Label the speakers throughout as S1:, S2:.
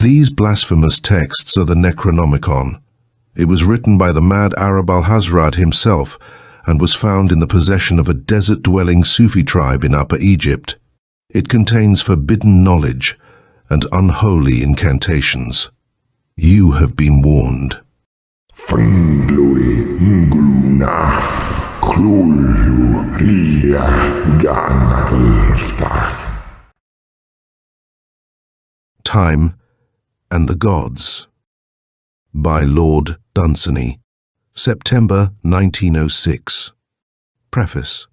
S1: These blasphemous texts are the Necronomicon. It was written by the mad Arab al-Hazrad himself and was found in the possession of a desert-dwelling Sufi tribe in Upper Egypt. It contains forbidden knowledge and unholy incantations. You have been warned. Time and the Gods by Lord Dunsany, September 1906. Preface.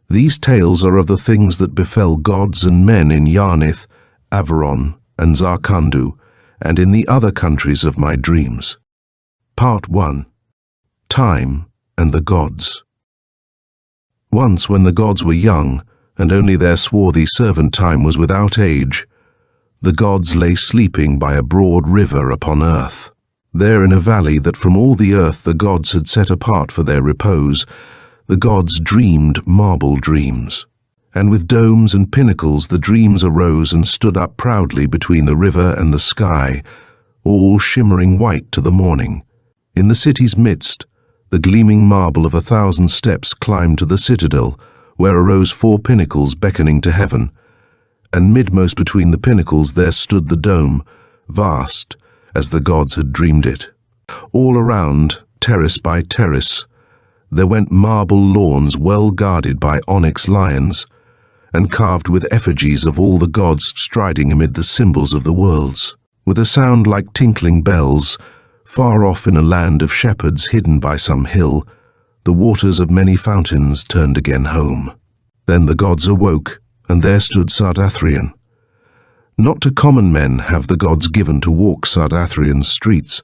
S1: These tales are of the things that befell gods and men in Yarnith, Averon, and Zarkundu, and in the other countries of my dreams. Part 1. Time and the Gods. Once when the gods were young, and only their swarthy servant Time was without age, the gods lay sleeping by a broad river upon earth. There in a valley that from all the earth the gods had set apart for their repose, the gods dreamed marble dreams. And with domes and pinnacles the dreams arose and stood up proudly between the river and the sky, all shimmering white to the morning. In the city's midst, the gleaming marble of 1,000 steps climbed to the citadel, where arose 4 pinnacles beckoning to heaven, and midmost between the pinnacles there stood the dome, vast, as the gods had dreamed it. All around, terrace by terrace, there went marble lawns well guarded by onyx lions, and carved with effigies of all the gods striding amid the symbols of the worlds. With a sound like tinkling bells, far off in a land of shepherds hidden by some hill, the waters of many fountains turned again home. Then the gods awoke, and there stood Sardathrion. Not to common men have the gods given to walk Sardathrion's streets,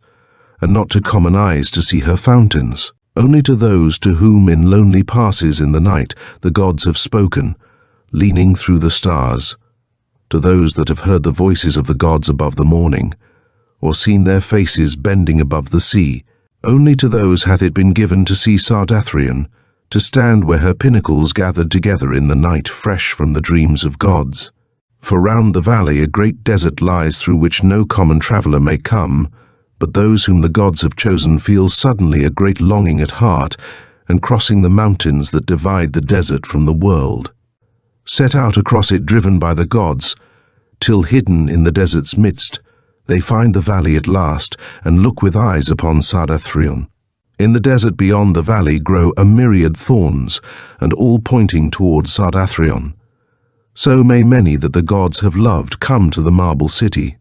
S1: and not to common eyes to see her fountains. Only to those to whom in lonely passes in the night the gods have spoken, leaning through the stars, to those that have heard the voices of the gods above the morning, or seen their faces bending above the sea. Only to those hath it been given to see Sardathrion, to stand where her pinnacles gathered together in the night fresh from the dreams of gods. For round the valley a great desert lies through which no common traveller may come, but those whom the gods have chosen feel suddenly a great longing at heart, and crossing the mountains that divide the desert from the world, set out across it driven by the gods, till hidden in the desert's midst, they find the valley at last, and look with eyes upon Sardathrion. In the desert beyond the valley grow a myriad thorns, and all pointing toward Sardathrion. So may many that the gods have loved come to the marble city,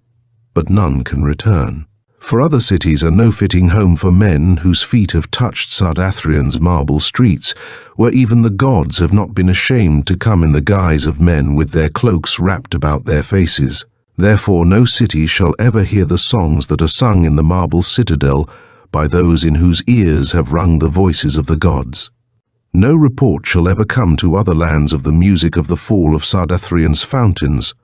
S1: but none can return. For other cities are no fitting home for men whose feet have touched Sardathrion's marble streets, where even the gods have not been ashamed to come in the guise of men with their cloaks wrapped about their faces. Therefore no city shall ever hear the songs that are sung in the marble citadel by those in whose ears have rung the voices of the gods. No report shall ever come to other lands of the music of the fall of Sardathrion's fountains,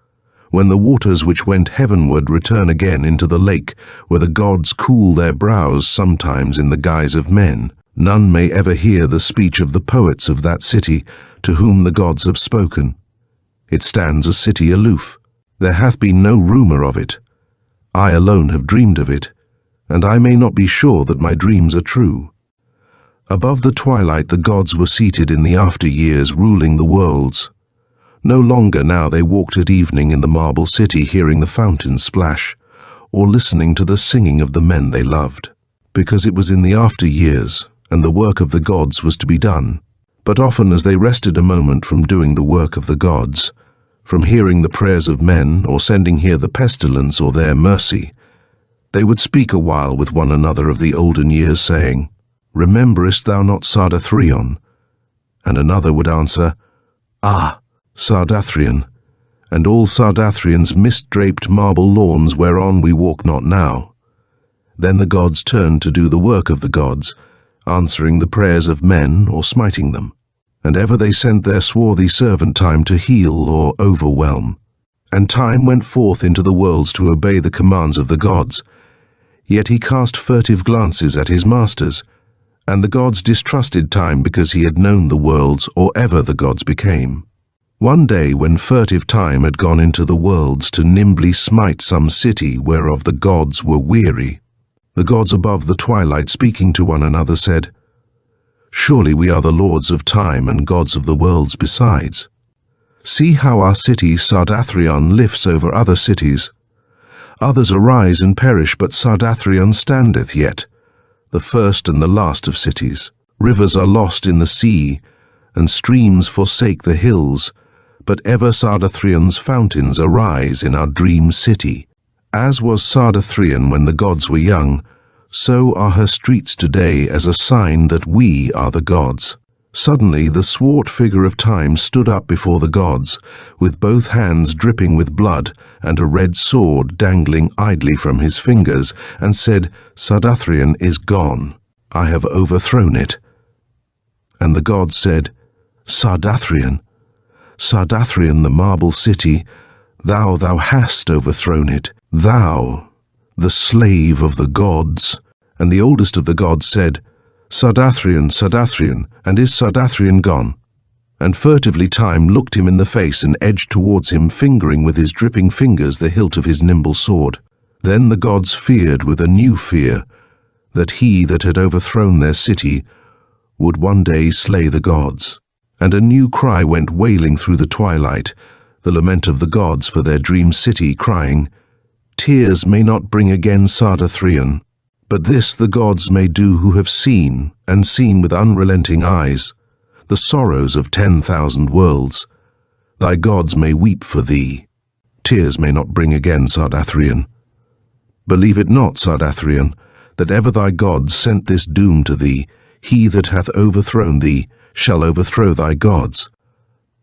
S1: when the waters which went heavenward return again into the lake where the gods cool their brows sometimes in the guise of men. None may ever hear the speech of the poets of that city to whom the gods have spoken. It stands a city aloof. There hath been no rumour of it. I alone have dreamed of it, and I may not be sure that my dreams are true. Above the twilight the gods were seated in the after years ruling the worlds. No longer now they walked at evening in the marble city hearing the fountains splash, or listening to the singing of the men they loved, because it was in the after years, and the work of the gods was to be done. But often as they rested a moment from doing the work of the gods, from hearing the prayers of men, or sending here the pestilence or their mercy, they would speak a while with one another of the olden years, saying, "Rememberest thou not Sardathrion?" And another would answer, "Ah, Sardathrion, and all Sardathrion's mist-draped marble lawns whereon we walk not now." Then the gods turned to do the work of the gods, answering the prayers of men or smiting them. And ever they sent their swarthy servant Time to heal or overwhelm. And Time went forth into the worlds to obey the commands of the gods. Yet he cast furtive glances at his masters, and the gods distrusted Time because he had known the worlds or ever the gods became. One day when furtive time had gone into the worlds to nimbly smite some city whereof the gods were weary, the gods above the twilight speaking to one another said, Surely we are the lords of time and gods of the worlds besides. See how our city Sardathrion lifts over other cities. Others arise and perish, but Sardathrion standeth yet, the first and the last of cities. Rivers are lost in the sea, and streams forsake the hills, but ever Sardathrion's fountains arise in our dream city. As was Sardathrion when the gods were young, so are her streets today as a sign that we are the gods. Suddenly the swart figure of Time stood up before the gods, with both hands dripping with blood and a red sword dangling idly from his fingers, and said, Sardathrion is gone. I have overthrown it. And the gods said, Sardathrion, Sardathrion, the marble city, thou hast overthrown it, thou, the slave of the gods. And the oldest of the gods said, Sardathrion, Sardathrion, and is Sardathrion gone? And furtively Time looked him in the face and edged towards him, fingering with his dripping fingers the hilt of his nimble sword. Then the gods feared with a new fear, that he that had overthrown their city would one day slay the gods. And a new cry went wailing through the twilight, the lament of the gods for their dream city, crying, Tears may not bring again Sardathrion, but this the gods may do who have seen, and seen with unrelenting eyes, the sorrows of 10,000 worlds. Thy gods may weep for thee. Tears may not bring again Sardathrion. Believe it not, Sardathrion, that ever thy gods sent this doom to thee. He that hath overthrown thee shall overthrow thy gods.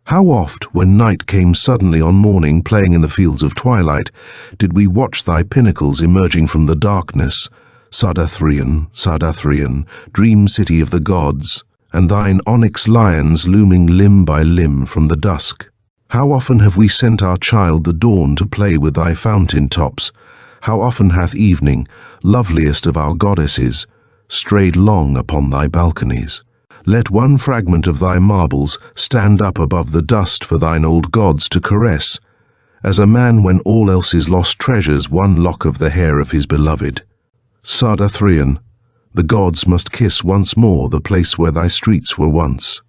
S1: How oft, when night came suddenly on morning playing in the fields of twilight, did we watch thy pinnacles emerging from the darkness, Sardathrion, Sardathrion, dream city of the gods, and thine onyx lions looming limb by limb from the dusk. How often have we sent our child the dawn to play with thy fountain tops? How often hath evening, loveliest of our goddesses, strayed long upon thy balconies? Let one fragment of thy marbles stand up above the dust for thine old gods to caress, as a man when all else is lost treasures one lock of the hair of his beloved. Sardathrion, the gods must kiss once more the place where thy streets were once.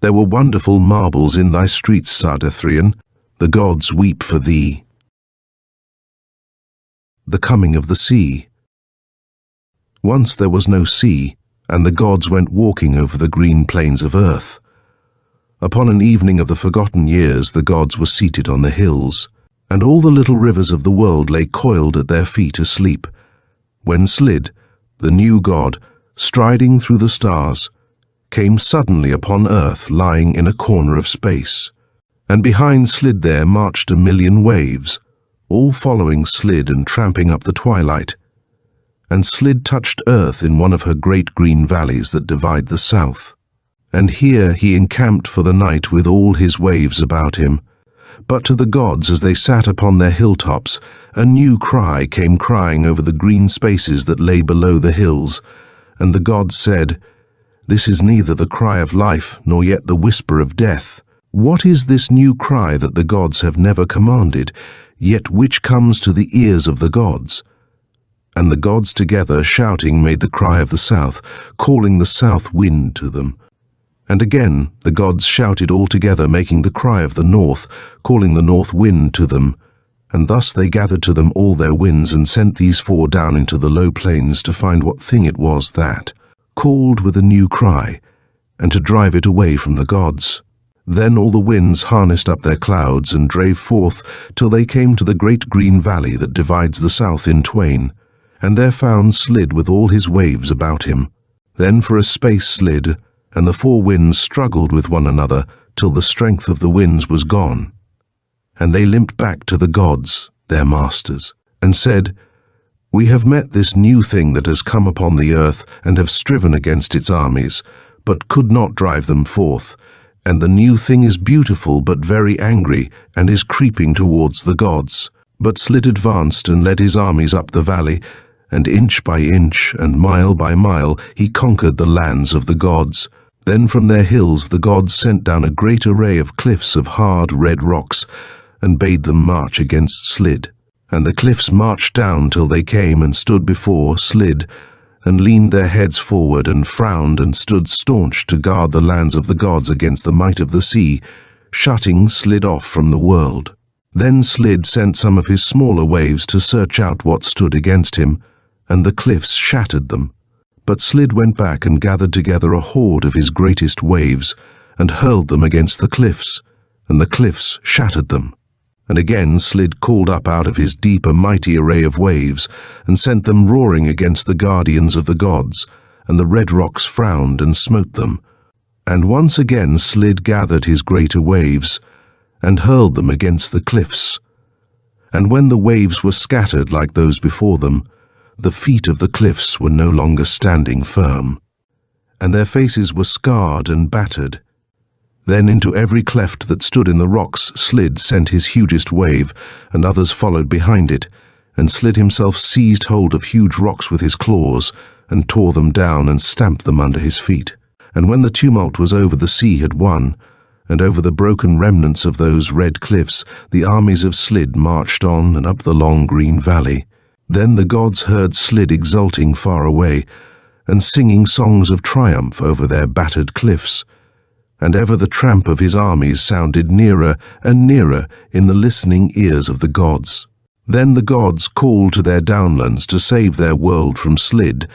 S1: There were wonderful marbles in thy streets, Sardathrion. The gods weep for thee. The coming of the sea. Once there was no sea, and the gods went walking over the green plains of earth. Upon an evening of the forgotten years the gods were seated on the hills, and all the little rivers of the world lay coiled at their feet asleep, when Slid, the new god, striding through the stars, came suddenly upon earth lying in a corner of space, and behind Slid there marched 1,000,000 waves, all following Slid and tramping up the twilight. And Slid touched earth in one of her great green valleys that divide the south. And here he encamped for the night with all his waves about him. But to the gods, as they sat upon their hilltops, a new cry came crying over the green spaces that lay below the hills. And the gods said, This is neither the cry of life, nor yet the whisper of death. What is this new cry that the gods have never commanded, yet which comes to the ears of the gods? And the gods together shouting made the cry of the south, calling the south wind to them. And again the gods shouted all together, making the cry of the north, calling the north wind to them. And thus they gathered to them all their winds, and sent these 4 down into the low plains to find what thing it was that called with a new cry, and to drive it away from the gods. Then all the winds harnessed up their clouds, and drave forth till they came to the great green valley that divides the south in twain. And there found Slid with all his waves about him. Then for a space Slid, and the 4 winds struggled with one another, till the strength of the winds was gone. And they limped back to the gods, their masters, and said, We have met this new thing that has come upon the earth, and have striven against its armies, but could not drive them forth. And the new thing is beautiful, but very angry, and is creeping towards the gods. But Slid advanced and led his armies up the valley, and inch by inch and mile by mile he conquered the lands of the gods. Then from their hills the gods sent down a great array of cliffs of hard red rocks, and bade them march against Slid. And the cliffs marched down till they came and stood before Slid, and leaned their heads forward, and frowned, and stood staunch to guard the lands of the gods against the might of the sea, shutting Slid off from the world. Then Slid sent some of his smaller waves to search out what stood against him, and the cliffs shattered them. But Slid went back and gathered together a horde of his greatest waves, and hurled them against the cliffs, and the cliffs shattered them. And again Slid called up out of his deep a mighty array of waves, and sent them roaring against the guardians of the gods, and the red rocks frowned and smote them. And once again Slid gathered his greater waves, and hurled them against the cliffs. And when the waves were scattered like those before them, the feet of the cliffs were no longer standing firm, and their faces were scarred and battered. Then into every cleft that stood in the rocks Slid sent his hugest wave, and others followed behind it, and Slid himself seized hold of huge rocks with his claws, and tore them down and stamped them under his feet. And when the tumult was over, the sea had won, and over the broken remnants of those red cliffs the armies of Slid marched on and up the long green valley. Then the gods heard Slid exulting far away, and singing songs of triumph over their battered cliffs. And ever the tramp of his armies sounded nearer and nearer in the listening ears of the gods. Then the gods called to their downlands to save their world from Slid,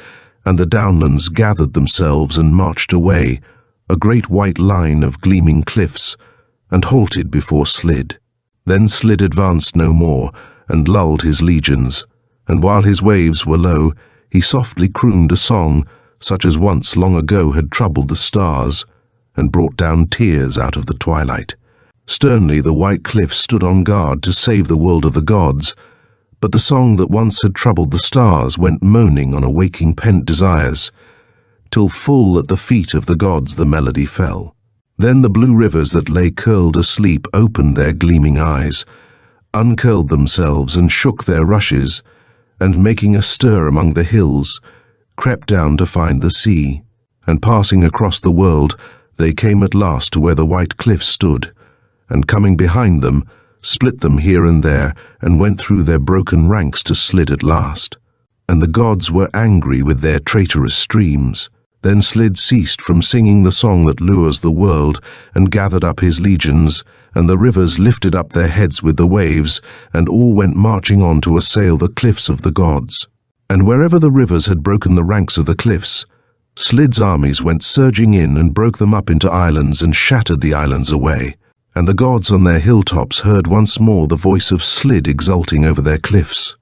S1: and the downlands gathered themselves and marched away, a great white line of gleaming cliffs, and halted before Slid. Then Slid advanced no more, and lulled his legions, and while his waves were low, he softly crooned a song, such as once long ago had troubled the stars, and brought down tears out of the twilight. Sternly the white cliffs stood on guard to save the world of the gods, but the song that once had troubled the stars went moaning on awaking pent desires, till full at the feet of the gods the melody fell. Then the blue rivers that lay curled asleep opened their gleaming eyes, uncurled themselves and shook their rushes, and making a stir among the hills, crept down to find the sea, and passing across the world, they came at last to where the white cliffs stood, and coming behind them, split them here and there, and went through their broken ranks to Slid at last. And the gods were angry with their traitorous streams. Then Slid ceased from singing the song that lures the world, and gathered up his legions, and the rivers lifted up their heads with the waves, and all went marching on to assail the cliffs of the gods. And wherever the rivers had broken the ranks of the cliffs, Slid's armies went surging in and broke them up into islands and shattered the islands away. And the gods on their hilltops heard once more the voice of Slid exulting over their cliffs.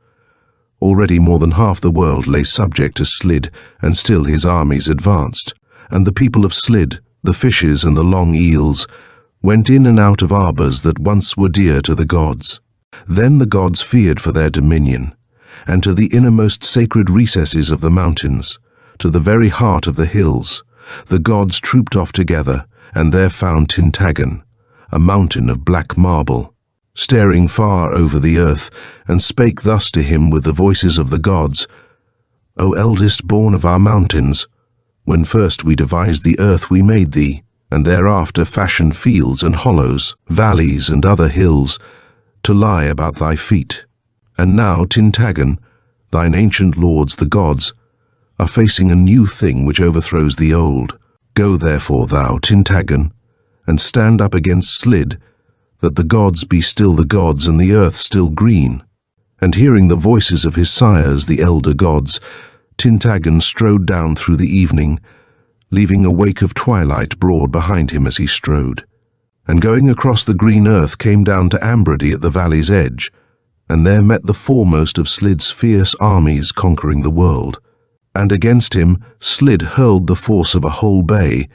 S1: Already more than half the world lay subject to Slid, and still his armies advanced. And the people of Slid, the fishes and the long eels, went in and out of arbours that once were dear to the gods. Then the gods feared for their dominion, and to the innermost sacred recesses of the mountains, to the very heart of the hills, the gods trooped off together, and there found Tintaggon, a mountain of black marble, staring far over the earth, and spake thus to him with the voices of the gods: O eldest born of our mountains, when first we devised the earth we made thee, and thereafter fashioned fields and hollows, valleys and other hills, to lie about thy feet. And now Tintaggon, thine ancient lords the gods, are facing a new thing which overthrows the old. Go therefore thou, Tintaggon, and stand up against Slid, that the gods be still the gods and the earth still green. And hearing the voices of his sires, the elder gods, Tintaggon strode down through the evening, leaving a wake of twilight broad behind him as he strode. And going across the green earth came down to Ambrady at the valley's edge, and there met the foremost of Slid's fierce armies conquering the world. And against him Slid hurled the force of a whole bay,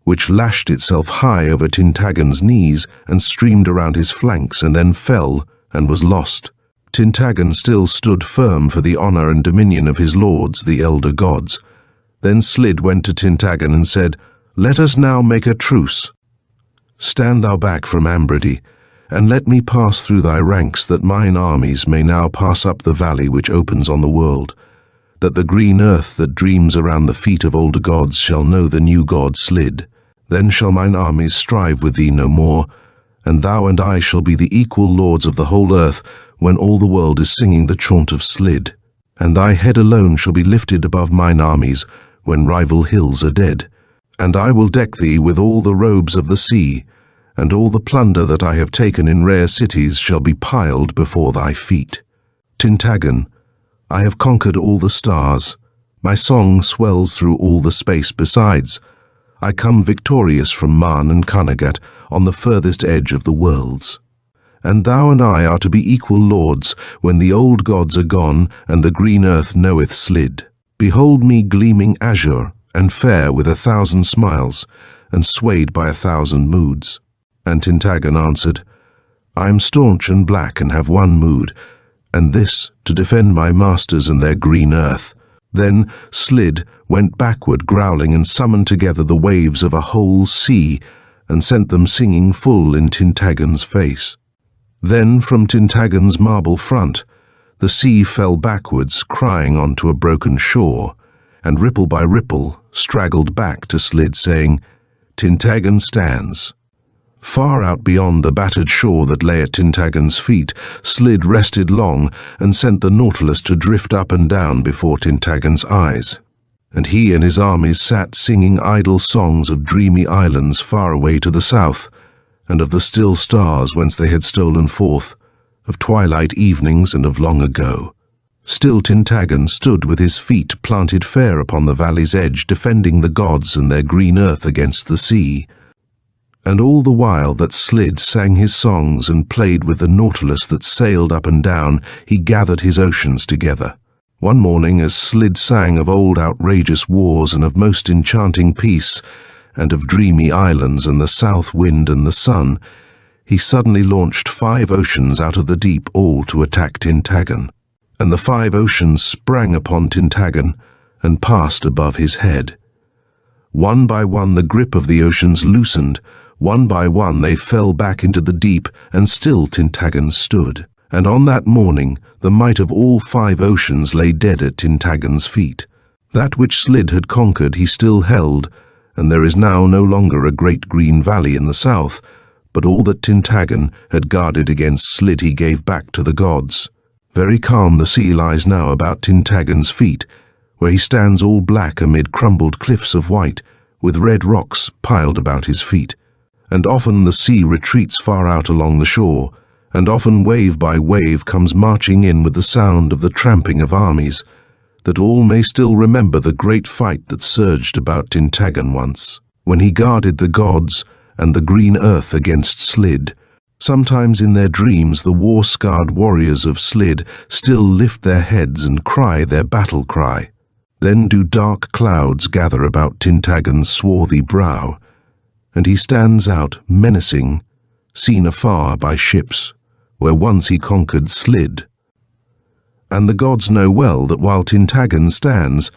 S1: which lashed itself high over Tintaggon's knees and streamed around his flanks, and then fell and was lost. Tintaggon still stood firm for the honour and dominion of his lords, the elder gods. Then Slid went to Tintaggon and said, Let us now make a truce. Stand thou back from Ambrady, and let me pass through thy ranks, that mine armies may now pass up the valley which opens on the world, that the green earth that dreams around the feet of older gods shall know the new god Slid. Then shall mine armies strive with thee no more, and thou and I shall be the equal lords of the whole earth when all the world is singing the chaunt of Slid. And thy head alone shall be lifted above mine armies when rival hills are dead. And I will deck thee with all the robes of the sea, and all the plunder that I have taken in rare cities shall be piled before thy feet. Tintaggon, I have conquered all the stars. My song swells through all the space besides. I come victorious from Marn and Carnegat on the furthest edge of the worlds. And thou and I are to be equal lords when the old gods are gone and the green earth knoweth Slid. Behold me gleaming azure and fair with 1,000 smiles and swayed by 1,000 moods. And Tintaggon answered, I am staunch and black and have one mood, and this to defend my masters and their green earth. Then Slid went backward growling and summoned together the waves of a whole sea and sent them singing full in Tintaggon's face. Then from Tintaggon's marble front the sea fell backwards crying onto a broken shore, and ripple by ripple straggled back to Slid saying, Tintaggon stands. Far out beyond the battered shore that lay at Tintaggon's feet, Slid rested long and sent the Nautilus to drift up and down before Tintaggon's eyes. And he and his armies sat singing idle songs of dreamy islands far away to the south, and of the still stars whence they had stolen forth, of twilight evenings and of long ago. Still Tintaggon stood with his feet planted fair upon the valley's edge, defending the gods and their green earth against the sea. And all the while that Slid sang his songs and played with the Nautilus that sailed up and down, he gathered his oceans together. One morning, as Slid sang of old outrageous wars and of most enchanting peace, and of dreamy islands and the south wind and the sun, he suddenly launched 5 oceans out of the deep, all to attack Tintaggon. And the 5 oceans sprang upon Tintaggon and passed above his head. One by one the grip of the oceans loosened, one by one they fell back into the deep, and still Tintaggon stood. And on that morning the might of all 5 oceans lay dead at Tintaggon's feet. That which Slid had conquered he still held, and there is now no longer a great green valley in the south, but all that Tintaggon had guarded against Slid he gave back to the gods. Very calm the sea lies now about Tintaggon's feet, where he stands all black amid crumbled cliffs of white, with red rocks piled about his feet. And often the sea retreats far out along the shore, and often wave by wave comes marching in with the sound of the tramping of armies, that all may still remember the great fight that surged about Tintaggon once, when he guarded the gods and the green earth against Slid. Sometimes in their dreams the war-scarred warriors of Slid still lift their heads and cry their battle cry. Then do dark clouds gather about Tintaggon's swarthy brow, and he stands out menacing, seen afar by ships, where once he conquered Slid. And the gods know well that while Tintaggon stands,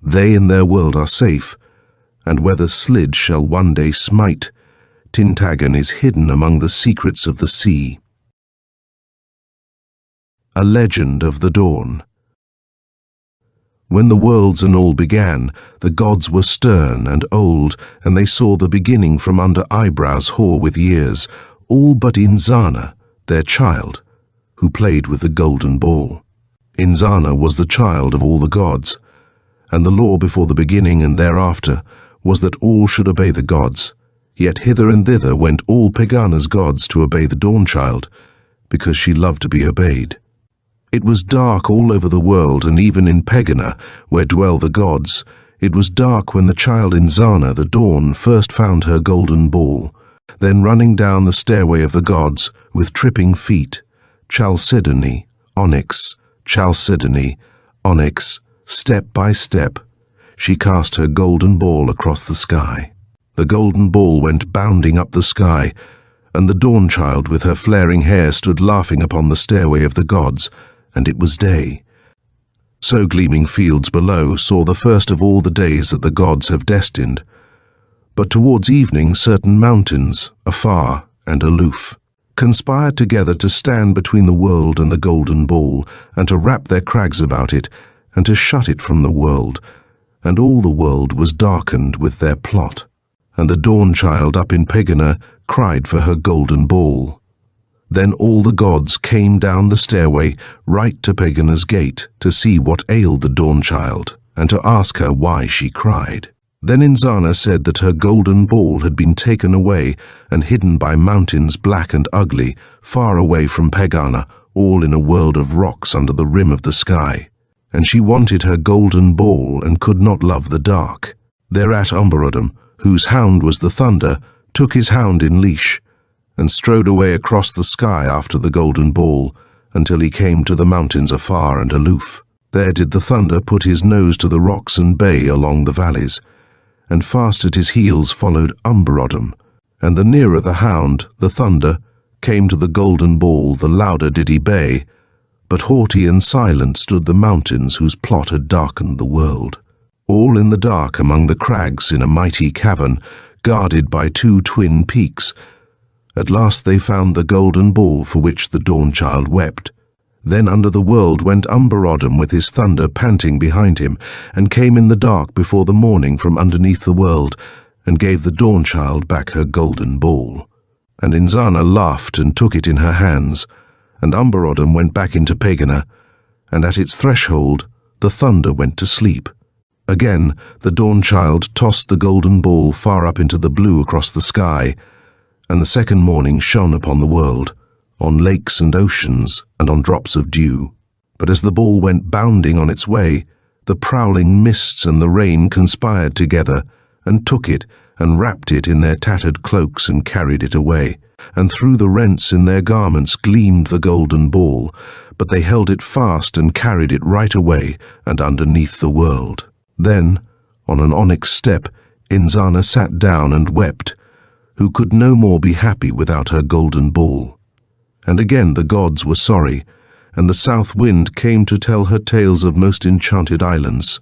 S1: they in their world are safe, and whether Slid shall one day smite, Tintaggon is hidden among the secrets of the sea. A Legend of the Dawn. When the worlds and all began, the gods were stern and old, and they saw the beginning from under eyebrows hoar with years, all but Inzana, their child, who played with the golden ball. Inzana was the child of all the gods, and the law before the beginning and thereafter was that all should obey the gods, yet hither and thither went all Pegāna's gods to obey the Dawnchild, because she loved to be obeyed. It was dark all over the world, and even in Pegāna, where dwell the gods, it was dark when the child Inzana, the Dawn, first found her golden ball. Then running down the stairway of the gods, with tripping feet, chalcedony, onyx, chalcedony, onyx, step by step, she cast her golden ball across the sky. The golden ball went bounding up the sky, and the Dawnchild with her flaring hair stood laughing upon the stairway of the gods, and it was day. So gleaming fields below saw the first of all the days that the gods have destined. But towards evening certain mountains, afar and aloof, conspired together to stand between the world and the golden ball, and to wrap their crags about it, and to shut it from the world, and all the world was darkened with their plot. And the Dawn-child up in Pegāna cried for her golden ball. Then all the gods came down the stairway right to Pegāna's gate to see what ailed the Dawn-child, and to ask her why she cried. Then Inzana said that her golden ball had been taken away and hidden by mountains black and ugly, far away from Pegāna, all in a world of rocks under the rim of the sky. And she wanted her golden ball and could not love the dark. Thereat Umberodom, whose hound was the thunder, took his hound in leash, and strode away across the sky after the golden ball, until he came to the mountains afar and aloof. There did the thunder put his nose to the rocks and bay along the valleys, and fast at his heels followed Umberodom, and the nearer the hound, the thunder, came to the golden ball, the louder did he bay, but haughty and silent stood the mountains whose plot had darkened the world. All in the dark among the crags in a mighty cavern, guarded by two twin peaks. At last they found the golden ball for which the Dawn-child wept. Then under the world went Umberodom with his thunder panting behind him, and came in the dark before the morning from underneath the world, and gave the Dawn-child back her golden ball. And Inzana laughed and took it in her hands, and Umberodom went back into Pegāna, and at its threshold the thunder went to sleep. Again the Dawn-child tossed the golden ball far up into the blue across the sky, and the second morning shone upon the world, on lakes and oceans, and on drops of dew. But as the ball went bounding on its way, the prowling mists and the rain conspired together, and took it, and wrapped it in their tattered cloaks, and carried it away. And through the rents in their garments gleamed the golden ball, but they held it fast and carried it right away, and underneath the world. Then, on an onyx step, Inzana sat down and wept, who could no more be happy without her golden ball. And again the gods were sorry, and the south wind came to tell her tales of most enchanted islands,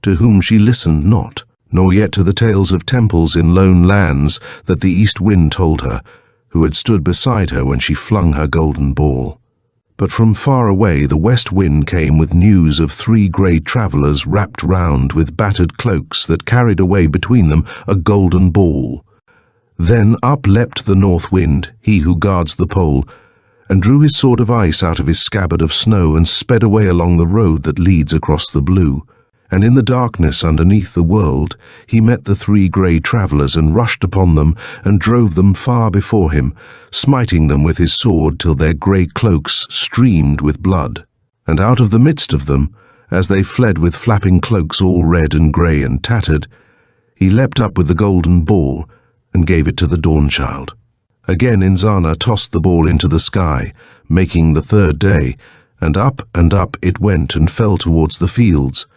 S1: to whom she listened not, nor yet to the tales of temples in lone lands that the east wind told her, who had stood beside her when she flung her golden ball. But from far away the west wind came with news of 3 grey travellers wrapped round with battered cloaks that carried away between them a golden ball. Then up leapt the north wind, he who guards the pole, and drew his sword of ice out of his scabbard of snow, and sped away along the road that leads across the blue. And in the darkness underneath the world he met the 3 grey travellers, and rushed upon them, and drove them far before him, smiting them with his sword till their grey cloaks streamed with blood. And out of the midst of them, as they fled with flapping cloaks all red and grey and tattered, he leapt up with the golden ball, and gave it to the Dawn-child. Again Inzana tossed the ball into the sky, making the 3rd day, and up it went and fell towards the fields.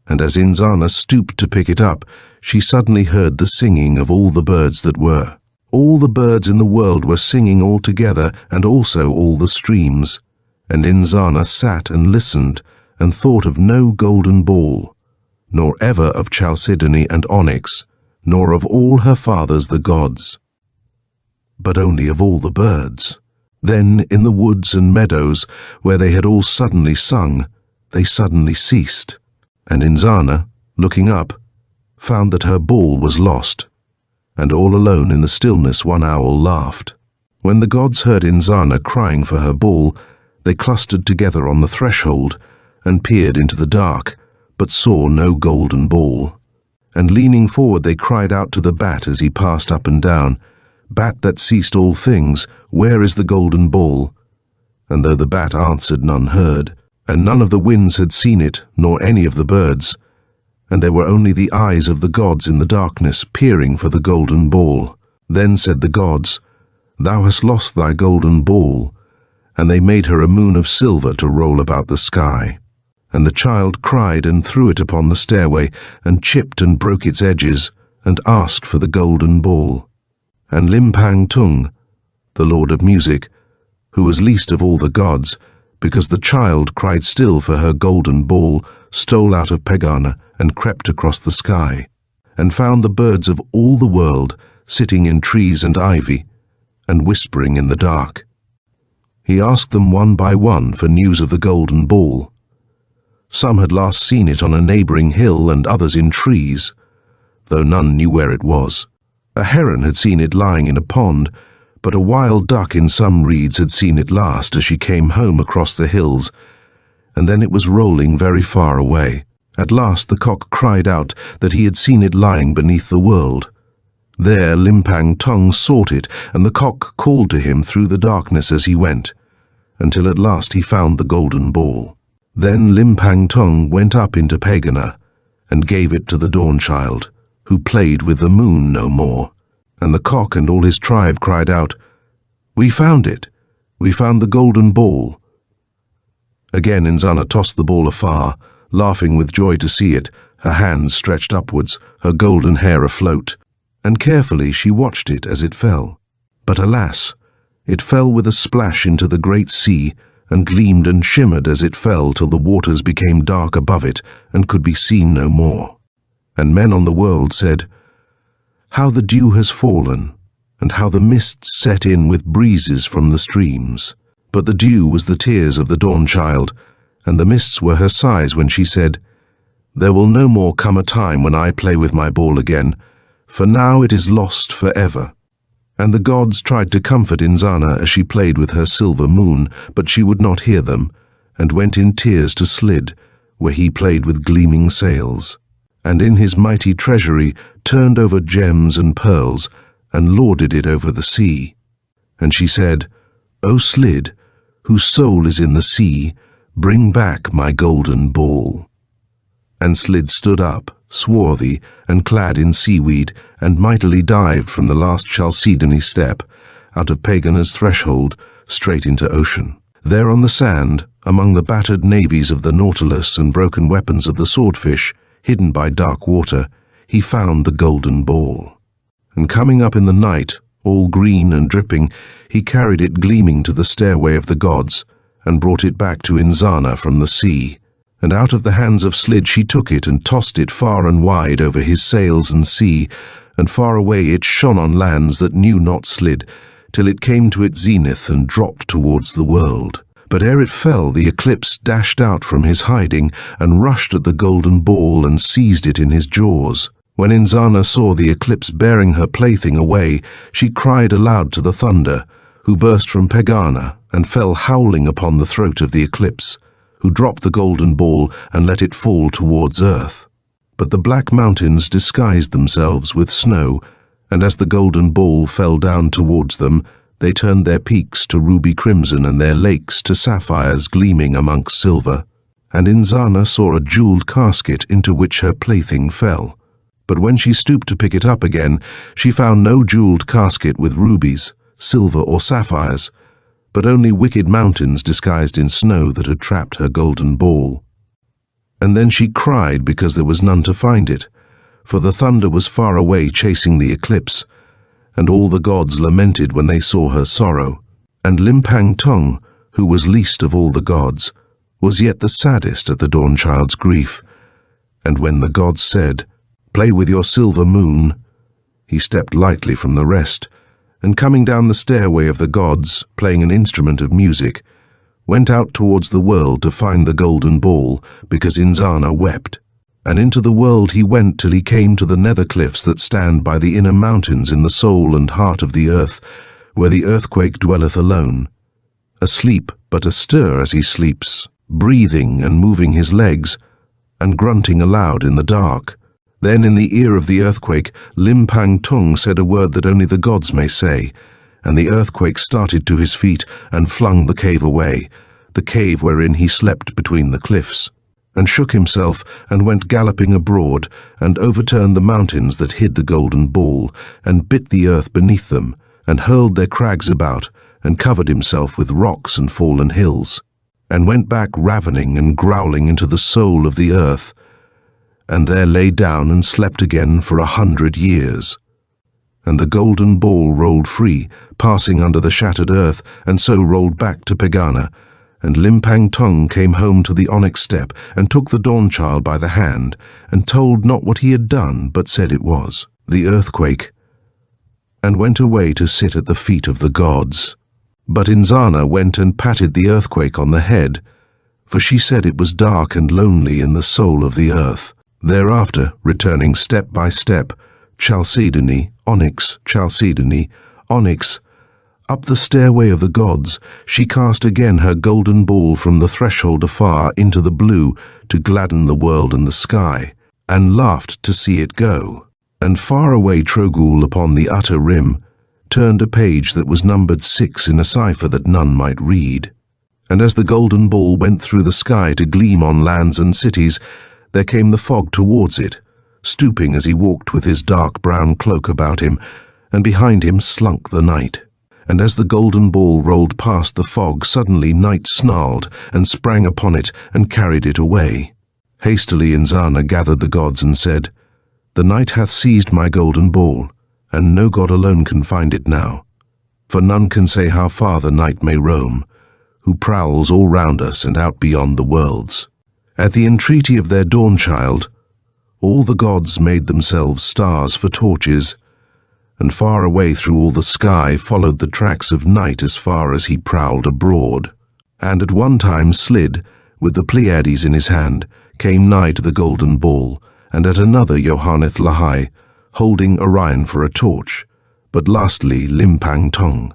S1: And as Inzana stooped to pick it up, she suddenly heard the singing of all the birds that were. All the birds in the world were singing all together, and also all the streams. And Inzana sat and listened, and thought of no golden ball, nor ever of chalcedony and onyx, nor of all her fathers the gods, but only of all the birds. Then in the woods and meadows, where they had all suddenly sung, they suddenly ceased. And Inzana, looking up, found that her ball was lost, and all alone in the stillness one owl laughed. When the gods heard Inzana crying for her ball, they clustered together on the threshold, and peered into the dark, but saw no golden ball. And leaning forward they cried out to the bat as he passed up and down, "Bat that seest all things, where is the golden ball?" And though the bat answered, none heard, and none of the winds had seen it, nor any of the birds, and there were only the eyes of the gods in the darkness, peering for the golden ball. Then said the gods, "Thou hast lost thy golden ball," and they made her a moon of silver to roll about the sky. And the child cried and threw it upon the stairway, and chipped and broke its edges, and asked for the golden ball. And Limpang Tung, the lord of music, who was least of all the gods, because the child cried still for her golden ball, stole out of Pegāna and crept across the sky, and found the birds of all the world sitting in trees and ivy, and whispering in the dark. He asked them one by one for news of the golden ball. Some had last seen it on a neighbouring hill and others in trees, though none knew where it was. A heron had seen it lying in a pond, but a wild duck in some reeds had seen it last as she came home across the hills, and then it was rolling very far away. At last the cock cried out that he had seen it lying beneath the world. There Limpang Tong sought it, and the cock called to him through the darkness as he went, until at last he found the golden ball. Then Limpang Tong went up into Pegāna, and gave it to the Dawnchild, who played with the moon no more. And the cock and all his tribe cried out, "We found it! We found the golden ball!" Again Inzana tossed the ball afar, laughing with joy to see it, her hands stretched upwards, her golden hair afloat, and carefully she watched it as it fell. But alas, it fell with a splash into the great sea, and gleamed and shimmered as it fell till the waters became dark above it and could be seen no more. And men on the world said, "How the dew has fallen, and how the mists set in with breezes from the streams." But the dew was the tears of the Dawnchild, and the mists were her sighs when she said, "There will no more come a time when I play with my ball again, for now it is lost forever." And the gods tried to comfort Inzana as she played with her silver moon, but she would not hear them, and went in tears to Slid, where he played with gleaming sails, and in his mighty treasury turned over gems and pearls, and lorded it over the sea. And she said, "O Slid, whose soul is in the sea, bring back my golden ball." And Slid stood up, swarthy and clad in seaweed, and mightily dived from the last Chalcedony step, out of Pegāna's threshold, straight into ocean. There on the sand, among the battered navies of the nautilus and broken weapons of the swordfish, hidden by dark water, he found the golden ball. And coming up in the night, all green and dripping, he carried it gleaming to the stairway of the gods, and brought it back to Inzana from the sea. And out of the hands of Slid she took it and tossed it far and wide over his sails and sea, and far away it shone on lands that knew not Slid, till it came to its zenith and dropped towards the world. But ere it fell, the eclipse dashed out from his hiding, and rushed at the golden ball and seized it in his jaws. When Inzana saw the eclipse bearing her plaything away, she cried aloud to the thunder, who burst from Pegāna, and fell howling upon the throat of the eclipse, who dropped the golden ball and let it fall towards earth. But the black mountains disguised themselves with snow, and as the golden ball fell down towards them, they turned their peaks to ruby crimson and their lakes to sapphires gleaming amongst silver. And Inzana saw a jewelled casket into which her plaything fell. But when she stooped to pick it up again, she found no jewelled casket with rubies, silver or sapphires, but only wicked mountains disguised in snow that had trapped her golden ball. And then she cried because there was none to find it, for the thunder was far away chasing the eclipse, and all the gods lamented when they saw her sorrow. And Limpang Tong, who was least of all the gods, was yet the saddest at the Dawnchild's grief. And when the gods said, "Play with your silver moon," he stepped lightly from the rest, and coming down the stairway of the gods, playing an instrument of music, went out towards the world to find the golden ball, because Inzana wept. And into the world he went till he came to the nether cliffs that stand by the inner mountains in the soul and heart of the earth, where the earthquake dwelleth alone, asleep but astir as he sleeps, breathing and moving his legs, and grunting aloud in the dark. Then in the ear of the earthquake, Limpang Tong said a word that only the gods may say, and the earthquake started to his feet and flung the cave away, the cave wherein he slept between the cliffs, and shook himself and went galloping abroad, and overturned the mountains that hid the golden ball, and bit the earth beneath them, and hurled their crags about, and covered himself with rocks and fallen hills, and went back ravening and growling into the soul of the earth, and there lay down and slept again for 100 years. And the golden ball rolled free, passing under the shattered earth, and so rolled back to Pegāna. And Limpang Tong came home to the onyx step, and took the Dawnchild by the hand, and told not what he had done, but said it was the earthquake, and went away to sit at the feet of the gods. But Inzana went and patted the earthquake on the head, for she said it was dark and lonely in the soul of the earth. Thereafter, returning step by step, Chalcedony, onyx, Chalcedony, onyx, up the stairway of the gods, she cast again her golden ball from the threshold afar into the blue to gladden the world and the sky, and laughed to see it go. And far away Trogul upon the utter rim turned a page that was numbered 6 in a cipher that none might read. And as the golden ball went through the sky to gleam on lands and cities, there came the fog towards it, stooping as he walked with his dark brown cloak about him, and behind him slunk the night. And as the golden ball rolled past the fog, suddenly night snarled and sprang upon it and carried it away. Hastily Inzana gathered the gods and said, "The night hath seized my golden ball, and no god alone can find it now. For none can say how far the night may roam, who prowls all round us and out beyond the worlds." At the entreaty of their dawn-child, all the gods made themselves stars for torches, and far away through all the sky followed the tracks of night as far as he prowled abroad. And at one time Slid, with the Pleiades in his hand, came nigh to the golden ball, and at another Yarnith Lahai, holding Orion for a torch, but lastly Limpang Tong,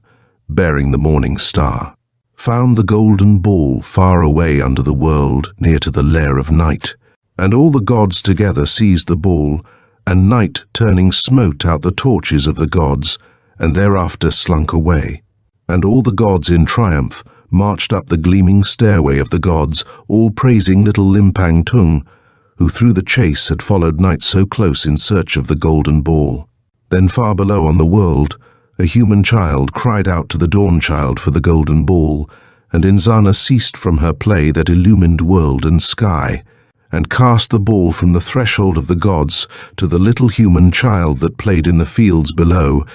S1: bearing the morning star, found the golden ball far away under the world, near to the lair of night. And all the gods together seized the ball, and night turning smote out the torches of the gods, and thereafter slunk away. And all the gods in triumph marched up the gleaming stairway of the gods, all praising little Limpang Tung, who through the chase had followed night so close in search of the golden ball. Then far below on the world, a human child cried out to the dawn-child for the golden ball, and Inzana ceased from her play that illumined world and sky, and cast the ball from the threshold of the gods to the little human child that played in the fields below,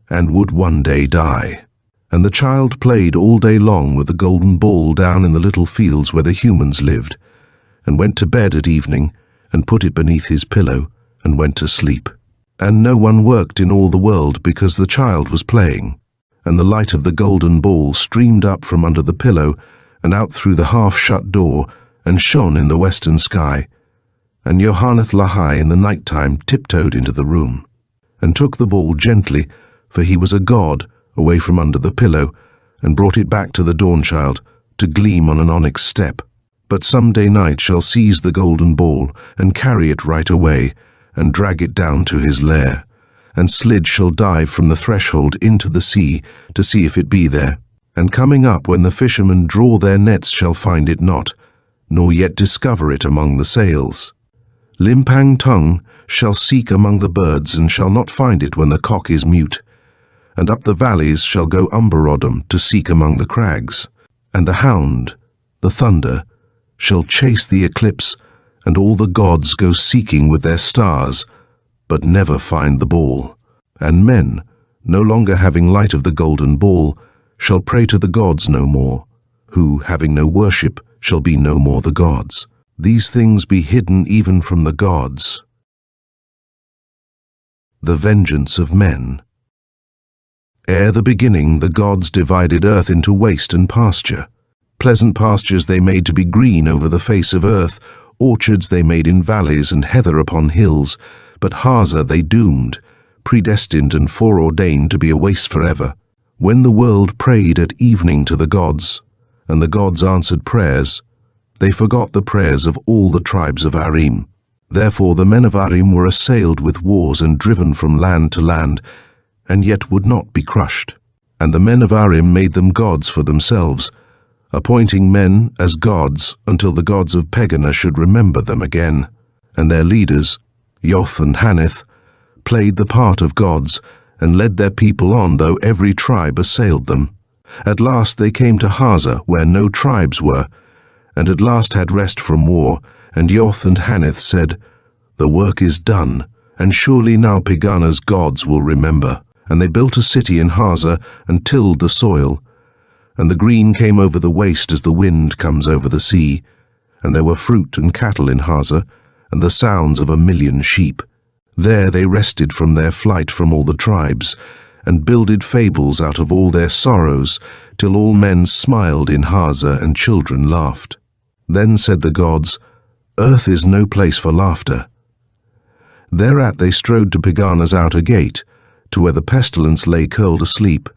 S1: and would one day die. And the child played all day long with the golden ball down in the little fields where the humans lived, and went to bed at evening, and put it beneath his pillow, and went to sleep. And no one worked in all the world because the child was playing, and the light of the golden ball streamed up from under the pillow, and out through the half-shut door, and shone in the western sky. And Yarnith Lahai in the night-time tiptoed into the room, and took the ball gently, for he was a god, away from under the pillow, and brought it back to the dawn-child, to gleam on an onyx step. But some day night shall seize the golden ball, and carry it right away, and drag it down to his lair. And Slid shall dive from the threshold into the sea, to see if it be there. And coming up when the fishermen draw their nets shall find it not, nor yet discover it among the sails. Limpang Tung shall seek among the birds, and shall not find it when the cock is mute. And up the valleys shall go Umberodom to seek among the crags. And the hound, the thunder, shall chase the eclipse, and all the gods go seeking with their stars, but never find the ball. And men, no longer having light of the golden ball, shall pray to the gods no more, who, having no worship, shall be no more the gods. These things be hidden even from the gods. The vengeance of men. Ere the beginning, the gods divided earth into waste and pasture. Pleasant pastures they made to be green over the face of earth, orchards they made in valleys and heather upon hills, but Haza they doomed, predestined and foreordained to be a waste forever. When the world prayed at evening to the gods, and the gods answered prayers, they forgot the prayers of all the tribes of Arim. Therefore the men of Arim were assailed with wars and driven from land to land, and yet would not be crushed. And the men of Arim made them gods for themselves, appointing men as gods until the gods of Pegāna should remember them again. And their leaders, Yoth and Hanith, played the part of gods, and led their people on, though every tribe assailed them. At last they came to Haza, where no tribes were, and at last had rest from war, and Yoth and Hanith said, "The work is done, and surely now Pegāna's gods will remember." And they built a city in Haza, and tilled the soil, and the green came over the waste as the wind comes over the sea, and there were fruit and cattle in Haza, and the sounds of 1,000,000 sheep. There they rested from their flight from all the tribes, and builded fables out of all their sorrows, till all men smiled in Haza and children laughed. Then said the gods, "Earth is no place for laughter." Thereat they strode to Pegāna's outer gate, to where the pestilence lay curled asleep,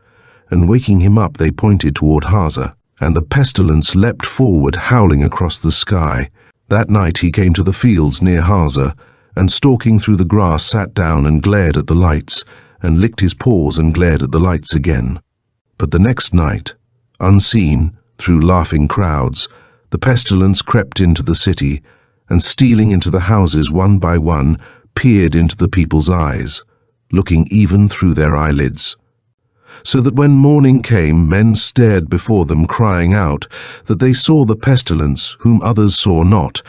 S1: and waking him up they pointed toward Haza. And the pestilence leapt forward, howling across the sky. That night he came to the fields near Haza, and stalking through the grass sat down and glared at the lights, and licked his paws and glared at the lights again. But the next night, unseen, through laughing crowds, the pestilence crept into the city, and stealing into the houses one by one, peered into the people's eyes, looking even through their eyelids. So that when morning came, men stared before them, crying out that they saw the pestilence, whom others saw not,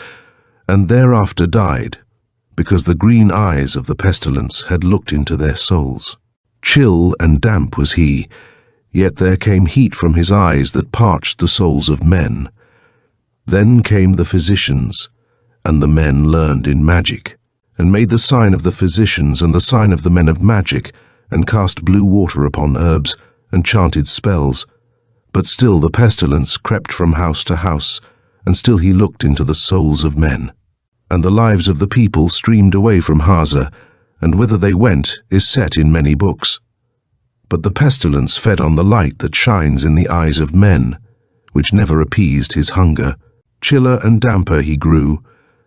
S1: and thereafter died, because the green eyes of the pestilence had looked into their souls. Chill and damp was he, yet there came heat from his eyes that parched the souls of men. Then came the physicians, and the men learned in magic, and made the sign of the physicians and the sign of the men of magic, and cast blue water upon herbs, and chanted spells. But still the pestilence crept from house to house, and still he looked into the souls of men. And the lives of the people streamed away from Haza, and whither they went is set in many books. But the pestilence fed on the light that shines in the eyes of men, which never appeased his hunger. Chiller and damper he grew,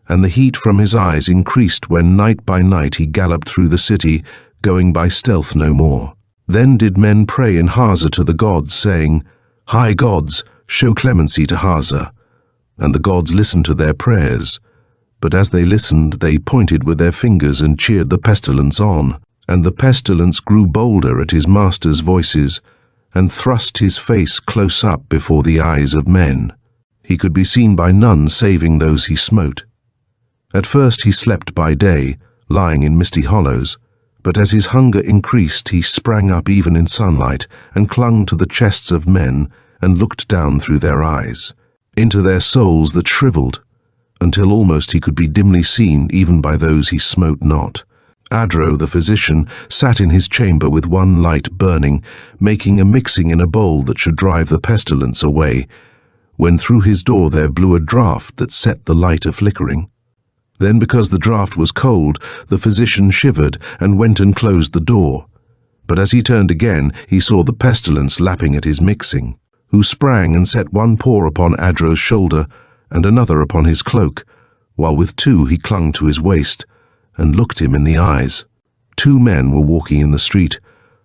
S1: and the heat from his eyes increased when night by night he galloped through the city, going by stealth no more. Then did men pray in Haza to the gods, saying, "High gods, show clemency to Haza." And the gods listened to their prayers. But as they listened, they pointed with their fingers and cheered the pestilence on. And the pestilence grew bolder at his master's voices, and thrust his face close up before the eyes of men. He could be seen by none saving those he smote. At first he slept by day, lying in misty hollows, but as his hunger increased he sprang up even in sunlight, and clung to the chests of men, and looked down through their eyes, into their souls that shriveled, until almost he could be dimly seen even by those he smote not. Adro, the physician, sat in his chamber with one light burning, making a mixing in a bowl that should drive the pestilence away, when through his door there blew a draught that set the light a-flickering. Then, because the draught was cold, the physician shivered and went and closed the door. But as he turned again, he saw the pestilence lapping at his mixing, who sprang and set one paw upon Adro's shoulder and another upon his cloak, while with two he clung to his waist, and looked him in the eyes. Two men were walking in the street.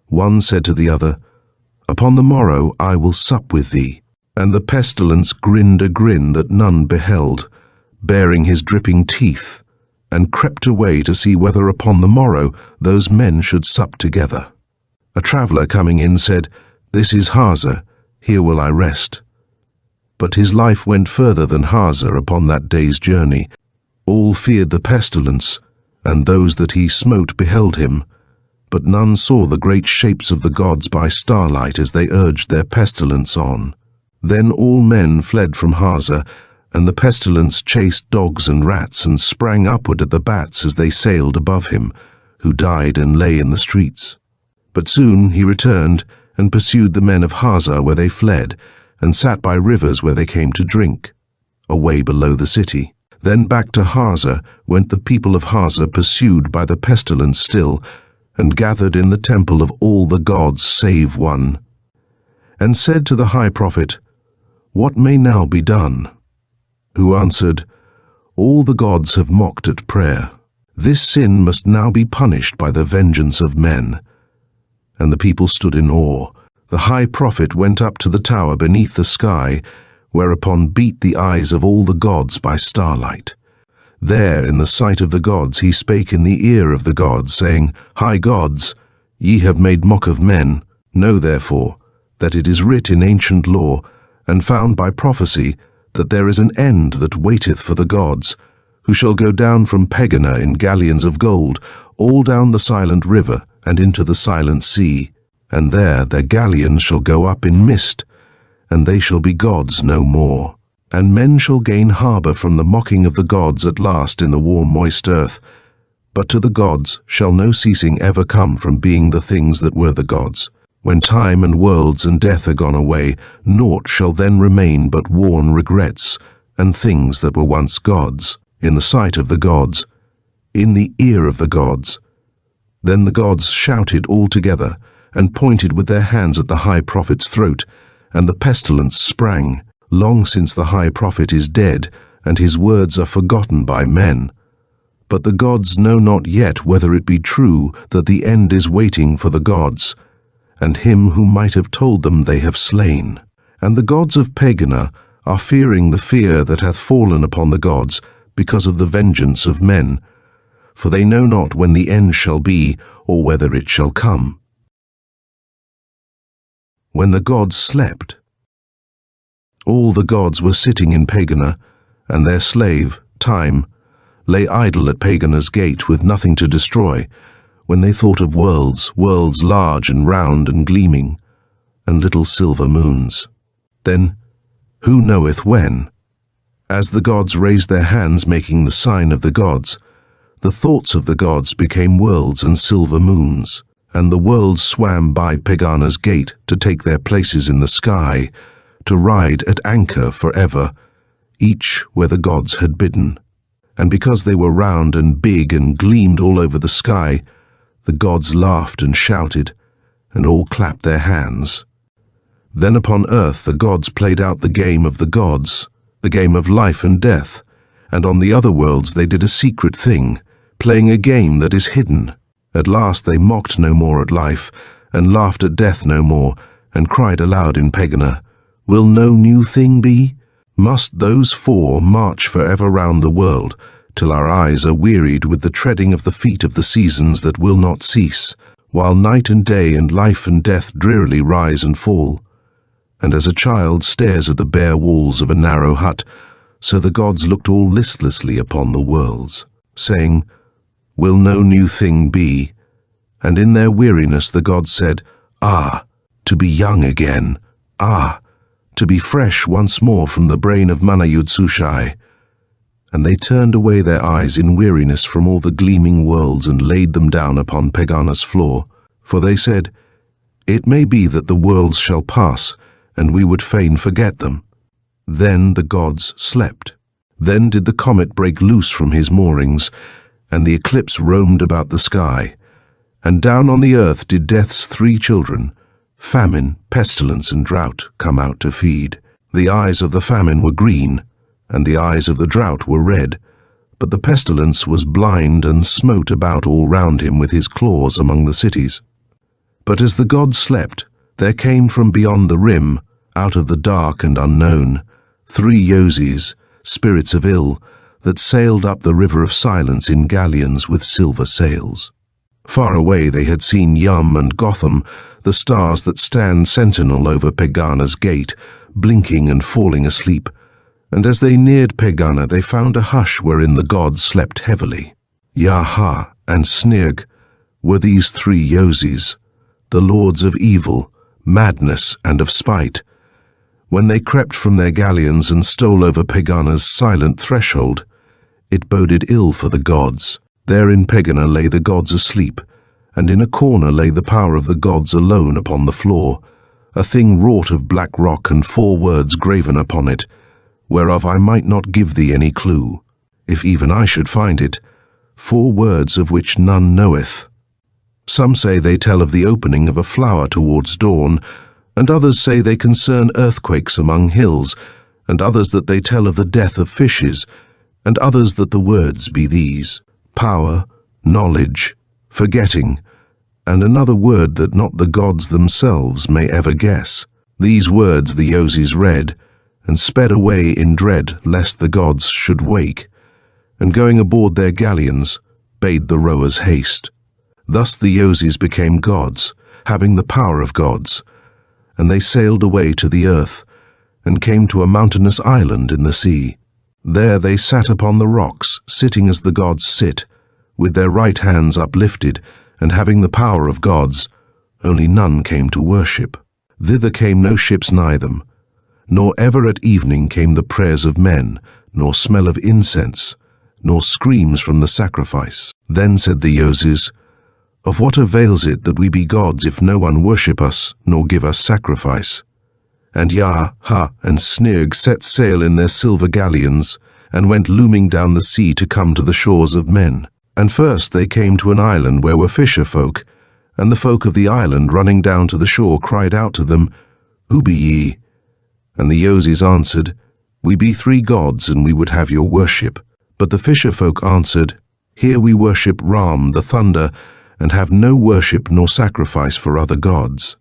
S1: One said to the other, "Upon the morrow I will sup with thee." And the pestilence grinned a grin that none beheld, baring his dripping teeth, and crept away to see whether upon the morrow those men should sup together. A traveller coming in said, "This is Haza, here will I rest." But his life went further than Haza upon that day's journey. All feared the pestilence, and those that he smote beheld him, but none saw the great shapes of the gods by starlight as they urged their pestilence on. Then all men fled from Haza, and the pestilence chased dogs and rats and sprang upward at the bats as they sailed above him, who died and lay in the streets. But soon he returned and pursued the men of Haza where they fled, and sat by rivers where they came to drink, away below the city. Then back to Haza went the people of Haza, pursued by the pestilence still, and gathered in the temple of all the gods save one, and said to the high prophet, "What may now be done?" Who answered, "All the gods have mocked at prayer. This sin must now be punished by the vengeance of men." And the people stood in awe. The high prophet went up to the tower beneath the sky, whereupon beat the eyes of all the gods by starlight. There, in the sight of the gods, he spake in the ear of the gods, saying, "High gods, ye have made mock of men. Know therefore that it is writ in ancient law, and found by prophecy, that there is an end that waiteth for the gods, who shall go down from Pegāna in galleons of gold, all down the silent river, and into the silent sea, and there their galleons shall go up in mist, and they shall be gods no more. And men shall gain harbour from the mocking of the gods at last in the warm moist earth, but to the gods shall no ceasing ever come from being the things that were the gods. When time and worlds and death are gone away, naught shall then remain but worn regrets, and things that were once gods, in the sight of the gods, in the ear of the gods. Then the gods shouted all together, and pointed with their hands at the high prophet's throat, and the pestilence sprang. Long since the high prophet is dead, and his words are forgotten by men. But the gods know not yet whether it be true that the end is waiting for the gods, and him who might have told them they have slain. And the gods of Pegāna are fearing the fear that hath fallen upon the gods, because of the vengeance of men, for they know not when the end shall be, or whether it shall come. When the gods slept. All the gods were sitting in Pegāna, and their slave, Time, lay idle at Pegāna's gate with nothing to destroy, when they thought of worlds large and round and gleaming, and little silver moons. Then, who knoweth when? As the gods raised their hands making the sign of the gods, the thoughts of the gods became worlds and silver moons, and the worlds swam by Pegāna's gate to take their places in the sky, to ride at anchor forever, each where the gods had bidden. And because they were round and big and gleamed all over the sky, the gods laughed and shouted, and all clapped their hands. Then upon earth the gods played out the game of the gods, the game of life and death, and on the other worlds they did a secret thing, playing a game that is hidden. At last they mocked no more at life, and laughed at death no more, and cried aloud in Pegāna, Will no new thing be? Must those four march forever round the world, till our eyes are wearied with the treading of the feet of the seasons that will not cease, while night and day and life and death drearily rise and fall? And as a child stares at the bare walls of a narrow hut, so the gods looked all listlessly upon the worlds, saying, Will no new thing be? And in their weariness the gods said, Ah, to be young again! Ah, to be fresh once more from the brain of Mana-Yud-Sushai. And they turned away their eyes in weariness from all the gleaming worlds and laid them down upon Pegāna's floor. For they said, It may be that the worlds shall pass, and we would fain forget them. Then the gods slept. Then did the comet break loose from his moorings, and the eclipse roamed about the sky. And down on the earth did death's three children, famine, pestilence, and drought, come out to feed. The eyes of the famine were green, and the eyes of the drought were red, but the pestilence was blind and smote about all round him with his claws among the cities. But as the gods slept, there came from beyond the rim, out of the dark and unknown, three Yozis, spirits of ill, that sailed up the river of silence in galleons with silver sails. Far away they had seen Yum and Gotham, the stars that stand sentinel over Pegāna's gate, blinking and falling asleep, and as they neared Pegāna they found a hush wherein the gods slept heavily. Yaha and Snirg were these three Yozis, the lords of evil, madness, and of spite. When they crept from their galleons and stole over Pegāna's silent threshold, it boded ill for the gods. There in Pegāna lay the gods asleep, and in a corner lay the power of the gods alone upon the floor, a thing wrought of black rock and 4 words graven upon it, whereof I might not give thee any clue, if even I should find it, 4 words of which none knoweth. Some say they tell of the opening of a flower towards dawn, and others say they concern earthquakes among hills, and others that they tell of the death of fishes, and others that the words be these: power, knowledge, forgetting, and another word that not the gods themselves may ever guess. These words the Yozis read, and sped away in dread lest the gods should wake, and going aboard their galleons, bade the rowers haste. Thus the Yozis became gods, having the power of gods, and they sailed away to the earth, and came to a mountainous island in the sea. There they sat upon the rocks, sitting as the gods sit, with their right hands uplifted, and having the power of gods, only none came to worship. Thither came no ships nigh them, nor ever at evening came the prayers of men, nor smell of incense, nor screams from the sacrifice. Then said the Yozis, Of what avails it that we be gods if no one worship us, nor give us sacrifice? And Ya, Ha, and Snirg set sail in their silver galleons, and went looming down the sea to come to the shores of men. And first they came to an island where were fisher folk, and the folk of the island running down to the shore cried out to them, Who be ye? And the Yozis answered, We be 3 gods, and we would have your worship. But the fisher folk answered, Here we worship Ram, the thunder, and have no worship nor sacrifice for other gods.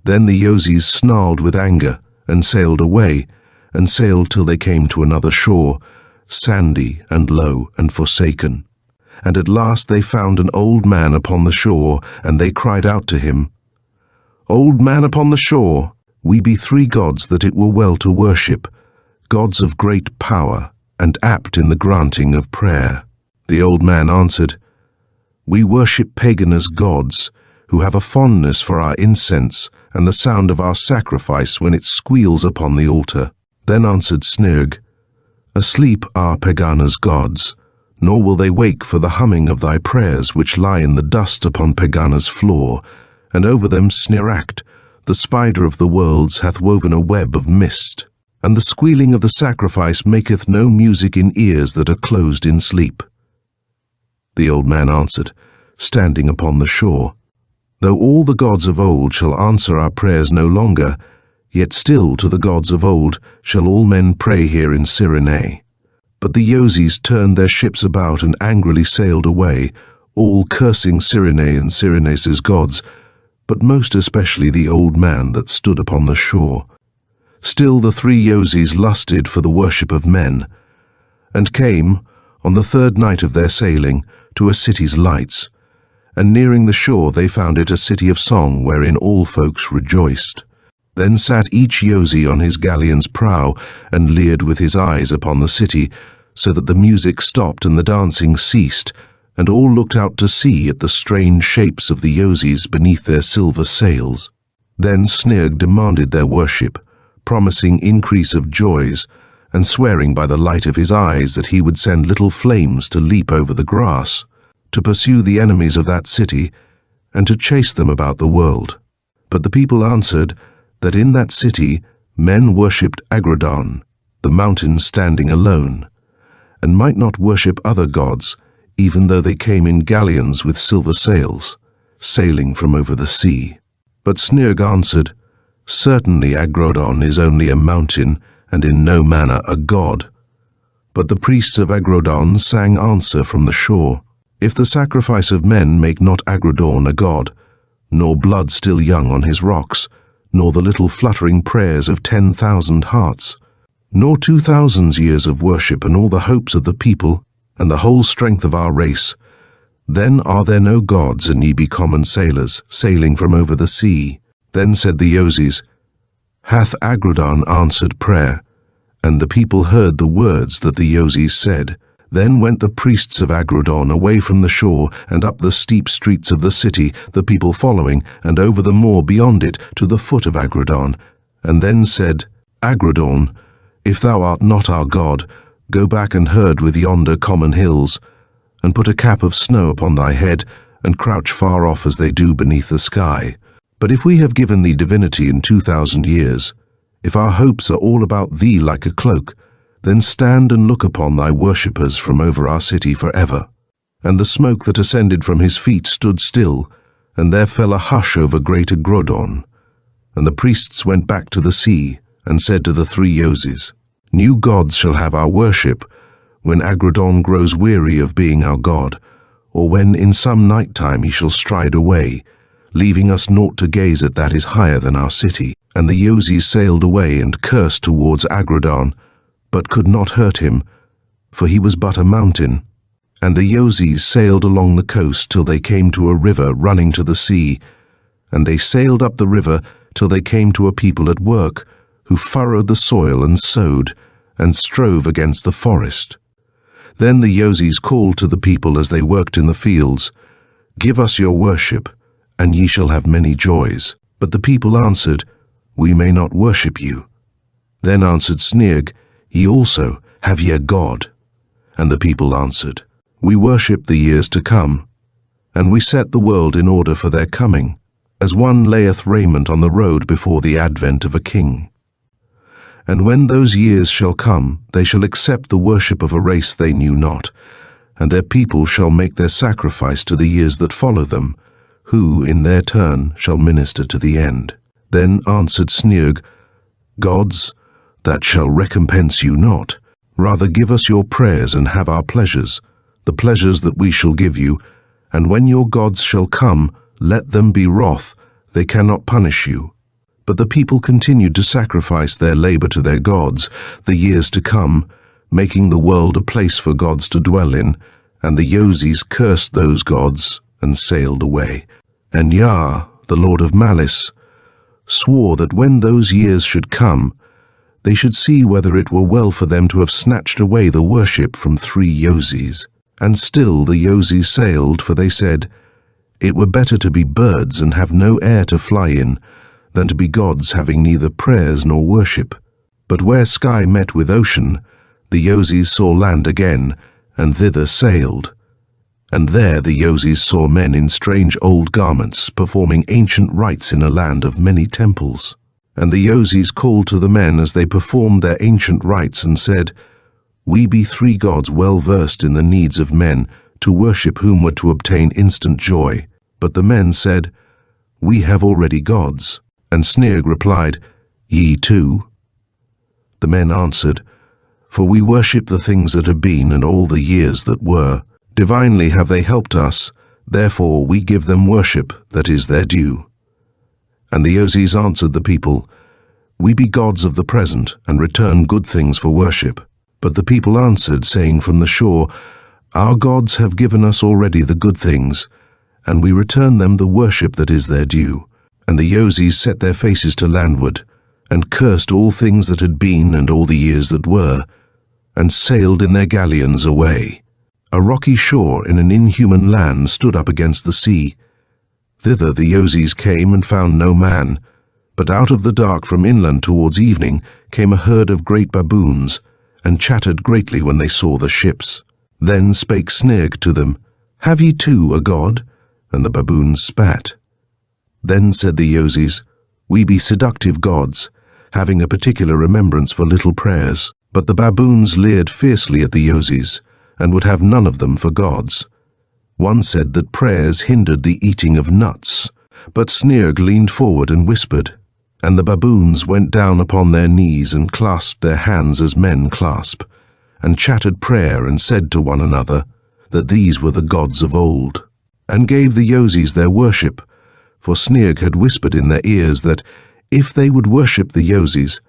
S1: Then the Yozis snarled with anger, and sailed away, and sailed till they came to another shore, sandy and low and forsaken. And at last they found an old man upon the shore, and they cried out to him, Old man upon the shore, we be 3 gods that it were well to worship, gods of great power, and apt in the granting of prayer. The old man answered, We worship Pegāna's gods, who have a fondness for our incense and the sound of our sacrifice when it squeals upon the altar. Then answered Snirg, Asleep are Pegāna's gods, nor will they wake for the humming of thy prayers which lie in the dust upon Pegāna's floor, and over them Sniract, the spider of the worlds, hath woven a web of mist, and the squealing of the sacrifice maketh no music in ears that are closed in sleep. The old man answered, standing upon the shore, Though all the gods of old shall answer our prayers no longer, yet still to the gods of old shall all men pray here in Cyrene. But the Yozis turned their ships about and angrily sailed away, all cursing Cyrene and Cyrene's gods, but most especially the old man that stood upon the shore. Still the 3 Yozis lusted for the worship of men, and came, on the 3rd night of their sailing, to a city's lights, and nearing the shore they found it a city of song wherein all folks rejoiced. Then sat each Yozi on his galleon's prow, and leered with his eyes upon the city, so that the music stopped and the dancing ceased, and all looked out to sea at the strange shapes of the Yozis beneath their silver sails. Then Snirg demanded their worship, promising increase of joys, and swearing by the light of his eyes that he would send little flames to leap over the grass, to pursue the enemies of that city, and to chase them about the world. But the people answered that in that city men worshipped Agrodon, the mountain standing alone, and might not worship other gods, even though they came in galleons with silver sails, sailing from over the sea. But Snirg answered, Certainly Agrodon is only a mountain, and in no manner a god. But the priests of Agrodon sang answer from the shore, If the sacrifice of men make not Agrodon a god, nor blood still young on his rocks, nor the little fluttering prayers of 10,000 hearts, nor 2,000 years of worship and all the hopes of the people, and the whole strength of our race, then are there no gods, and ye be common sailors, sailing from over the sea. Then said the Yozis, Hath Agrodon answered prayer? And the people heard the words that the Yozis said. Then went the priests of Agrodon away from the shore, and up the steep streets of the city, the people following, and over the moor beyond it, to the foot of Agrodon, and then said, Agrodon, if thou art not our god, go back and herd with yonder common hills, and put a cap of snow upon thy head, and crouch far off as they do beneath the sky. But if we have given thee divinity in 2,000 years, if our hopes are all about thee like a cloak, then stand and look upon thy worshippers from over our city forever. And the smoke that ascended from his feet stood still, and there fell a hush over great Agrodon. And the priests went back to the sea, and said to the 3 Yozis, New gods shall have our worship, when Agrodon grows weary of being our god, or when in some night time he shall stride away, leaving us naught to gaze at that is higher than our city. And the Yozis sailed away and cursed towards Agrodon, but could not hurt him, for he was but a mountain. And the Yozis sailed along the coast till they came to a river running to the sea, and they sailed up the river till they came to a people at work, who furrowed the soil and sowed, and strove against the forest. Then the Yozis called to the people as they worked in the fields, Give us your worship, and ye shall have many joys. But the people answered, We may not worship you. Then answered Snirg, Ye also, have ye a god? And the people answered, We worship the years to come, and we set the world in order for their coming, as one layeth raiment on the road before the advent of a king. And when those years shall come, they shall accept the worship of a race they knew not, and their people shall make their sacrifice to the years that follow them, who in their turn shall minister to the end. Then answered Sneerg, Gods, that shall recompense you not. Rather give us your prayers and have our pleasures, the pleasures that we shall give you, and when your gods shall come, let them be wroth, they cannot punish you. But the people continued to sacrifice their labor to their gods, the years to come, making the world a place for gods to dwell in, and the Yozis cursed those gods and sailed away. And Yah, the Lord of Malice, swore that when those years should come, they should see whether it were well for them to have snatched away the worship from 3 Yozis. And still the Yozis sailed, for they said, It were better to be birds and have no air to fly in, than to be gods having neither prayers nor worship. But where sky met with ocean, the Yozis saw land again, and thither sailed. And there the Yozis saw men in strange old garments, performing ancient rites in a land of many temples. And the Yozis called to the men as they performed their ancient rites and said, We be 3 gods well versed in the needs of men, to worship whom were to obtain instant joy. But the men said, We have already gods. And Sneerg replied, Ye too? The men answered, For we worship the things that have been and all the years that were. Divinely have they helped us, therefore we give them worship that is their due. And the Yozis answered the people, We be gods of the present, and return good things for worship. But the people answered, saying from the shore, Our gods have given us already the good things, and we return them the worship that is their due. And the Yozis set their faces to landward, and cursed all things that had been and all the years that were, and sailed in their galleons away. A rocky shore in an inhuman land stood up against the sea. Thither the Yozis came and found no man, but out of the dark from inland towards evening came a herd of great baboons, and chattered greatly when they saw the ships. Then spake Sneerg to them, Have ye too a god? And the baboons spat. Then said the Yozis, We be seductive gods, having a particular remembrance for little prayers. But the baboons leered fiercely at the Yozis, and would have none of them for gods. One said that prayers hindered the eating of nuts, but Sneerg leaned forward and whispered, and the baboons went down upon their knees and clasped their hands as men clasp, and chattered prayer and said to one another that these were the gods of old, and gave the Yozis their worship, for Sneerg had whispered in their ears that if they would worship the Yozis,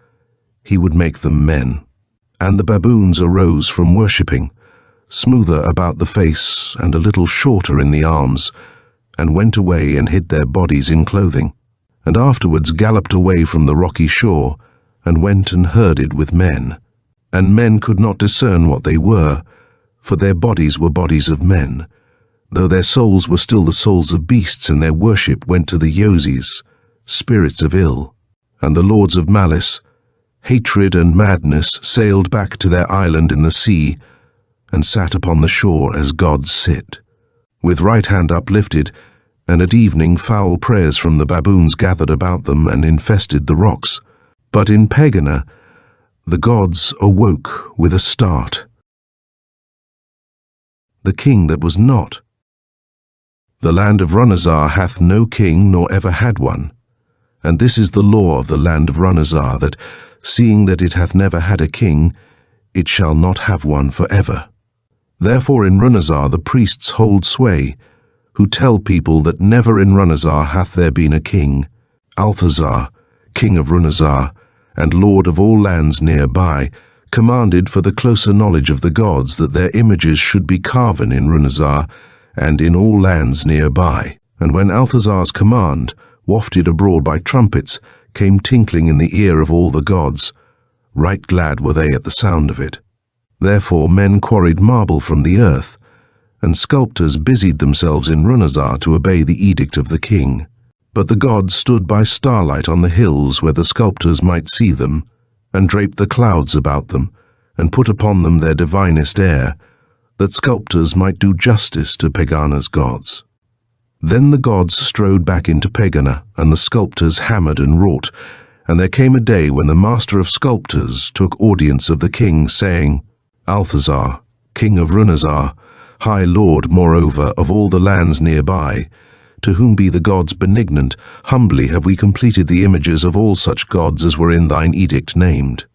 S1: he would make them men. And the baboons arose from worshipping, smoother about the face and a little shorter in the arms, and went away and hid their bodies in clothing, and afterwards galloped away from the rocky shore, and went and herded with men. And men could not discern what they were, for their bodies were bodies of men, though their souls were still the souls of beasts, and their worship went to the Yozis, spirits of ill. And the lords of malice, hatred and madness, sailed back to their island in the sea, and sat upon the shore as gods sit, with right hand uplifted, and at evening foul prayers from the baboons gathered about them and infested the rocks. But in Pegāna the gods awoke with a start. The king that was not. The land of Runazar hath no king, nor ever had one. And this is the law of the land of Runazar, that, seeing that it hath never had a king, it shall not have one for ever. Therefore in Runazar the priests hold sway, who tell people that never in Runazar hath there been a king. Althazar, king of Runazar, and lord of all lands nearby, commanded for the closer knowledge of the gods that their images should be carven in Runazar, and in all lands nearby. And when Althazar's command, wafted abroad by trumpets, came tinkling in the ear of all the gods, right glad were they at the sound of it. Therefore men quarried marble from the earth, and sculptors busied themselves in Runazar to obey the edict of the king. But the gods stood by starlight on the hills where the sculptors might see them, and draped the clouds about them, and put upon them their divinest air, that sculptors might do justice to Pegāna's gods. Then the gods strode back into Pegāna, and the sculptors hammered and wrought, And there came a day when the master of sculptors took audience of the king, saying, Althazar, king of Runazar, high lord, moreover, of all the lands nearby, to whom be the gods benignant, humbly have we completed the images of all such gods as were in thine edict named.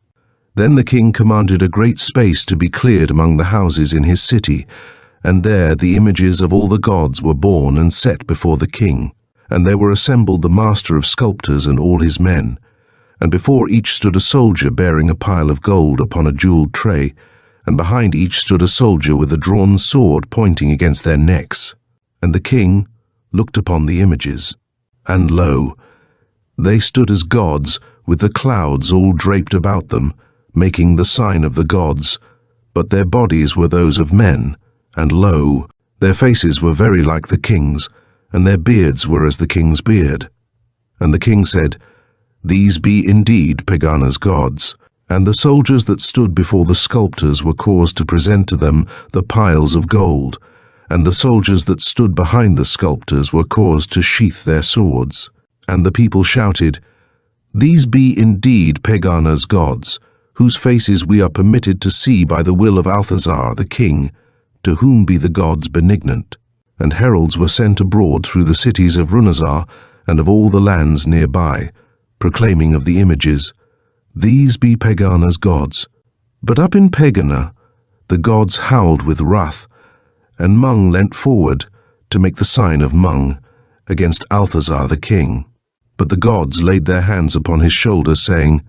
S1: Then the king commanded a great space to be cleared among the houses in his city, and there the images of all the gods were borne and set before the king. And there were assembled the master of sculptors and all his men, and before each stood a soldier bearing a pile of gold upon a jewelled tray, and behind each stood a soldier with a drawn sword pointing against their necks. And the king looked upon the images, and lo, they stood as gods, with the clouds all draped about them, making the sign of the gods, but their bodies were those of men, and lo, their faces were very like the king's, and their beards were as the king's beard. And the king said, These be indeed Pegāna's gods. And the soldiers that stood before the sculptors were caused to present to them the piles of gold, and the soldiers that stood behind the sculptors were caused to sheath their swords. And the people shouted, These be indeed Pegāna's gods, whose faces we are permitted to see by the will of Althazar the king, to whom be the gods benignant. And heralds were sent abroad through the cities of Runazar and of all the lands nearby, proclaiming of the images, These be Pegāna's gods. But up in Pegāna the gods howled with wrath, and Mung leant forward to make the sign of Mung against Althazar the king. But the gods laid their hands upon his shoulders, saying,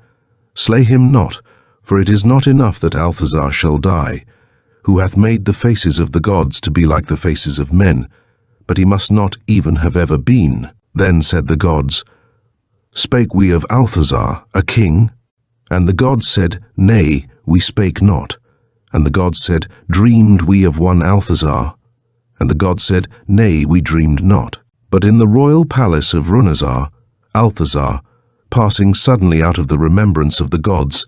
S1: Slay him not, for it is not enough that Althazar shall die, who hath made the faces of the gods to be like the faces of men, but he must not even have ever been. Then said the gods, Spake we of Althazar, a king? And the gods said, Nay, we spake not. And the gods said, Dreamed we of one Althazar? And the gods said, Nay, we dreamed not. But in the royal palace of Runazar, Althazar, passing suddenly out of the remembrance of the gods,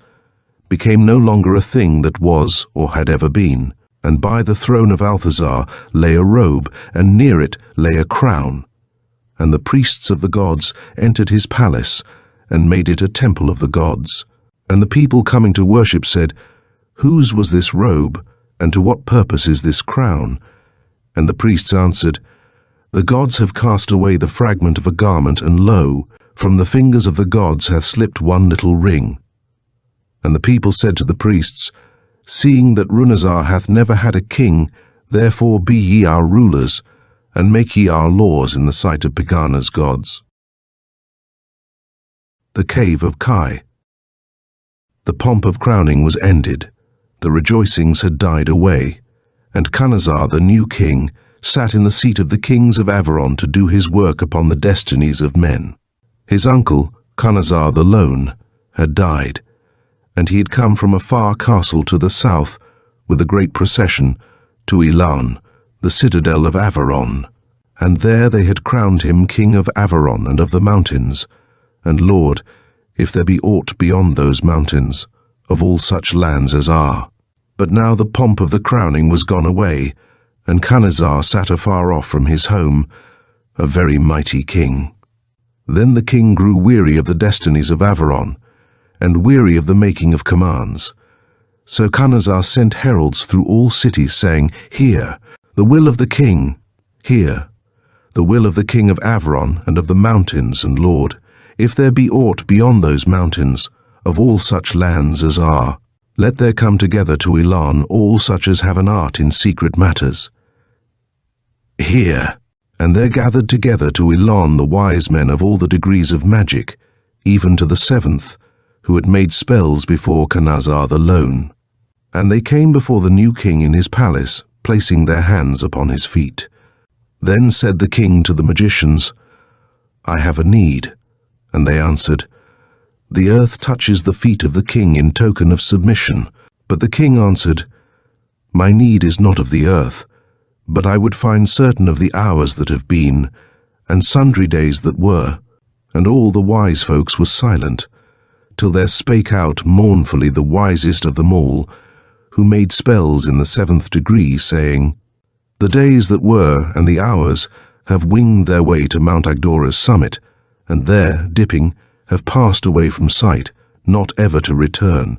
S1: became no longer a thing that was or had ever been. And by the throne of Althazar lay a robe, and near it lay a crown. And the priests of the gods entered his palace, and made it a temple of the gods. And the people coming to worship said, Whose was this robe, and to what purpose is this crown? And the priests answered, The gods have cast away the fragment of a garment, and lo, from the fingers of the gods hath slipped one little ring. And the people said to the priests, Seeing that Runazar hath never had a king, therefore be ye our rulers, and make ye our laws in the sight of Pegāna's gods. The Cave of Kai. The pomp of crowning was ended, the rejoicings had died away, and Canazar, the new king, sat in the seat of the kings of Averon to do his work upon the destinies of men. His uncle, Canazar the Lone, had died, and he had come from a far castle to the south, with a great procession, to Elan, the citadel of Averon. And there they had crowned him king of Averon and of the mountains, and Lord, if there be aught beyond those mountains, of all such lands as are. But now the pomp of the crowning was gone away, and Canazar sat afar off from his home, a very mighty king. Then the king grew weary of the destinies of Averon, and weary of the making of commands. So Canazar sent heralds through all cities, saying, Hear, the will of the king, hear, the will of the king of Averon and of the mountains, and Lord, if there be aught beyond those mountains, of all such lands as are, let there come together to Elan all such as have an art in secret matters. Hear, and there gathered together to Elan the wise men of all the degrees of magic, even to the 7th, who had made spells before Canazar the Lone. And they came before the new king in his palace, placing their hands upon his feet. Then said the king to the magicians, I have a need. And they answered, The earth touches the feet of the king in token of submission. But the king answered, My need is not of the earth, but I would find certain of the hours that have been, and sundry days that were. And all the wise folks were silent, till there spake out mournfully the wisest of them all, who made spells in the 7th degree, saying, The days that were and the hours have winged their way to Mount Agdora's summit, and there, dipping, have passed away from sight, not ever to return,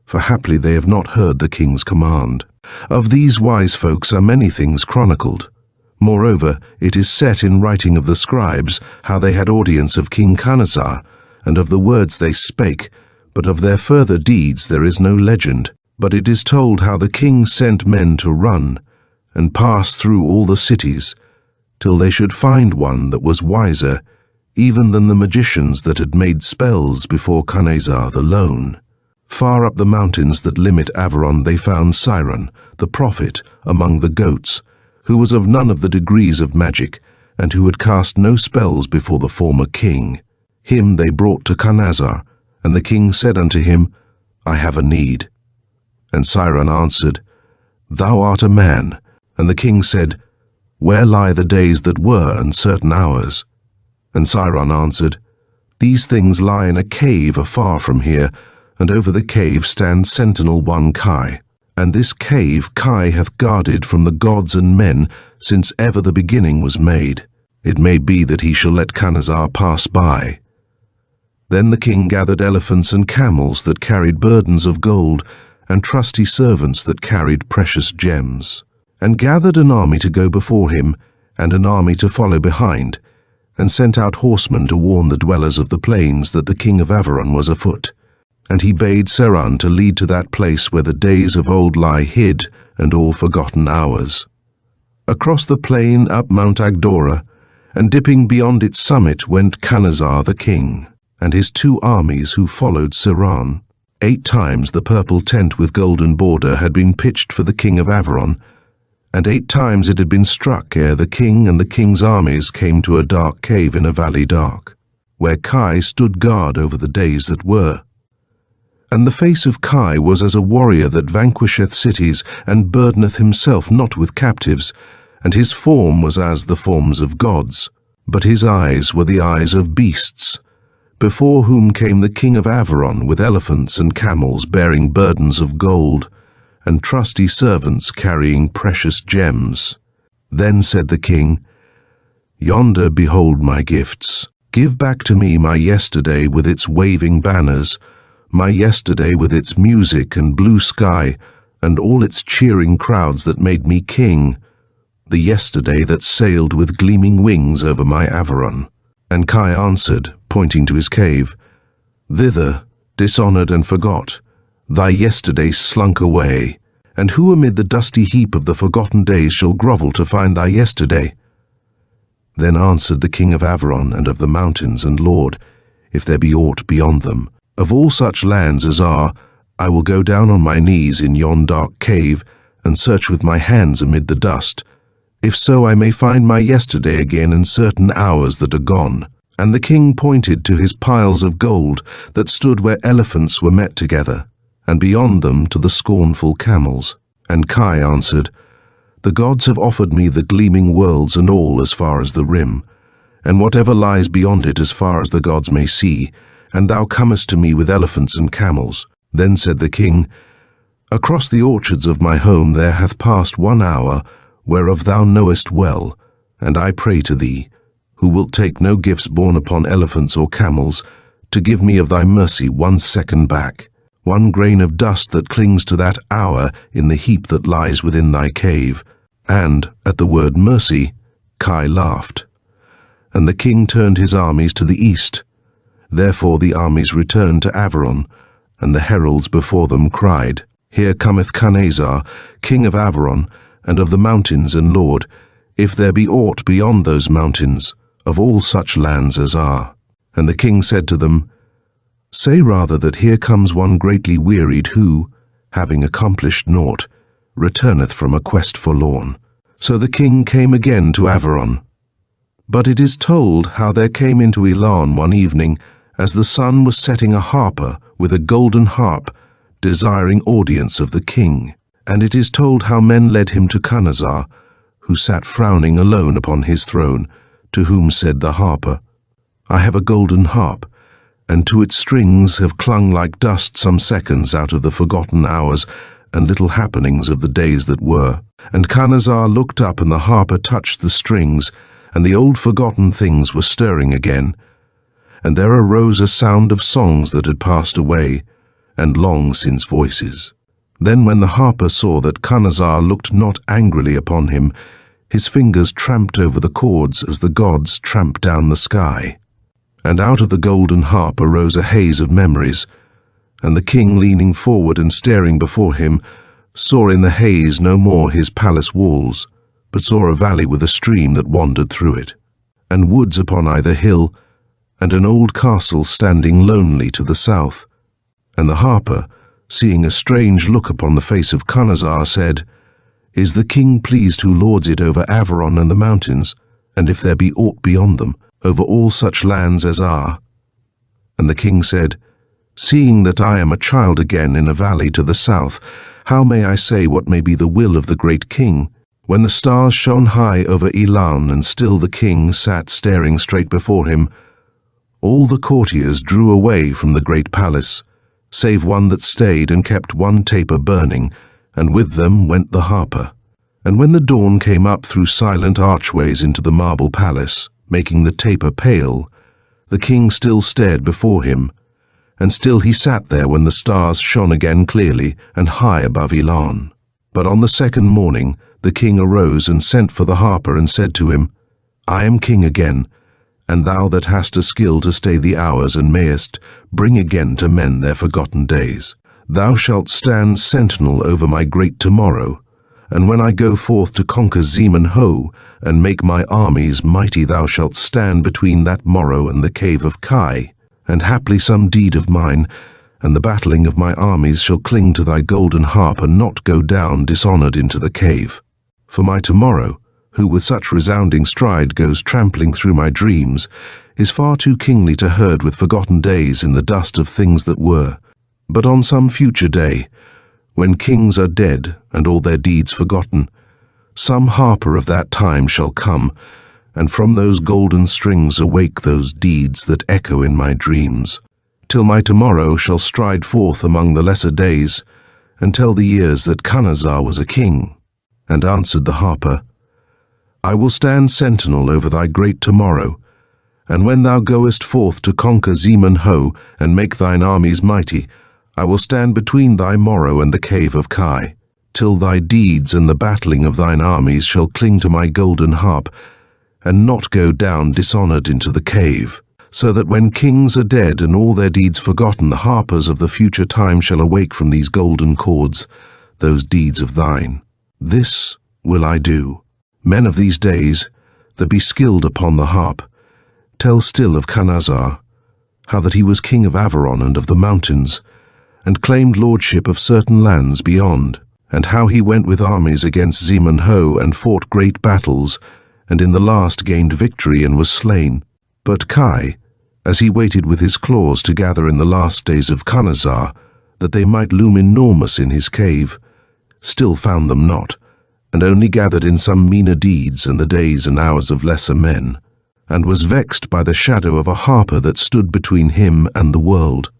S1: for haply they have not heard the king's command. Of these wise folks are many things chronicled. Moreover, it is set in writing of the scribes how they had audience of King Khanazar, and of the words they spake, but of their further deeds there is no legend. But it is told how the king sent men to run, and pass through all the cities, till they should find one that was wiser, even than the magicians that had made spells before Khanazar the Lone. Far up the mountains that limit Averon they found Siren, the prophet, among the goats, who was of none of the degrees of magic, and who had cast no spells before the former king. Him they brought to Khanazar, and the king said unto him, I have a need. And Siren answered, Thou art a man. And the king said, Where lie the days that were, and certain hours? And Siren answered, These things lie in a cave afar from here, and over the cave stands sentinel one Kai. And this cave Kai hath guarded from the gods and men since ever the beginning was made. It may be that he shall let Khanazar pass by. Then the king gathered elephants and camels that carried burdens of gold, and trusty servants that carried precious gems, and gathered an army to go before him, and an army to follow behind, and sent out horsemen to warn the dwellers of the plains that the king of Averon was afoot. And he bade Serran to lead to that place where the days of old lie hid, and all forgotten hours. Across the plain up Mount Agdora, and dipping beyond its summit went Khanazar the king, and his 2 armies who followed Serran. 8 times the purple tent with golden border had been pitched for the king of Averon, and 8 times it had been struck ere the king and the king's armies came to a dark cave in a valley dark, where Kai stood guard over the days that were. And the face of Kai was as a warrior that vanquisheth cities, and burdeneth himself not with captives, and his form was as the forms of gods, but his eyes were the eyes of beasts, before whom came the king of Averon with elephants and camels bearing burdens of gold, and trusty servants carrying precious gems. Then said the king, Yonder behold my gifts. Give back to me my yesterday with its waving banners, my yesterday with its music and blue sky, and all its cheering crowds that made me king, the yesterday that sailed with gleaming wings over my Averon. And Kai answered, pointing to his cave, Thither, dishonoured and forgot, thy yesterday slunk away, and who amid the dusty heap of the forgotten days shall grovel to find thy yesterday? Then answered the king of Averon and of the mountains and Lord, if there be aught beyond them, of all such lands as are, I will go down on my knees in yon dark cave, and search with my hands amid the dust, if so I may find my yesterday again in certain hours that are gone. And the king pointed to his piles of gold that stood where elephants were met together, and beyond them to the scornful camels. And Kai answered, The gods have offered me the gleaming worlds and all as far as the rim, and whatever lies beyond it as far as the gods may see, and thou comest to me with elephants and camels. Then said the king, Across the orchards of my home there hath passed 1 hour, whereof thou knowest well, and I pray to thee, who wilt take no gifts borne upon elephants or camels, to give me of thy mercy 1 second back, 1 grain of dust that clings to that hour in the heap that lies within thy cave. And, at the word mercy, Kai laughed. And the king turned his armies to the east. Therefore the armies returned to Averon, and the heralds before them cried, Here cometh Khanazar, king of Averon, and of the mountains and Lord, if there be aught beyond those mountains, of all such lands as are. And the king said to them, Say rather that here comes one greatly wearied who, having accomplished naught, returneth from a quest forlorn. So the king came again to Averon. But it is told how there came into Elan one evening, as the sun was setting, a harper with a golden harp, desiring audience of the king. And it is told how men led him to Khanazar, who sat frowning alone upon his throne, to whom said the harper, I have a golden harp, and to its strings have clung like dust some seconds out of the forgotten hours and little happenings of the days that were. And Khanazar looked up, and the harper touched the strings, and the old forgotten things were stirring again. and there arose a sound of songs that had passed away, and long since voices. Then when the harper saw that Khanazar looked not angrily upon him, his fingers tramped over the chords as the gods tramped down the sky. And out of the golden harp arose a haze of memories, and the king, leaning forward and staring before him, saw in the haze no more his palace walls, but saw a valley with a stream that wandered through it, and woods upon either hill, and an old castle standing lonely to the south. And the harper, seeing a strange look upon the face of Khanazar, said, "Is the king pleased who lords it over Averon and the mountains, and if there be aught beyond them, over all such lands as are?" And the king said, "Seeing that I am a child again in a valley to the south, how may I say what may be the will of the great king?" When the stars shone high over Elan, and still the king sat staring straight before him, all the courtiers drew away from the great palace, save one that stayed and kept one taper burning, and with them went the harper. And when the dawn came up through silent archways into the marble palace, making the taper pale, the king still stared before him, and still he sat there when the stars shone again clearly and high above Elan. But on the second morning the king arose and sent for the harper and said to him, "I am king again, and thou that hast a skill to stay the hours and mayest bring again to men their forgotten days. Thou shalt stand sentinel over my great tomorrow, and when I go forth to conquer Zeman-Ho and make my armies mighty, thou shalt stand between that morrow and the cave of Kai, and haply some deed of mine and the battling of my armies shall cling to thy golden harp and not go down dishonoured into the cave. For my tomorrow, who with such resounding stride goes trampling through my dreams, is far too kingly to herd with forgotten days in the dust of things that were. But on some future day, when kings are dead and all their deeds forgotten, some harper of that time shall come, and from those golden strings awake those deeds that echo in my dreams, till my tomorrow shall stride forth among the lesser days, and tell the years that Khanazar was a king." And answered the harper, "I will stand sentinel over thy great tomorrow, and when thou goest forth to conquer Zeman-Ho and make thine armies mighty, I will stand between thy morrow and the cave of Kai, till thy deeds and the battling of thine armies shall cling to my golden harp, and not go down dishonoured into the cave, so that when kings are dead and all their deeds forgotten, the harpers of the future time shall awake from these golden chords, those deeds of thine. This will I do. Men of these days, that be skilled upon the harp, tell still of Khanazar, how that he was king of Averon and of the mountains, and claimed lordship of certain lands beyond, and how he went with armies against Zeman-Ho and fought great battles, and in the last gained victory and was slain. But Kai, as he waited with his claws to gather in the last days of Khanazar, that they might loom enormous in his cave, still found them not, and only gathered in some meaner deeds and the days and hours of lesser men, and was vexed by the shadow of a harper that stood between him and the world.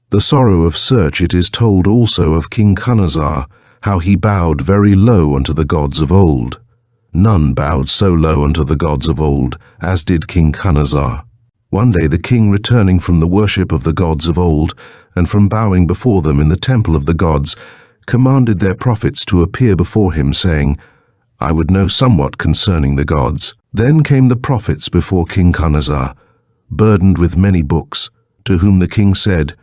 S1: The sorrow of search it is told also of King Khanazar, how he bowed very low unto the gods of old. None bowed so low unto the gods of old as did King Khanazar. One day the king, returning from the worship of the gods of old, and from bowing before them in the temple of the gods, commanded their prophets to appear before him, saying, "I would know somewhat concerning the gods." Then came the prophets before King Khanazar, burdened with many books, to whom the king said,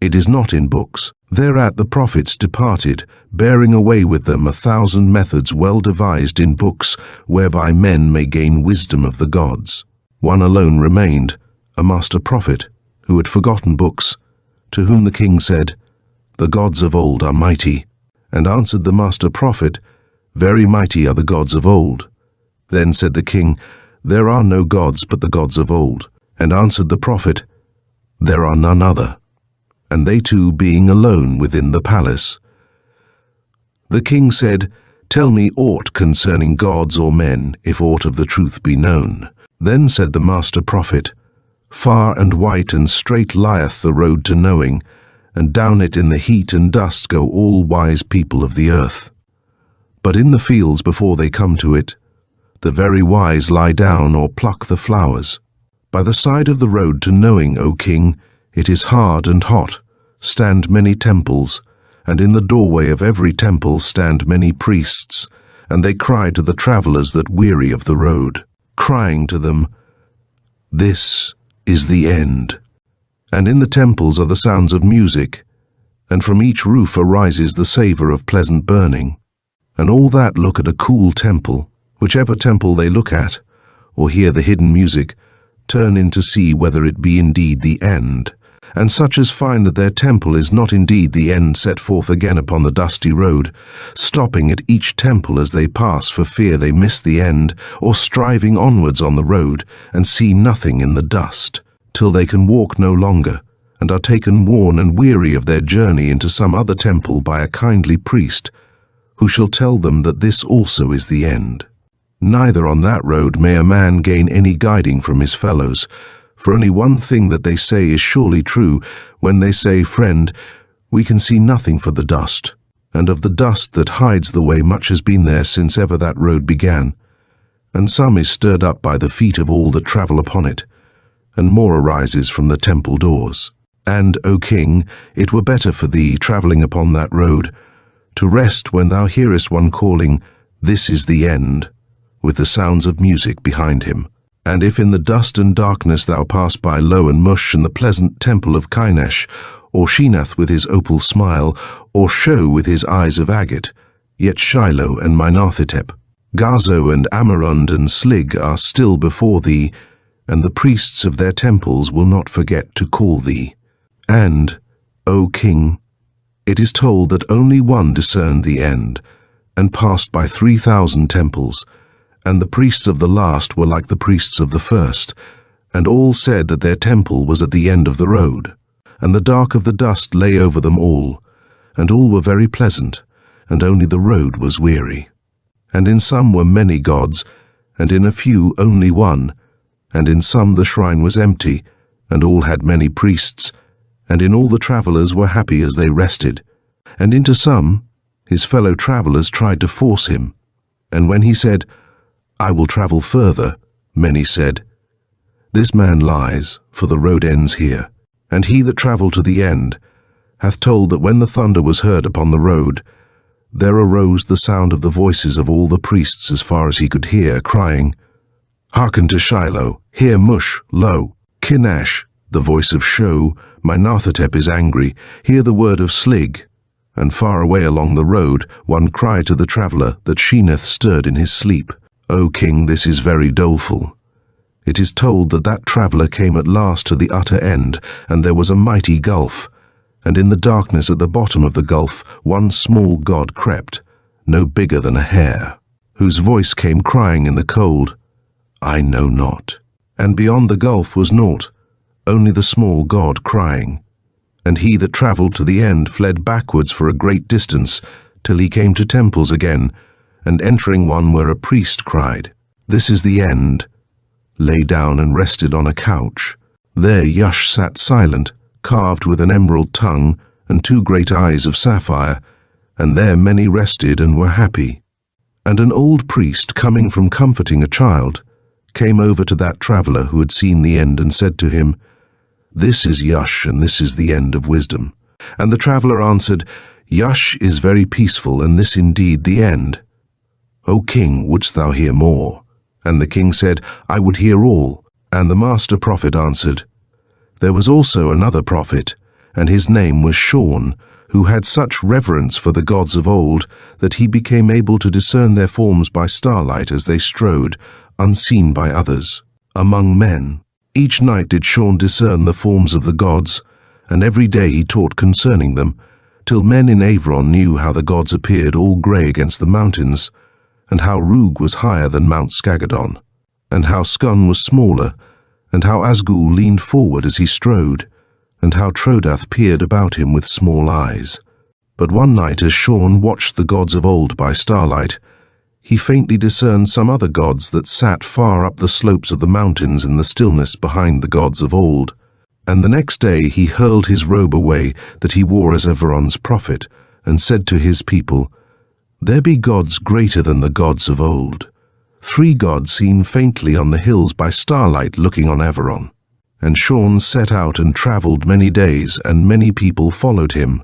S1: "It is not in books." Thereat the prophets departed, bearing away with them 1,000 methods well devised in books, whereby men may gain wisdom of the gods. One alone remained, a master prophet, who had forgotten books, to whom the king said, "The gods of old are mighty." And answered the master prophet, "Very mighty are the gods of old." Then said the king, "There are no gods but the gods of old." And answered the prophet, "There are none other." And they two being alone within the palace. The king said, "Tell me aught concerning gods or men, if aught of the truth be known." Then said the master prophet, "Far and white and straight lieth the road to knowing, and down it in the heat and dust go all wise people of the earth. But in the fields before they come to it, the very wise lie down or pluck the flowers. By the side of the road to knowing, O king, it is hard and hot, stand many temples, and in the doorway of every temple stand many priests, and they cry to the travellers that weary of the road, crying to them, "This is the end." And in the temples are the sounds of music, and from each roof arises the savour of pleasant burning. And all that look at a cool temple, whichever temple they look at, or hear the hidden music, turn in to see whether it be indeed the end. And such as find that their temple is not indeed the end set forth again upon the dusty road, stopping at each temple as they pass for fear they miss the end, or striving onwards on the road, and see nothing in the dust, till they can walk no longer, and are taken worn and weary of their journey into some other temple by a kindly priest, who shall tell them that this also is the end. Neither on that road may a man gain any guiding from his fellows, for only one thing that they say is surely true, when they say, "Friend, we can see nothing for the dust," and of the dust that hides the way much has been there since ever that road began, and some is stirred up by the feet of all that travel upon it, and more arises from the temple doors. And, O king, it were better for thee, travelling upon that road, to rest when thou hearest one calling, "This is the end," with the sounds of music behind him. And if in the dust and darkness thou pass by Lo and Mush and the pleasant temple of Kynesh, or Shenath with his opal smile, or Sho with his eyes of agate, yet Shiloh and Mynarthitep, Gazo and Amarund and Slig are still before thee, and the priests of their temples will not forget to call thee. And, O king, it is told that only one discerned the end, and passed by 3,000 temples, and the priests of the last were like the priests of the first, and all said that their temple was at the end of the road, and the dark of the dust lay over them all, and all were very pleasant, and only the road was weary. And in some were many gods, and in a few only one, and in some the shrine was empty, and all had many priests, and in all the travellers were happy as they rested. And into some his fellow travellers tried to force him, and when he said, "I will travel further," many said, "This man lies, for the road ends here." And he that travelled to the end hath told that when the thunder was heard upon the road, there arose the sound of the voices of all the priests as far as he could hear, crying, "Hearken to Shiloh, hear Mush, Lo, Kynesh, the voice of Sho, Mynarthitep is angry, hear the word of Slig." And far away along the road one cried to the traveller that Shenath stirred in his sleep, "O king, this is very doleful." It is told that that traveller came at last to the utter end, and there was a mighty gulf, and in the darkness at the bottom of the gulf one small god crept, no bigger than a hare, whose voice came crying in the cold, "I know not." And beyond the gulf was naught, only the small god crying. And he that travelled to the end fled backwards for a great distance, till he came to temples again, and entering one where a priest cried, "This is the end," lay down and rested on a couch. There Yush sat silent, carved with an emerald tongue and 2 great eyes of sapphire, and there many rested and were happy. And an old priest, coming from comforting a child, came over to that traveller who had seen the end and said to him, "This is Yush, and this is the end of wisdom." And the traveller answered, "Yush is very peaceful, and this indeed the end." "O king, wouldst thou hear more?" And the king said, "I would hear all." And the master prophet answered, "There was also another prophet, and his name was Shaun, who had such reverence for the gods of old that he became able to discern their forms by starlight as they strode, unseen by others, among men. Each night did Shaun discern the forms of the gods, and every day he taught concerning them, till men in Avron knew how the gods appeared all grey against the mountains, and how Rug was higher than Mount Skagadon, and how Skun was smaller, and how Asgul leaned forward as he strode, and how Trodath peered about him with small eyes. But one night as Shaun watched the gods of old by starlight, he faintly discerned some other gods that sat far up the slopes of the mountains in the stillness behind the gods of old. And the next day he hurled his robe away that he wore as Everon's prophet, and said to his people, "There be gods greater than the gods of old. 3 gods seen faintly on the hills by starlight looking on Everon. And Sean set out and travelled many days, and many people followed him.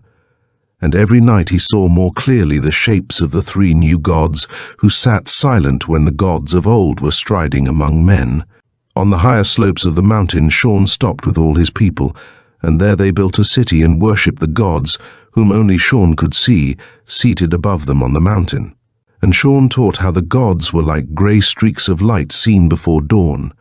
S1: And every night he saw more clearly the shapes of the 3 new gods, who sat silent when the gods of old were striding among men. On the higher slopes of the mountain Sean stopped with all his people, and there they built a city and worshipped the gods, whom only Sean could see, seated above them on the mountain. And Sean taught how the gods were like grey streaks of light seen before dawn,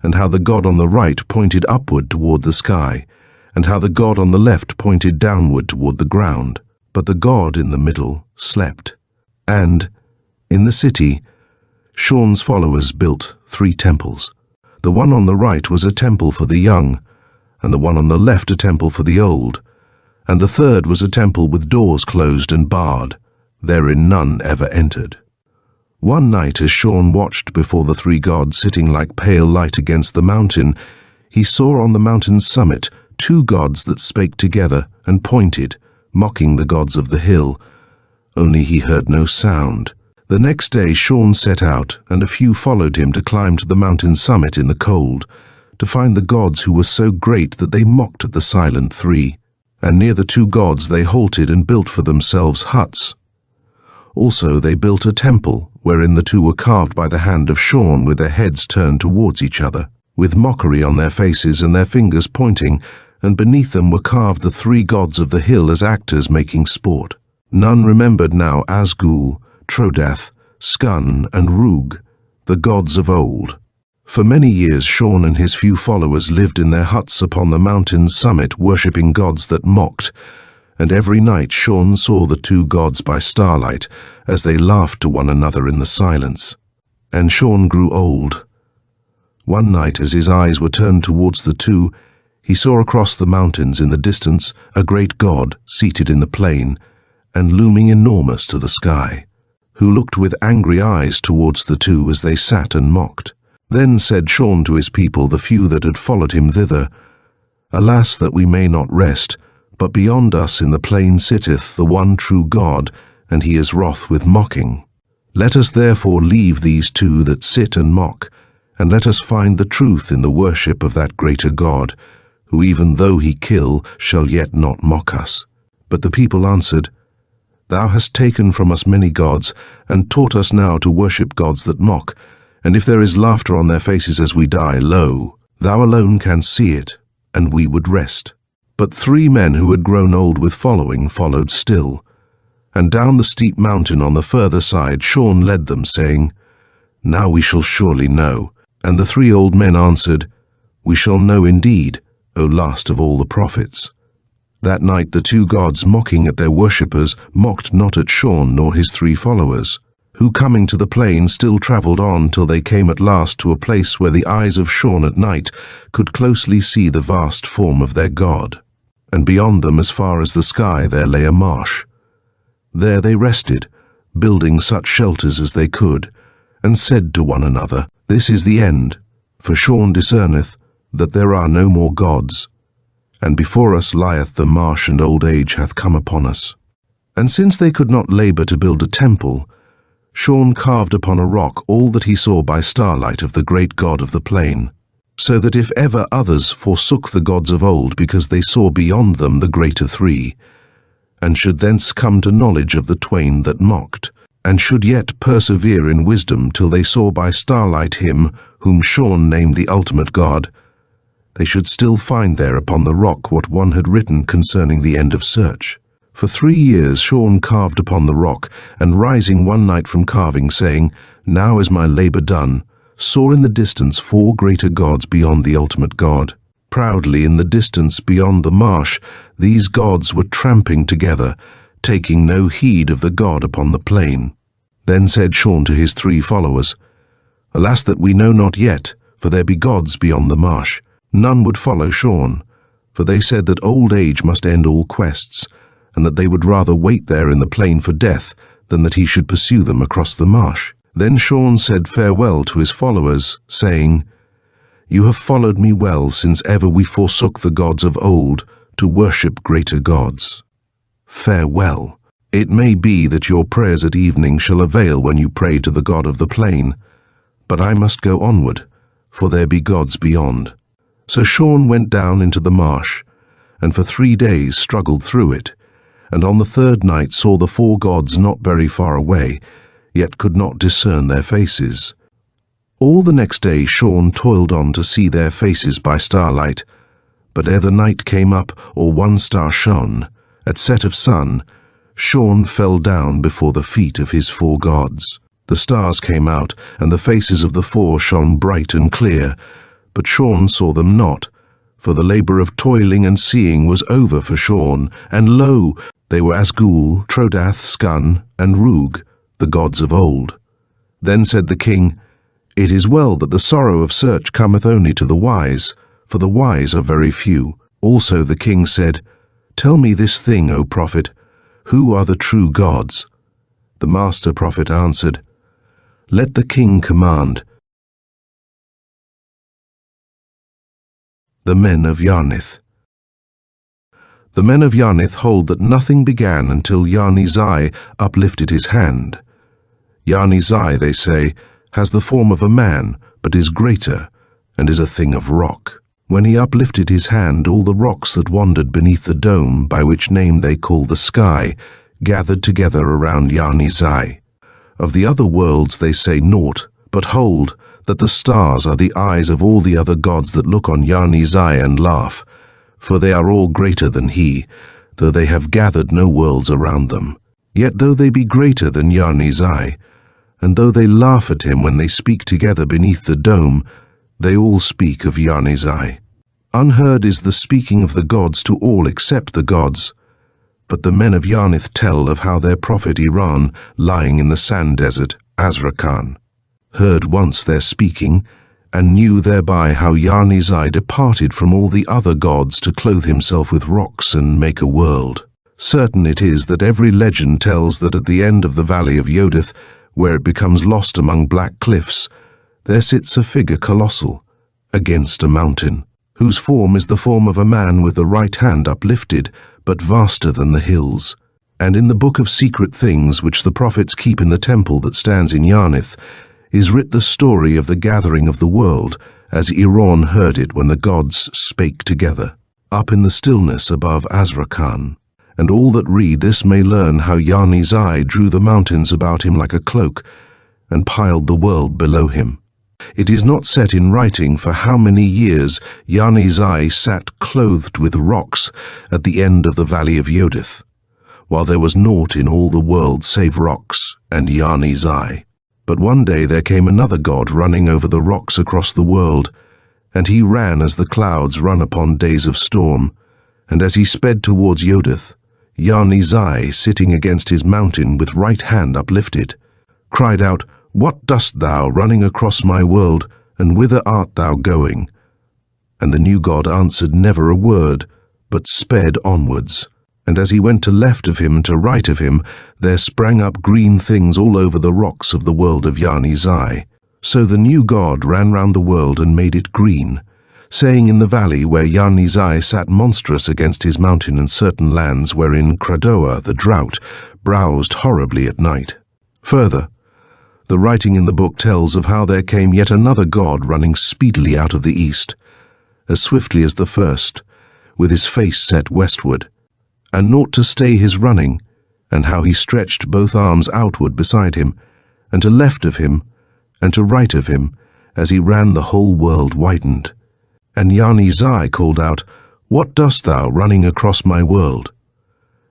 S1: and how the god on the right pointed upward toward the sky, and how the god on the left pointed downward toward the ground. But the god in the middle slept. And, in the city, Sean's followers built 3 temples. The one on the right was a temple for the young, and the one on the left a temple for the old, and the third was a temple with doors closed and barred. Therein none ever entered. One night, as Sean watched before the 3 gods sitting like pale light against the mountain, he saw on the mountain's summit 2 gods that spake together and pointed, mocking the gods of the hill. Only he heard no sound. The next day Sean set out, and a few followed him to climb to the mountain's summit in the cold, to find the gods who were so great that they mocked at the silent 3. And near the 2 gods they halted and built for themselves huts. Also they built a temple, wherein the 2 were carved by the hand of Sean with their heads turned towards each other, with mockery on their faces and their fingers pointing, and beneath them were carved the 3 gods of the hill as actors making sport. None remembered now Asgul, Trodath, Skun, and Rug, the gods of old. For many years Sean and his few followers lived in their huts upon the mountain's summit, worshipping gods that mocked, and every night Sean saw the 2 gods by starlight as they laughed to one another in the silence. And Sean grew old. One night, as his eyes were turned towards the 2, he saw across the mountains in the distance a great god seated in the plain, and looming enormous to the sky, who looked with angry eyes towards the 2 as they sat and mocked. Then said Sean to his people, the few that had followed him thither, Alas, that we may not rest, but beyond us in the plain sitteth the one true God, and he is wroth with mocking. Let us therefore leave these 2 that sit and mock, and let us find the truth in the worship of that greater God, who even though he kill, shall yet not mock us. But the people answered, Thou hast taken from us many gods, and taught us now to worship gods that mock, and if there is laughter on their faces as we die, lo, thou alone canst see it, and we would rest. But 3 men who had grown old with following followed still, and down the steep mountain on the further side Sean led them, saying, Now we shall surely know. And the 3 old men answered, We shall know indeed, O last of all the prophets. That night the 2 gods, mocking at their worshippers, mocked not at Sean nor his 3 followers, who coming to the plain still travelled on till they came at last to a place where the eyes of Sean at night could closely see the vast form of their god. And beyond them as far as the sky there lay a marsh. There they rested, building such shelters as they could, and said to one another, This is the end, for Sean discerneth that there are no more gods, and before us lieth the marsh, and old age hath come upon us. And since they could not labour to build a temple, Sean carved upon a rock all that he saw by starlight of the great god of the plain, so that if ever others forsook the gods of old because they saw beyond them the greater 3, and should thence come to knowledge of the twain that mocked, and should yet persevere in wisdom till they saw by starlight him whom Sean named the ultimate God, they should still find there upon the rock what one had written concerning the end of search. For 3 years Sean carved upon the rock, and rising one night from carving, saying, Now is my labour done, saw in the distance 4 greater gods beyond the ultimate God. Proudly in the distance beyond the marsh these gods were tramping together, taking no heed of the god upon the plain. Then said Sean to his 3 followers, Alas that we know not yet, for there be gods beyond the marsh. None would follow Sean, for they said that old age must end all quests, and that they would rather wait there in the plain for death than that he should pursue them across the marsh. Then Sean said farewell to his followers, saying, You have followed me well since ever we forsook the gods of old to worship greater gods. Farewell. It may be that your prayers at evening shall avail when you pray to the god of the plain, but I must go onward, for there be gods beyond. So Sean went down into the marsh, and for 3 days struggled through it, and on the 3rd night saw the 4 gods not very far away, yet could not discern their faces. All the next day Sean toiled on to see their faces by starlight, but ere the night came up or 1 star shone, at set of sun, Sean fell down before the feet of his 4 gods. The stars came out, and the faces of the 4 shone bright and clear, but Sean saw them not, for the labour of toiling and seeing was over for Sean, and lo, they were Asgul, Trodath, Skun, and Rug, the gods of old. Then said the king, "It is well that the sorrow of search cometh only to the wise, for the wise are very few." Also the king said, "Tell me this thing, O prophet, who are the true gods?" The master prophet answered, "Let the king command." The Men of Yarnith. The Men of Yarnith hold that nothing began until Yarni-Zai uplifted his hand. Yarni-Zai, they say, has the form of a man, but is greater, and is a thing of rock. When he uplifted his hand, all the rocks that wandered beneath the dome, by which name they call the sky, gathered together around Yarni-Zai. Of the other worlds they say naught, but hold that the stars are the eyes of all the other gods that look on Yarni-Zai and laugh, for they are all greater than he, though they have gathered no worlds around them. Yet though they be greater than Yarni-Zai, and though they laugh at him when they speak together beneath the dome, they all speak of Yarni-Zai. Unheard is the speaking of the gods to all except the gods, but the Men of Yarnith tell of how their prophet Iran, lying in the sand desert, Azrakhan, heard once their speaking, and knew thereby how Yarni-Zai departed from all the other gods to clothe himself with rocks and make a world. Certain it is that every legend tells that at the end of the valley of Yodith, where it becomes lost among black cliffs, there sits a figure colossal, against a mountain, whose form is the form of a man with the right hand uplifted, but vaster than the hills. And in the book of secret things which the prophets keep in the temple that stands in Yarnith, is writ the story of the gathering of the world, as Iran heard it when the gods spake together, up in the stillness above Azrakhan. And all that read this may learn how Yarni-Zai drew the mountains about him like a cloak, and piled the world below him. It is not set in writing for how many years Yarni-Zai sat clothed with rocks at the end of the valley of Yodith, while there was naught in all the world save rocks and Yarni-Zai. But one day there came another god running over the rocks across the world, and he ran as the clouds run upon days of storm, and as he sped towards Yodith, Yarni-Zai, sitting against his mountain with right hand uplifted, cried out, "What dost thou running across my world, and whither art thou going?" And the new god answered never a word, but sped onwards. And as he went to left of him and to right of him, there sprang up green things all over the rocks of the world of Yarni-Zai. So the new god ran round the world and made it green, saying in the valley where Yarni-Zai sat monstrous against his mountain and certain lands wherein Kradoa, the drought, browsed horribly at night. Further, the writing in the book tells of how there came yet another god running speedily out of the east, as swiftly as the first, with his face set westward, and naught to stay his running, and how he stretched both arms outward beside him, and to left of him, and to right of him, as he ran the whole world widened. And Yarni-Zai called out, "What dost thou running across my world?"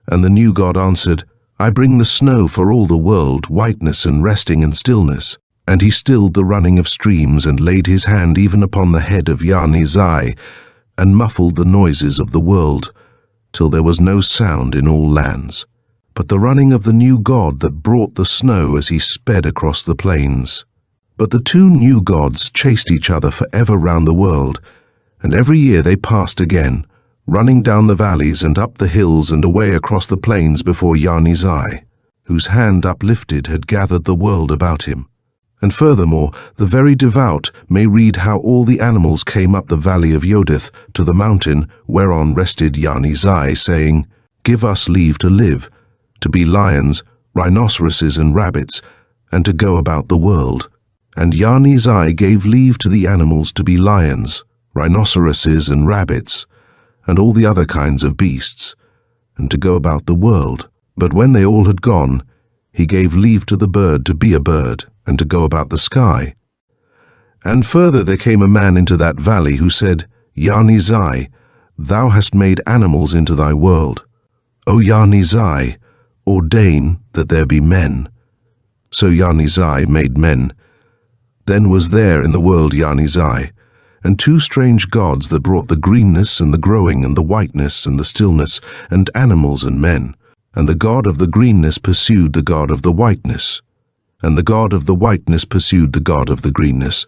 S1: And the new god answered, "I bring the snow for all the world, whiteness and resting and stillness." And he stilled the running of streams, and laid his hand even upon the head of Yarni-Zai, and muffled the noises of the world, till there was no sound in all lands, but the running of the new god that brought the snow as he sped across the plains. But the two new gods chased each other for ever round the world, and every year they passed again, running down the valleys and up the hills and away across the plains before Yarni-Zai, whose hand uplifted had gathered the world about him. And furthermore, the very devout may read how all the animals came up the valley of Yodith to the mountain whereon rested Yarni-Zai, saying, "Give us leave to live, to be lions, rhinoceroses and rabbits, and to go about the world." And Yarnith's eye gave leave to the animals to be lions, rhinoceroses and rabbits, and all the other kinds of beasts, and to go about the world. But when they all had gone, he gave leave to the bird to be a bird, and to go about the sky. And further there came a man into that valley who said, Yarnith's eye, thou hast made animals into thy world. O Yarnith's eye, ordain that there be men. So Yarnith's eye made men. Then was there in the world Yarnith's eye, and two strange gods that brought the greenness and the growing and the whiteness and the stillness, and animals and men. And the god of the greenness pursued the god of the whiteness, and the god of the whiteness pursued the god of the greenness,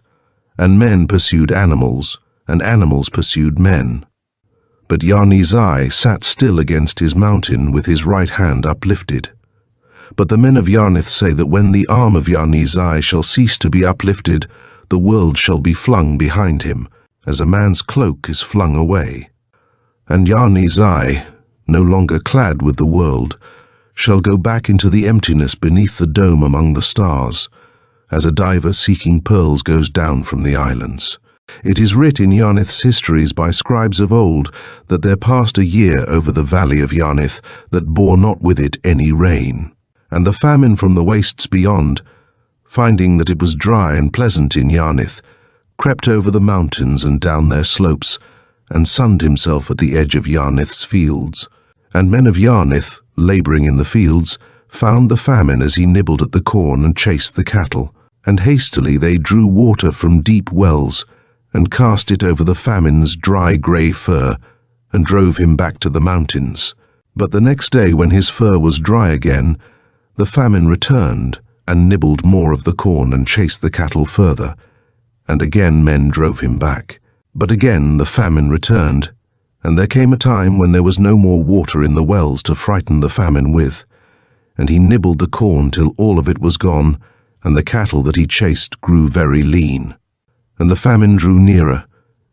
S1: and men pursued animals, and animals pursued men. But Yarnith's eye sat still against his mountain with his right hand uplifted. But the men of Yarnith say that when the arm of Yarnith's eye shall cease to be uplifted, the world shall be flung behind him, as a man's cloak is flung away. And Yarnith's eye, no longer clad with the world, shall go back into the emptiness beneath the dome among the stars, as a diver seeking pearls goes down from the islands. It is writ in Yarnith's histories by scribes of old that there passed a year over the valley of Yarnith that bore not with it any rain. And the famine from the wastes beyond, finding that it was dry and pleasant in Yarnith, crept over the mountains and down their slopes, and sunned himself at the edge of Yarnith's fields. And men of Yarnith, labouring in the fields, found the famine as he nibbled at the corn and chased the cattle. And hastily they drew water from deep wells, and cast it over the famine's dry grey fur, and drove him back to the mountains. But the next day, when his fur was dry again, the famine returned, and nibbled more of the corn and chased the cattle further, and again men drove him back. But again the famine returned, and there came a time when there was no more water in the wells to frighten the famine with, and he nibbled the corn till all of it was gone, and the cattle that he chased grew very lean. And the famine drew nearer,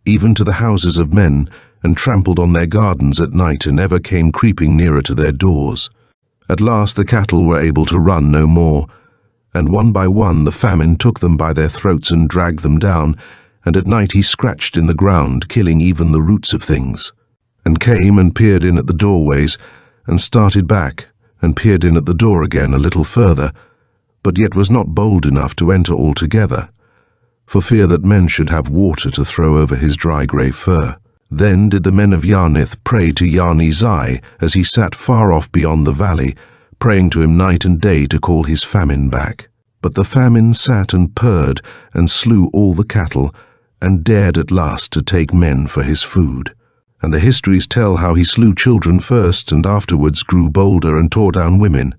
S1: even to the houses of men, and trampled on their gardens at night, and ever came creeping nearer to their doors. At last the cattle were able to run no more, and one by one the famine took them by their throats and dragged them down, and at night he scratched in the ground, killing even the roots of things, and came and peered in at the doorways, and started back, and peered in at the door again a little further, but yet was not bold enough to enter altogether, for fear that men should have water to throw over his dry grey fur. Then did the men of Yarnith pray to Yarnith's eye as he sat far off beyond the valley, praying to him night and day to call his famine back. But the famine sat and purred and slew all the cattle, and dared at last to take men for his food. And the histories tell how he slew children first, and afterwards grew bolder and tore down women,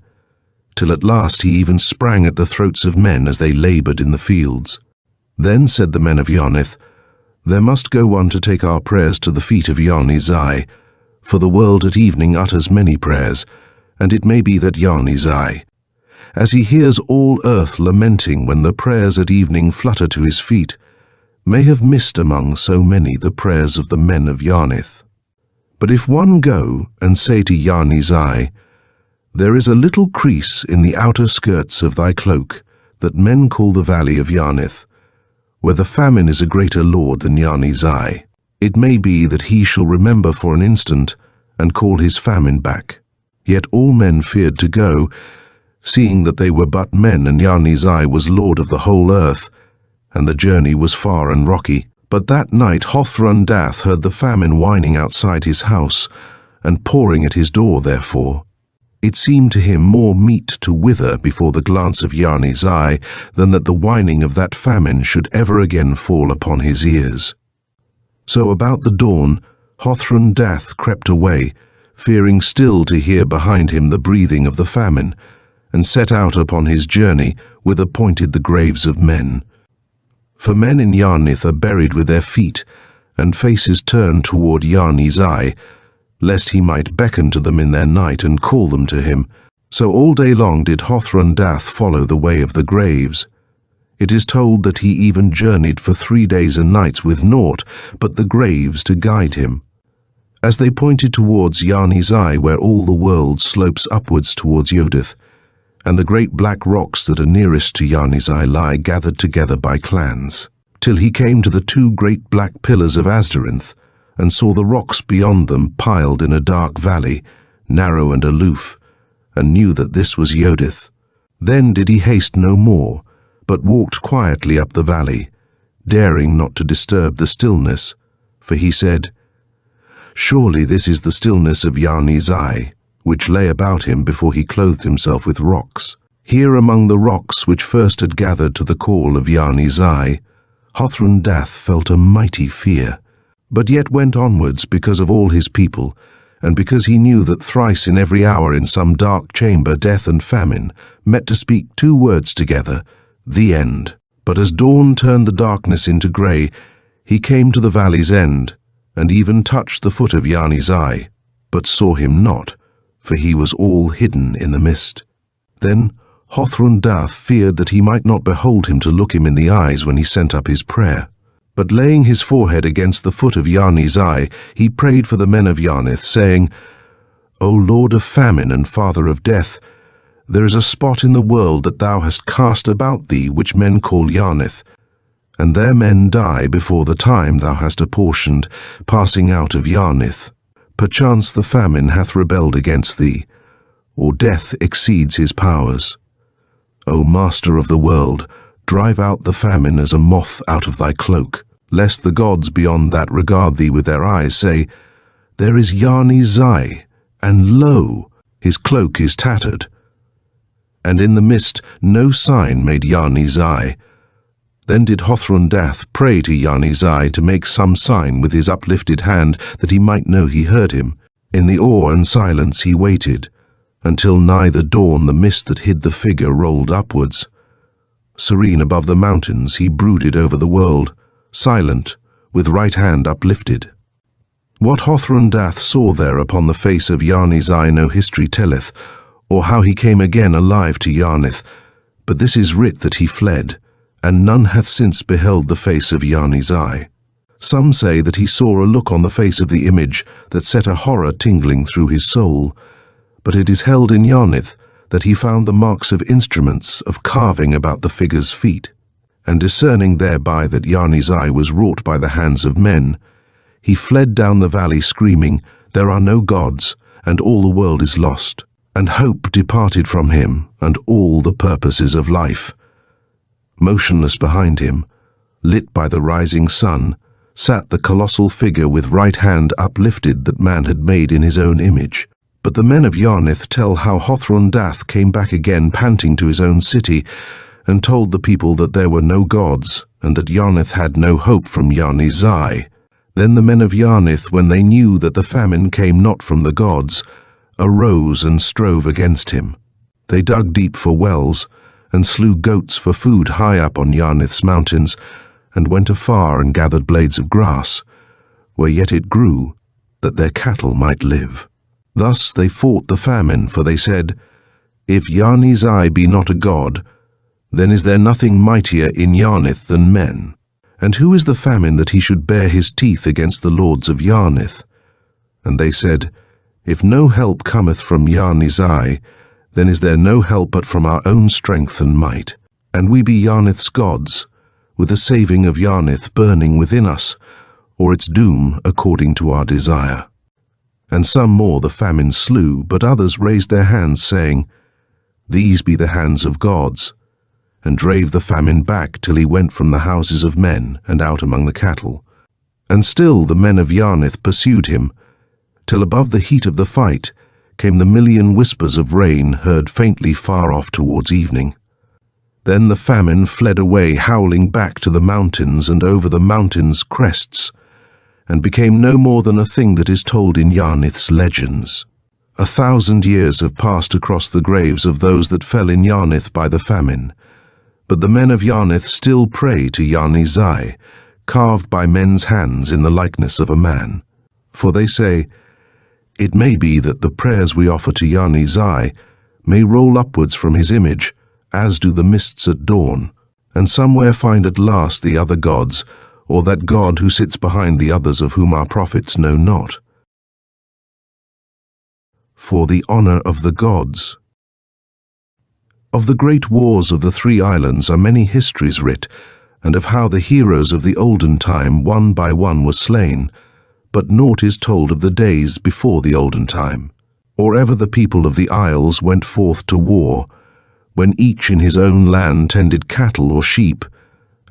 S1: till at last he even sprang at the throats of men as they laboured in the fields. Then said the men of Yarnith, There must go one to take our prayers to the feet of Yarnith's eye, for the world at evening utters many prayers, and it may be that Yarnith's eye, as he hears all earth lamenting when the prayers at evening flutter to his feet, may have missed among so many the prayers of the men of Yarnith. But if one go and say to Yarnith's eye, There is a little crease in the outer skirts of thy cloak that men call the valley of Yarnith, where the famine is a greater lord than Yarnith's eye, it may be that he shall remember for an instant and call his famine back. Yet all men feared to go, seeing that they were but men, and Yarnith's eye was lord of the whole earth, and the journey was far and rocky. But that night Hothrun-Dath heard the famine whining outside his house, and pouring at his door therefore. It seemed to him more meet to wither before the glance of Yarnith's eye than that the whining of that famine should ever again fall upon his ears. So about the dawn Hothrun-Dath crept away, fearing still to hear behind him the breathing of the famine, and set out upon his journey, whither pointed the graves of men. For men in Yarnith are buried with their feet, and faces turned toward Yarnith's eye, lest he might beckon to them in their night and call them to him. So all day long did Hothrun-Dath follow the way of the graves. It is told that he even journeyed for 3 days and nights with naught but the graves to guide him. As they pointed towards Yarnith's eye, where all the world slopes upwards towards Yodith, and the great black rocks that are nearest to Yarnith's eye lie gathered together by clans, till he came to the two great black pillars of Asdarinth, and saw the rocks beyond them piled in a dark valley, narrow and aloof, and knew that this was Yodith. Then did he haste no more, but walked quietly up the valley, daring not to disturb the stillness, for he said, "Surely this is the stillness of Yarnith's eye, which lay about him before he clothed himself with rocks." Here among the rocks which first had gathered to the call of Yarnith's eye, Hothrun Dath felt a mighty fear, but yet went onwards because of all his people, and because he knew that thrice in every hour in some dark chamber death and famine met to speak two words together, the end. But as dawn turned the darkness into grey, he came to the valley's end, and even touched the foot of Yarnith's eye, but saw him not, for he was all hidden in the mist. Then Hothrun Dath feared that he might not behold him to look him in the eyes when he sent up his prayer. But laying his forehead against the foot of Yarnith's eye, he prayed for the men of Yarnith, saying, "O Lord of famine and Father of death, there is a spot in the world that thou hast cast about thee which men call Yarnith, and there men die before the time thou hast apportioned, passing out of Yarnith. Perchance the famine hath rebelled against thee, or death exceeds his powers. O Master of the world, drive out the famine as a moth out of thy cloak, lest the gods beyond that regard thee with their eyes, say, There is Yarnith's eye, and lo, his cloak is tattered. And in the mist no sign made Yarnith's eye. Then did Hothrun Dath pray to Yarnith's eye to make some sign with his uplifted hand, that he might know he heard him. In the awe and silence he waited, until nigh the dawn the mist that hid the figure rolled upwards. Serene above the mountains he brooded over the world, silent, with right hand uplifted. What Hothrun Dath saw there upon the face of Yarnith's eye no history telleth, or how he came again alive to Yarnith, but this is writ that he fled, and none hath since beheld the face of Yarnith's eye. Some say that he saw a look on the face of the image that set a horror tingling through his soul, but it is held in Yarnith that he found the marks of instruments of carving about the figure's feet, and discerning thereby that Yarnith's eye was wrought by the hands of men, he fled down the valley screaming, "There are no gods, and all the world is lost," and hope departed from him, and all the purposes of life. Motionless behind him, lit by the rising sun, sat the colossal figure with right hand uplifted that man had made in his own image. But the men of Yarnith tell how Hothrun Dath came back again panting to his own city, and told the people that there were no gods, and that Yarnith had no hope from Yarnith's eye. Then the men of Yarnith, when they knew that the famine came not from the gods, arose and strove against him. They dug deep for wells, and slew goats for food high up on Yarnith's mountains, and went afar and gathered blades of grass, where yet it grew, that their cattle might live. Thus they fought the famine, for they said, If Yarnith's eye be not a god, then is there nothing mightier in Yarnith than men. And who is the famine that he should bare his teeth against the lords of Yarnith? And they said, If no help cometh from Yarnith's eye, then is there no help but from our own strength and might. And we be Yarnith's gods, with the saving of Yarnith burning within us, or its doom according to our desire. And some more the famine slew, but others raised their hands, saying, These be the hands of gods, and drave the famine back till he went from the houses of men and out among the cattle. And still the men of Yarnith pursued him, till above the heat of the fight came the million whispers of rain heard faintly far off towards evening. Then the famine fled away, howling back to the mountains and over the mountains' crests, and became no more than a thing that is told in Yarnith's legends. 1,000 years have passed across the graves of those that fell in Yarnith by the famine, but the men of Yarnith still pray to Yarnith's eye, carved by men's hands in the likeness of a man. For they say, It may be that the prayers we offer to Yarnith's eye may roll upwards from his image, as do the mists at dawn, and somewhere find at last the other gods, or that God who sits behind the others of whom our prophets know not. For the honor of the gods. Of the great wars of the three islands are many histories writ, and of how the heroes of the olden time one by one were slain, but naught is told of the days before the olden time, or ever the people of the isles went forth to war, when each in his own land tended cattle or sheep,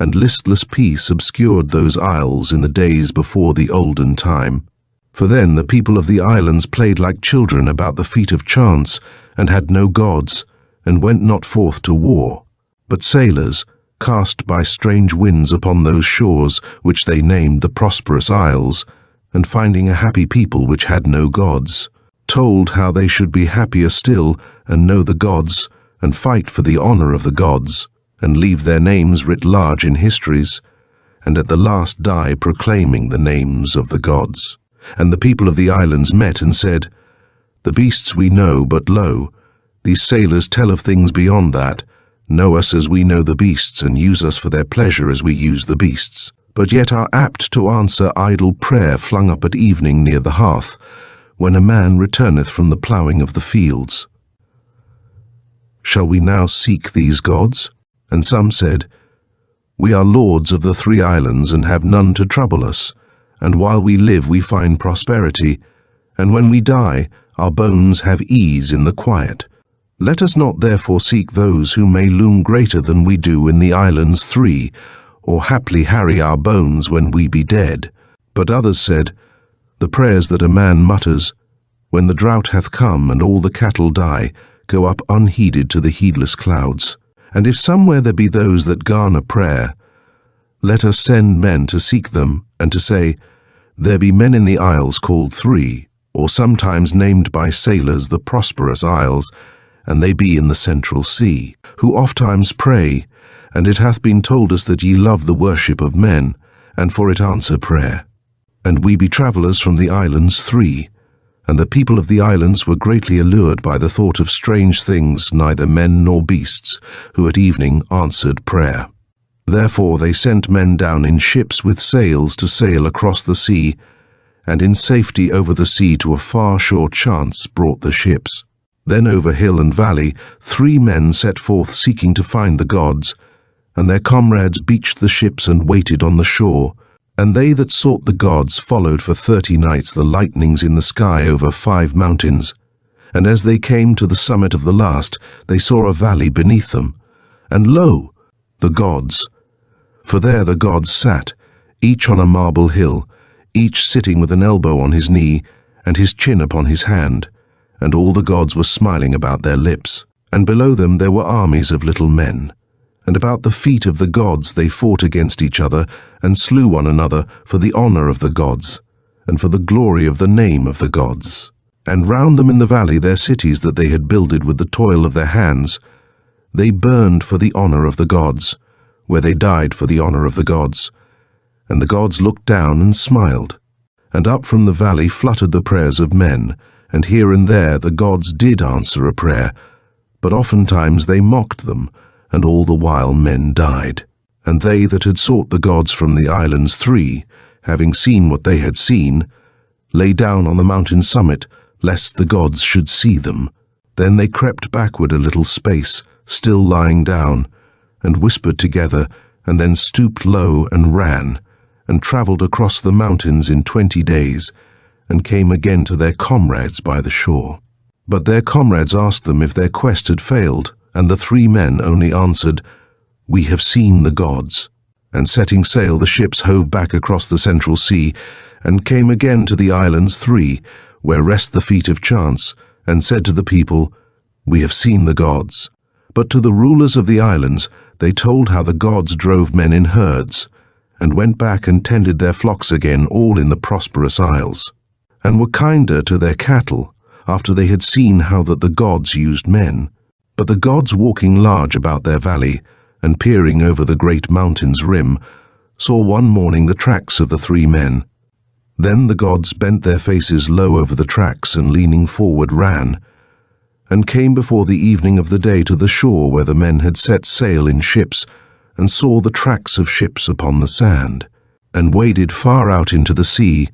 S1: and listless peace obscured those isles in the days before the olden time. For then the people of the islands played like children about the feet of chance, and had no gods, and went not forth to war, but sailors, cast by strange winds upon those shores which they named the prosperous isles, and finding a happy people which had no gods, told how they should be happier still, and know the gods, and fight for the honour of the gods, and leave their names writ large in histories, and at the last die proclaiming the names of the gods. And the people of the islands met and said, The beasts we know, but lo, these sailors tell of things beyond that, know us as we know the beasts, and use us for their pleasure as we use the beasts, but yet are apt to answer idle prayer flung up at evening near the hearth, when a man returneth from the ploughing of the fields. Shall we now seek these gods? And some said, We are lords of the three islands, and have none to trouble us, and while we live we find prosperity, and when we die our bones have ease in the quiet. Let us not therefore seek those who may loom greater than we do in the islands three, or haply harry our bones when we be dead. But others said, The prayers that a man mutters, when the drought hath come and all the cattle die, go up unheeded to the heedless clouds. And if somewhere there be those that garner prayer, let us send men to seek them, and to say, There be men in the isles called Three, or sometimes named by sailors the prosperous isles, and they be in the central sea, who ofttimes pray, and it hath been told us that ye love the worship of men, and for it answer prayer. And we be travellers from the islands Three, and the people of the islands were greatly allured by the thought of strange things, neither men nor beasts, who at evening answered prayer. Therefore they sent men down in ships with sails to sail across the sea, and in safety over the sea to a far shore chance brought the ships. Then over hill and valley 3 men set forth seeking to find the gods, and their comrades beached the ships and waited on the shore, and they that sought the gods followed for 30 nights the lightnings in the sky over 5 mountains. And as they came to the summit of the last, they saw a valley beneath them, and lo, the gods. For there the gods sat, each on a marble hill, each sitting with an elbow on his knee, and his chin upon his hand, and all the gods were smiling about their lips. And below them there were armies of little men. And about the feet of the gods they fought against each other, and slew one another for the honour of the gods, and for the glory of the name of the gods. And round them in the valley their cities that they had builded with the toil of their hands, they burned for the honour of the gods, where they died for the honour of the gods. And the gods looked down and smiled, and up from the valley fluttered the prayers of men, and here and there the gods did answer a prayer, but oftentimes they mocked them, and all the while men died. And they that had sought the gods from the islands Three, having seen what they had seen, lay down on the mountain summit, lest the gods should see them. Then they crept backward a little space, still lying down, and whispered together, and then stooped low and ran, and travelled across the mountains in 20 days, and came again to their comrades by the shore. But their comrades asked them if their quest had failed, and the 3 men only answered, We have seen the gods. And setting sail the ships hove back across the central sea, and came again to the islands Three, where rest the feet of chance, and said to the people, We have seen the gods. But to the rulers of the islands they told how the gods drove men in herds, and went back and tended their flocks again all in the prosperous isles, and were kinder to their cattle, after they had seen how that the gods used men. But the gods walking large about their valley, and peering over the great mountain's rim, saw one morning the tracks of the 3 men. Then the gods bent their faces low over the tracks, and leaning forward ran, and came before the evening of the day to the shore where the men had set sail in ships, and saw the tracks of ships upon the sand, and waded far out into the sea,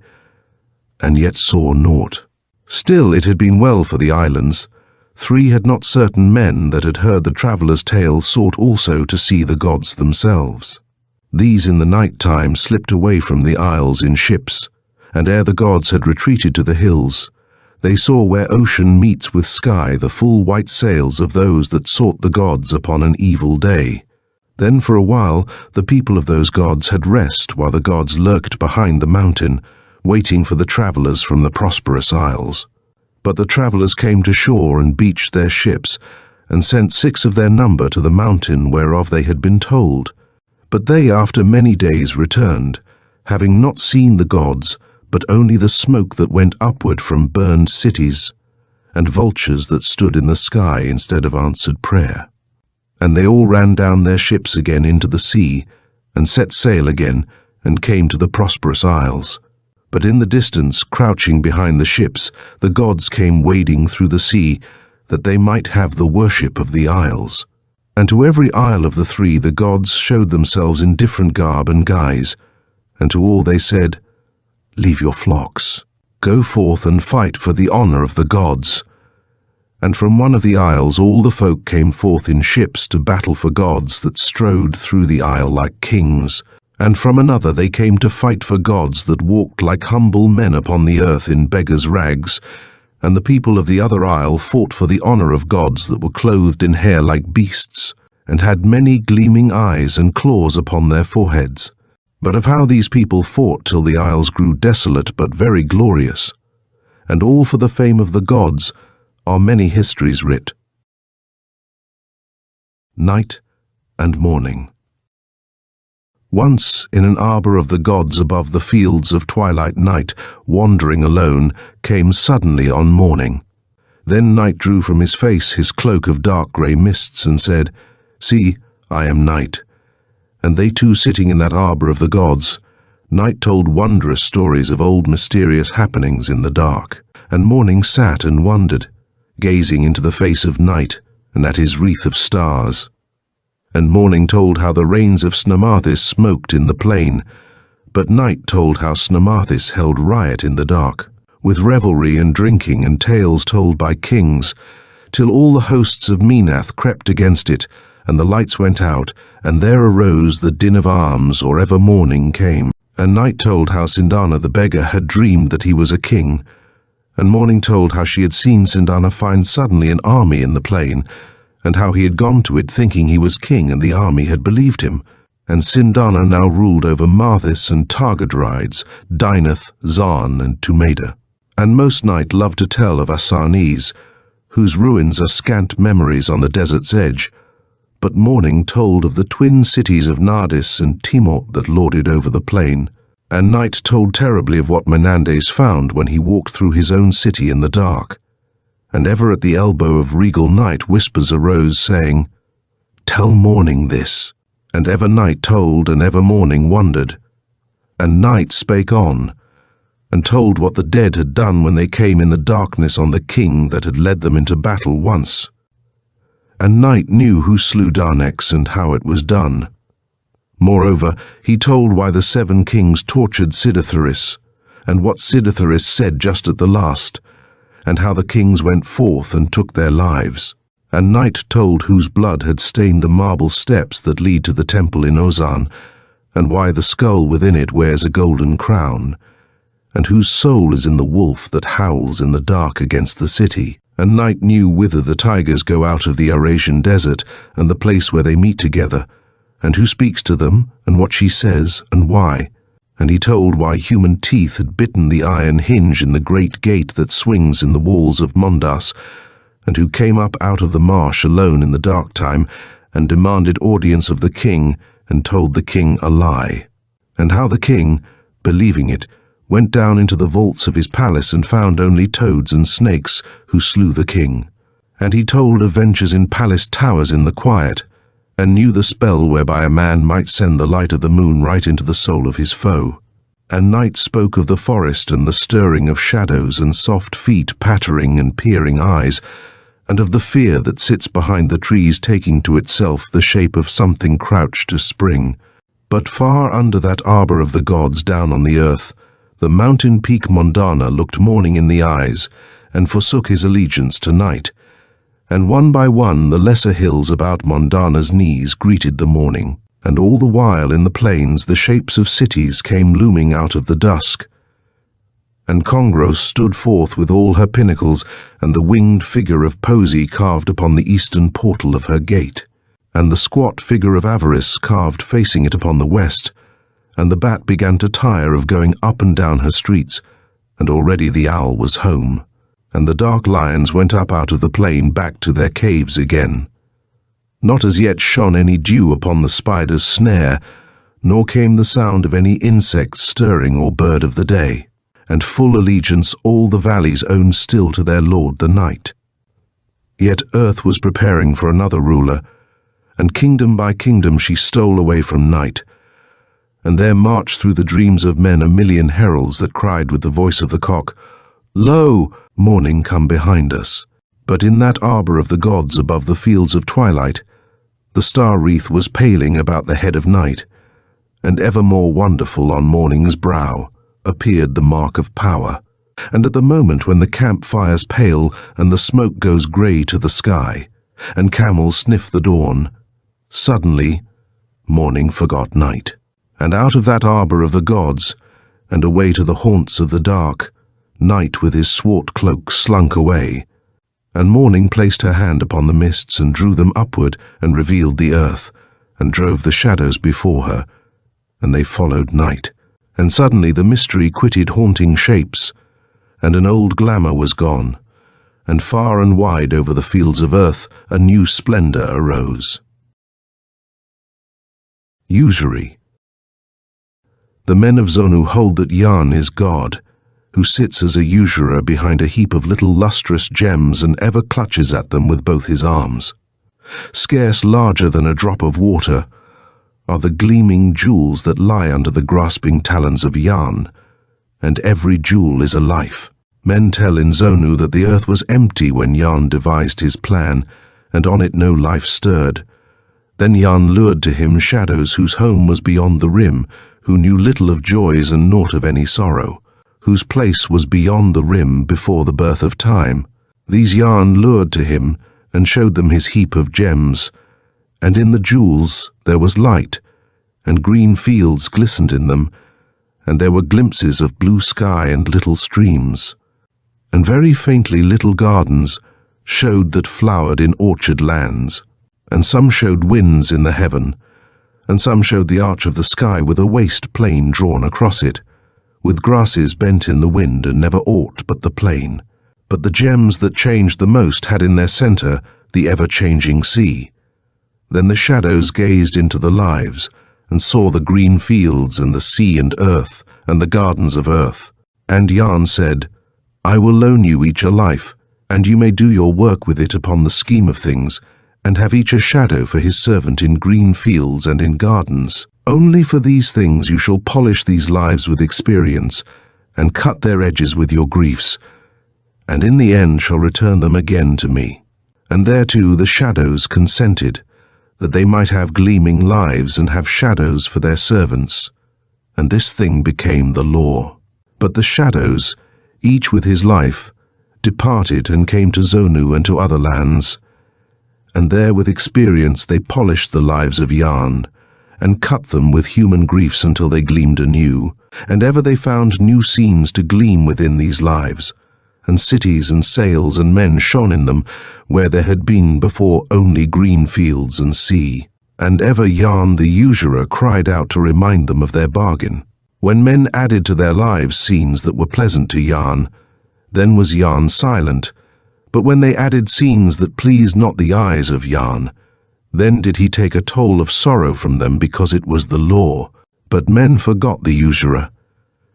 S1: and yet saw naught. Still it had been well for the islands, 3 had not certain men that had heard the traveller's tale sought also to see the gods themselves. These in the night time slipped away from the isles in ships, and ere the gods had retreated to the hills, they saw where ocean meets with sky the full white sails of those that sought the gods upon an evil day. Then for a while the people of those gods had rest while the gods lurked behind the mountain, waiting for the travellers from the prosperous isles. But the travellers came to shore and beached their ships, and sent 6 of their number to the mountain whereof they had been told. But they after many days returned, having not seen the gods, but only the smoke that went upward from burned cities, and vultures that stood in the sky instead of answered prayer. And they all ran down their ships again into the sea, and set sail again, and came to the prosperous isles. But in the distance, crouching behind the ships, the gods came wading through the sea, that they might have the worship of the isles. And to every isle of the 3 the gods showed themselves in different garb and guise, and to all they said, "Leave your flocks, go forth and fight for the honour of the gods." And from one of the isles all the folk came forth in ships to battle for gods that strode through the isle like kings, and from another they came to fight for gods that walked like humble men upon the earth in beggars' rags, and the people of the other isle fought for the honour of gods that were clothed in hair like beasts, and had many gleaming eyes and claws upon their foreheads. But of how these people fought till the isles grew desolate but very glorious, and all for the fame of the gods, are many histories writ. Night and Morning. Once, in an arbour of the gods above the fields of twilight night, wandering alone, came suddenly on morning. Then Night drew from his face his cloak of dark grey mists, and said, "See, I am Night." And they two sitting in that arbour of the gods, Night told wondrous stories of old mysterious happenings in the dark, and Morning sat and wondered, gazing into the face of Night and at his wreath of stars. And Morning told how the rains of Snamarthis smoked in the plain, but Night told how Snamarthis held riot in the dark, with revelry and drinking and tales told by kings, till all the hosts of Minath crept against it, and the lights went out, and there arose the din of arms or ever morning came. And Night told how Sindana the beggar had dreamed that he was a king, and Morning told how she had seen Sindana find suddenly an army in the plain, and how he had gone to it thinking he was king, and the army had believed him. And Sindana now ruled over Marthis and Targadrides, Dynath, Zarn, and Tumeda. And most Night loved to tell of Asarnes, whose ruins are scant memories on the desert's edge, but Morning told of the twin cities of Nardis and Timort that lorded over the plain, and Night told terribly of what Menandes found when he walked through his own city in the dark. And ever at the elbow of regal Night whispers arose, saying, "Tell Morning this." And ever Night told, and ever Morning wondered. And Night spake on, and told what the dead had done when they came in the darkness on the king that had led them into battle once. And Night knew who slew Darnex and how it was done. Moreover, he told why the 7 kings tortured Siddatharis, and what Siddatharis said just at the last, and how the kings went forth and took their lives. And Night told whose blood had stained the marble steps that lead to the temple in Ozan, and why the skull within it wears a golden crown, and whose soul is in the wolf that howls in the dark against the city. And Night knew whither the tigers go out of the Eurasian desert, and the place where they meet together, and who speaks to them, and what she says, and why. And he told why human teeth had bitten the iron hinge in the great gate that swings in the walls of Mondas, and who came up out of the marsh alone in the dark time, and demanded audience of the king, and told the king a lie. And how the king, believing it, went down into the vaults of his palace and found only toads and snakes, who slew the king. And he told of ventures in palace towers in the quiet, and knew the spell whereby a man might send the light of the moon right into the soul of his foe. And Night spoke of the forest and the stirring of shadows and soft feet pattering and peering eyes, and of the fear that sits behind the trees taking to itself the shape of something crouched to spring. But far under that arbour of the gods down on the earth, the mountain peak Mondana looked Morning in the eyes, and forsook his allegiance to Night, And one by one the lesser hills about Mondana's knees greeted the morning, and all the while in the plains the shapes of cities came looming out of the dusk. And Congros stood forth with all her pinnacles, and the winged figure of Posy carved upon the eastern portal of her gate, and the squat figure of Avarice carved facing it upon the west, and the bat began to tire of going up and down her streets, and already the owl was home, and the dark lions went up out of the plain back to their caves again. Not as yet shone any dew upon the spider's snare, nor came the sound of any insect stirring or bird of the day, and full allegiance all the valleys owned still to their lord the night. Yet earth was preparing for another ruler, and kingdom by kingdom she stole away from night, and there marched through the dreams of men a million heralds that cried with the voice of the cock, "Lo, morning come behind us." But in that arbour of the gods above the fields of twilight, the star wreath was paling about the head of night, and ever more wonderful on morning's brow appeared the mark of power. And at the moment when the camp fires pale and the smoke goes grey to the sky, and camels sniff the dawn, suddenly morning forgot night. And out of that arbour of the gods, and away to the haunts of the dark, night with his swart cloak slunk away, and morning placed her hand upon the mists and drew them upward and revealed the earth, and drove the shadows before her, and they followed night. And suddenly the mystery quitted haunting shapes, and an old glamour was gone, and far and wide over the fields of earth a new splendour arose. Usury. The men of Zonu hold that Yarn is God, who sits as a usurer behind a heap of little lustrous gems and ever clutches at them with both his arms. Scarce larger than a drop of water are the gleaming jewels that lie under the grasping talons of Yarn, and every jewel is a life. Men tell in Zonu that the earth was empty when Yarn devised his plan, and on it no life stirred. Then Yarn lured to him shadows whose home was beyond the rim, who knew little of joys and naught of any sorrow, whose place was beyond the rim before the birth of time. These Yarn lured to him and showed them his heap of gems, and in the jewels there was light, and green fields glistened in them, and there were glimpses of blue sky and little streams, and very faintly little gardens showed that flowered in orchard lands, and some showed winds in the heaven, and some showed the arch of the sky with a waste plain drawn across it, with grasses bent in the wind and never aught but the plain. But the gems that changed the most had in their centre the ever-changing sea. Then the shadows gazed into the lives, and saw the green fields and the sea and earth, and the gardens of earth. And Yarn said, "I will loan you each a life, and you may do your work with it upon the scheme of things, and have each a shadow for his servant in green fields and in gardens. Only for these things you shall polish these lives with experience, and cut their edges with your griefs, and in the end shall return them again to me." And thereto the shadows consented, that they might have gleaming lives and have shadows for their servants. And this thing became the law. But the shadows, each with his life, departed and came to Zonu and to other lands, and there with experience they polished the lives of Yarn, and cut them with human griefs until they gleamed anew, and ever they found new scenes to gleam within these lives, and cities and sails and men shone in them where there had been before only green fields and sea. And ever Yarn the usurer cried out to remind them of their bargain. When men added to their lives scenes that were pleasant to Yarn, then was Yarn silent, but when they added scenes that pleased not the eyes of Yarn, then did he take a toll of sorrow from them because it was the law. But men forgot the usurer,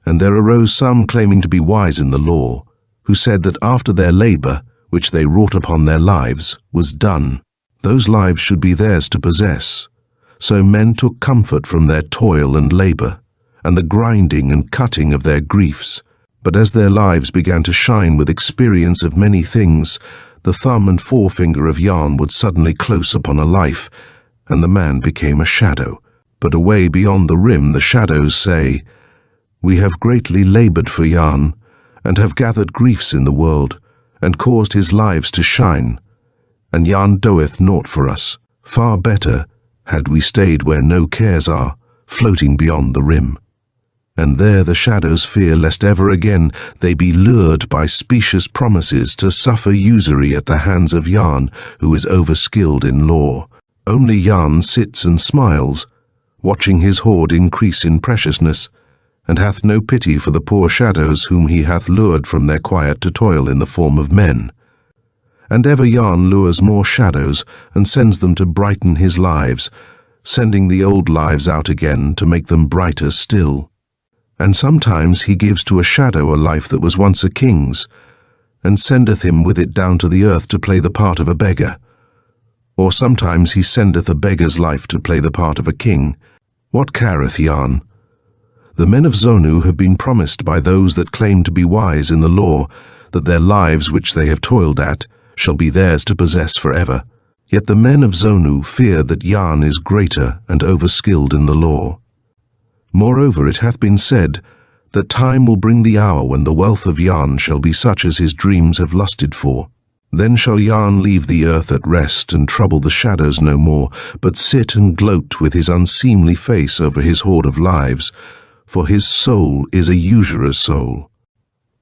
S1: and there arose some claiming to be wise in the law, who said that after their labour, which they wrought upon their lives, was done, those lives should be theirs to possess. So men took comfort from their toil and labour, and the grinding and cutting of their griefs. But as their lives began to shine with experience of many things, the thumb and forefinger of Yarn would suddenly close upon a life, and the man became a shadow. But away beyond the rim the shadows say, "We have greatly laboured for Yarn, and have gathered griefs in the world, and caused his lives to shine. and Yarn doeth naught for us. Far better had we stayed where no cares are, floating beyond the rim. And there the shadows fear lest ever again they be lured by specious promises to suffer usury at the hands of Yarn, who is overskilled in lore. Only Yarn sits and smiles, watching his hoard increase in preciousness, and hath no pity for the poor shadows whom he hath lured from their quiet to toil in the form of men. And ever Yarn lures more shadows and sends them to brighten his lives, sending the old lives out again to make them brighter still. And sometimes he gives to a shadow a life that was once a king's, and sendeth him with it down to the earth to play the part of a beggar. Or sometimes he sendeth a beggar's life to play the part of a king. What careth Yarn? The men of Zonu have been promised by those that claim to be wise in the lore that their lives which they have toiled at shall be theirs to possess forever. Yet the men of Zonu fear that Yarn is greater and overskilled in the lore. Moreover, it hath been said that time will bring the hour when the wealth of Yarn shall be such as his dreams have lusted for. Then shall Yarn leave the earth at rest and trouble the shadows no more, but sit and gloat with his unseemly face over his hoard of lives, for his soul is a usurer's soul.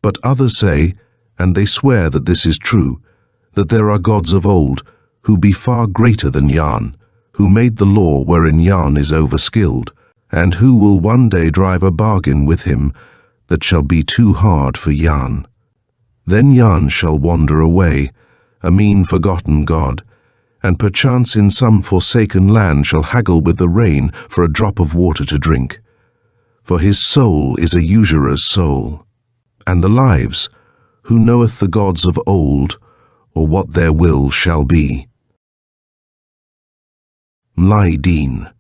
S1: But others say, and they swear that this is true, that there are gods of old, who be far greater than Yarn, who made the law wherein Yarn is overskilled, and who will one day drive a bargain with him that shall be too hard for Yarn. Then Yarn shall wander away, a mean forgotten god, and perchance in some forsaken land shall haggle with the rain for a drop of water to drink. For his soul is a usurer's soul. And the lives, who knoweth the gods of old, or what their will shall be. Mlideen.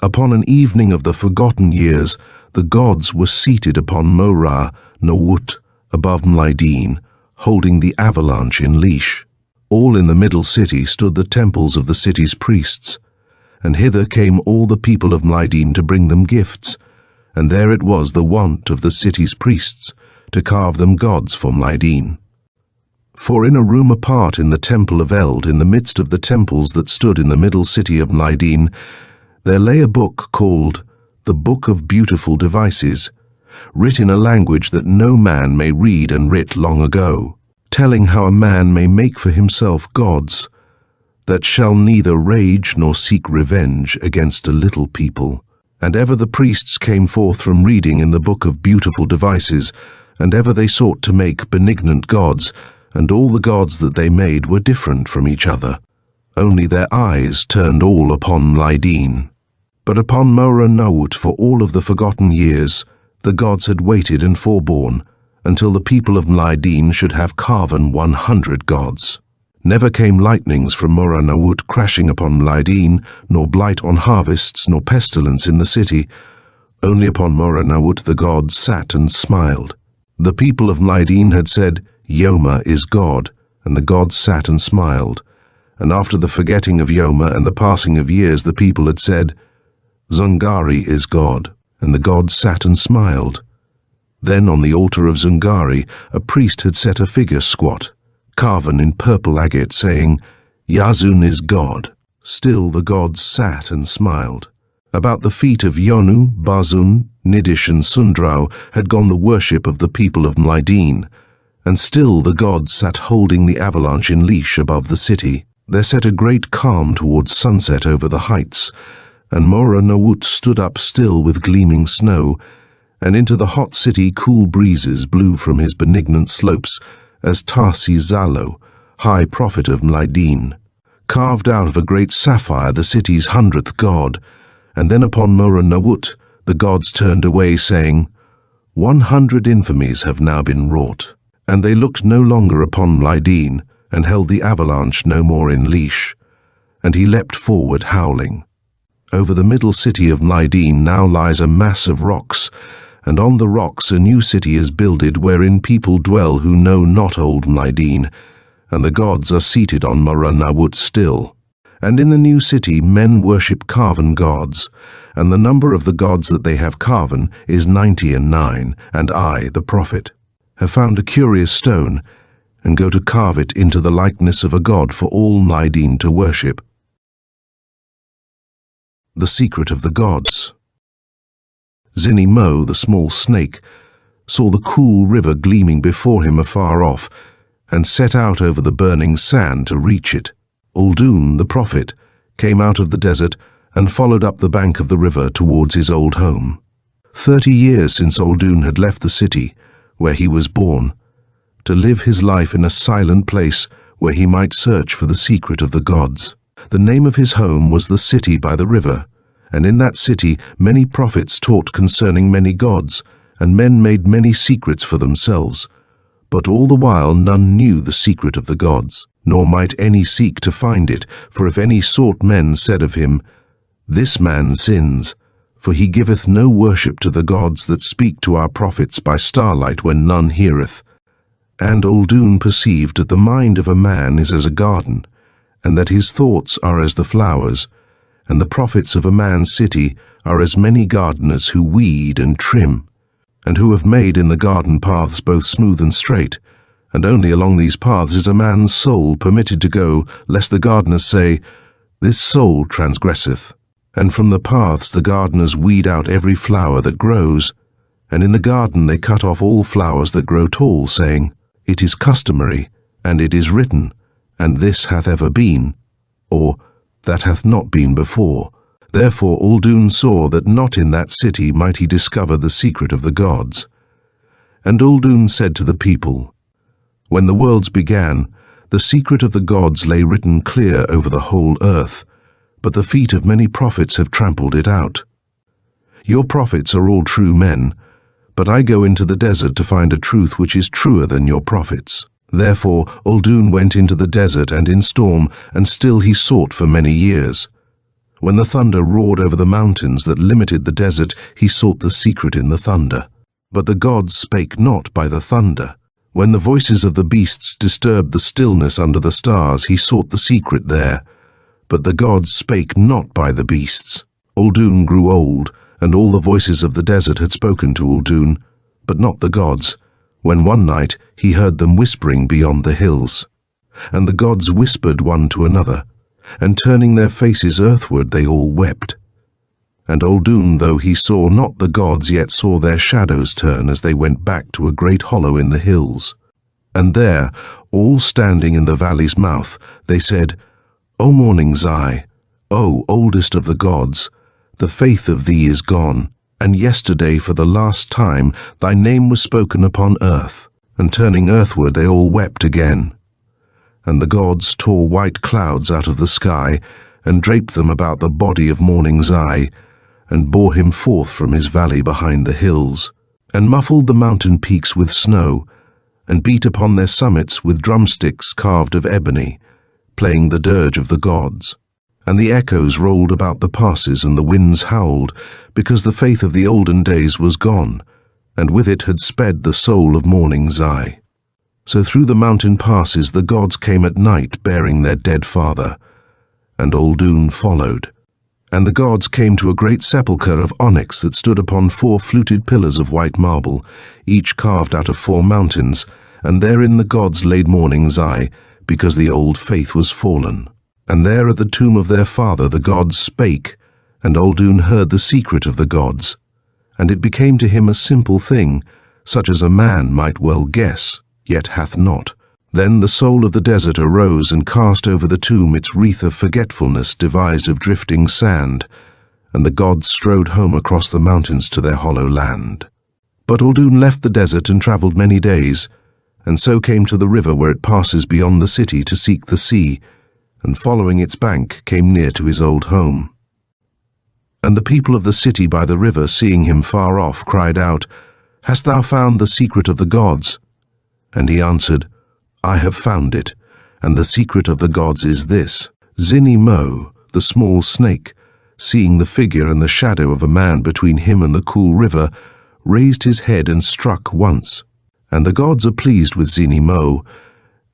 S1: Upon an evening of the forgotten years, the gods were seated upon Mora Nawut above Mlideen, holding the avalanche in leash. All in the middle city stood the temples of the city's priests, and hither came all the people of Mlideen to bring them gifts, and there it was the wont of the city's priests to carve them gods for Mlideen. For in a room apart in the temple of Eld, in the midst of the temples that stood in the middle city of Mlideen, there lay a book called the Book of Beautiful Devices, writ in a language that no man may read and writ long ago, telling how a man may make for himself gods that shall neither rage nor seek revenge against a little people. And ever the priests came forth from reading in the Book of Beautiful Devices, and ever they sought to make benignant gods, and all the gods that they made were different from each other. Only their eyes turned all upon Mlideen. But upon Mora Nawut for all of the forgotten years, the gods had waited and forborne, until the people of Mlideen should have carven 100 gods. Never came lightnings from Mora Nawut crashing upon Mlideen, nor blight on harvests, nor pestilence in the city. Only upon Mora Nawut the gods sat and smiled. The people of Mlideen had said, Yoma is God, and the gods sat and smiled. And after the forgetting of Yoma and the passing of years, the people had said, Zungari is God, and the gods sat and smiled. Then on the altar of Zungari a priest had set a figure squat, carven in purple agate, saying, Yazun is God. Still the gods sat and smiled. About the feet of Yonu, Bazun, Nidish and Sundrau had gone the worship of the people of Mlideen, and still the gods sat holding the avalanche in leash above the city. There set a great calm towards sunset over the heights, and Mora Nawut stood up still with gleaming snow, and into the hot city cool breezes blew from his benignant slopes as Tarsi Zalo, high prophet of Mlideen, carved out of a great sapphire the city's 100th god, and then upon Mora Nawut the gods turned away, saying, 100 infamies have now been wrought. And they looked no longer upon Mlideen, and held the avalanche no more in leash, and he leapt forward howling. Over the middle city of Mlideen now lies a mass of rocks, and on the rocks a new city is builded wherein people dwell who know not old Mlideen, and the gods are seated on Mora Nawut still. And in the new city men worship carven gods, and the number of the gods that they have carven is 99, and I, the prophet, have found a curious stone. and go to carve it into the likeness of a god for all Mlideen to worship. The secret of the gods. Zinni Mo, the small snake, saw the cool river gleaming before him afar off, and set out over the burning sand to reach it. Uldun, the prophet, came out of the desert and followed up the bank of the river towards his old home. 30 years since Uldun had left the city, where he was born, to live his life in a silent place where he might search for the secret of the gods. The name of his home was the city by the river, and in that city many prophets taught concerning many gods, and men made many secrets for themselves. But all the while none knew the secret of the gods, nor might any seek to find it, for if any sought, men said of him, "This man sins, for he giveth no worship to the gods that speak to our prophets by starlight when none heareth." And Uldun perceived that the mind of a man is as a garden, and that his thoughts are as the flowers, and the prophets of a man's city are as many gardeners who weed and trim, and who have made in the garden paths both smooth and straight, and only along these paths is a man's soul permitted to go, lest the gardeners say, "This soul transgresseth." And from the paths the gardeners weed out every flower that grows, and in the garden they cut off all flowers that grow tall, saying, "It is customary, and it is written, and this hath ever been," or "that hath not been before." Therefore Uldun saw that not in that city might he discover the secret of the gods. And Uldun said to the people, "When the worlds began, the secret of the gods lay written clear over the whole earth, but the feet of many prophets have trampled it out. Your prophets are all true men, but I go into the desert to find a truth which is truer than your prophets." Therefore Uldun went into the desert and in storm, and still he sought for many years. When the thunder roared over the mountains that limited the desert, he sought the secret in the thunder. But the gods spake not by the thunder. When the voices of the beasts disturbed the stillness under the stars, he sought the secret there. But the gods spake not by the beasts. Uldun grew old, and all the voices of the desert had spoken to Uldun, but not the gods, when one night he heard them whispering beyond the hills. And the gods whispered one to another, and turning their faces earthward they all wept. And Uldun, though he saw not the gods, yet saw their shadows turn as they went back to a great hollow in the hills. And there, all standing in the valley's mouth, they said, "O morning's eye, O oldest of the gods, the faith of thee is gone, and yesterday for the last time thy name was spoken upon earth." And turning earthward they all wept again. And the gods tore white clouds out of the sky, and draped them about the body of morning's eye, and bore him forth from his valley behind the hills, and muffled the mountain peaks with snow, and beat upon their summits with drumsticks carved of ebony, playing the dirge of the gods. And the echoes rolled about the passes, and the winds howled, because the faith of the olden days was gone, and with it had sped the soul of morning's eye. So through the mountain passes the gods came at night, bearing their dead father, and Uldun followed. And the gods came to a great sepulchre of onyx that stood upon 4 fluted pillars of white marble, each carved out of 4 mountains, and therein the gods laid morning's eye, because the old faith was fallen. And there at the tomb of their father the gods spake, and Uldun heard the secret of the gods. And it became to him a simple thing, such as a man might well guess, yet hath not. Then the soul of the desert arose and cast over the tomb its wreath of forgetfulness devised of drifting sand, and the gods strode home across the mountains to their hollow land. But Uldun left the desert and travelled many days, and so came to the river where it passes beyond the city to seek the sea, and following its bank came near to his old home. And the people of the city by the river, seeing him far off, cried out, "Hast thou found the secret of the gods?" And he answered, "I have found it, and the secret of the gods is this." Zinni Mo, the small snake, seeing the figure and the shadow of a man between him and the cool river, raised his head and struck once. And the gods are pleased with Zinni Mo,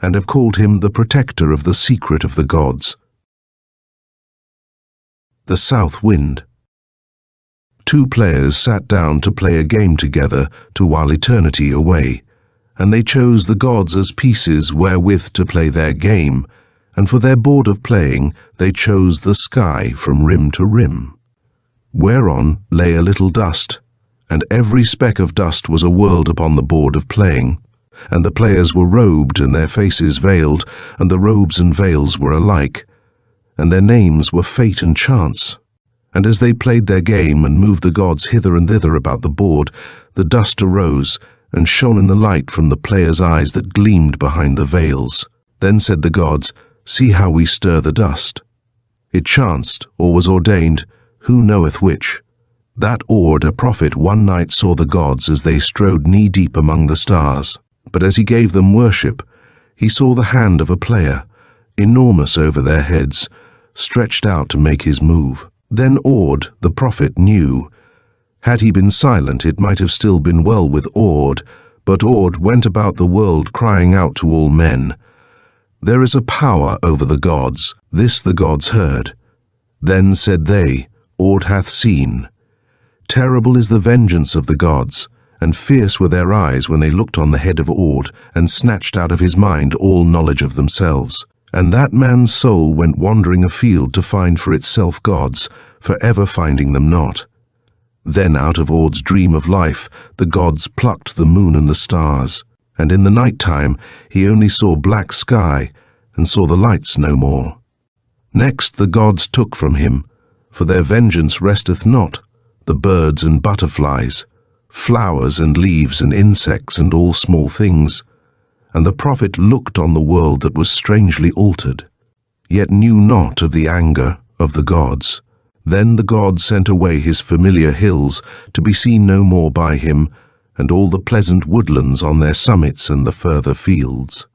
S1: and have called him the protector of the secret of the gods. The South Wind. 2 players sat down to play a game together to while eternity away, and they chose the gods as pieces wherewith to play their game, and for their board of playing they chose the sky from rim to rim, whereon lay a little dust, and every speck of dust was a world upon the board of playing, and the players were robed and their faces veiled, and the robes and veils were alike, and their names were Fate and Chance. And as they played their game and moved the gods hither and thither about the board, the dust arose and shone in the light from the players' eyes that gleamed behind the veils. Then said the gods, "See how we stir the dust." It chanced, or was ordained, who knoweth which, that Ord, a prophet, one night saw the gods as they strode knee-deep among the stars. But as he gave them worship, he saw the hand of a player, enormous over their heads, stretched out to make his move. Then Ord, the prophet, knew. Had he been silent, it might have still been well with Ord, but Ord went about the world crying out to all men, "There is a power over the gods." This the gods heard. Then said they, "Ord hath seen. Terrible is the vengeance of the gods, and fierce were their eyes when they looked on the head of Ord, and snatched out of his mind all knowledge of themselves. And that man's soul went wandering afield to find for itself gods, for ever finding them not. Then out of Ord's dream of life the gods plucked the moon and the stars, and in the night time he only saw black sky, and saw the lights no more. Next the gods took from him, for their vengeance resteth not, the birds and butterflies, flowers and leaves and insects and all small things. And the prophet looked on the world that was strangely altered, yet knew not of the anger of the gods. Then the gods sent away his familiar hills to be seen no more by him, and all the pleasant woodlands on their summits and the further fields.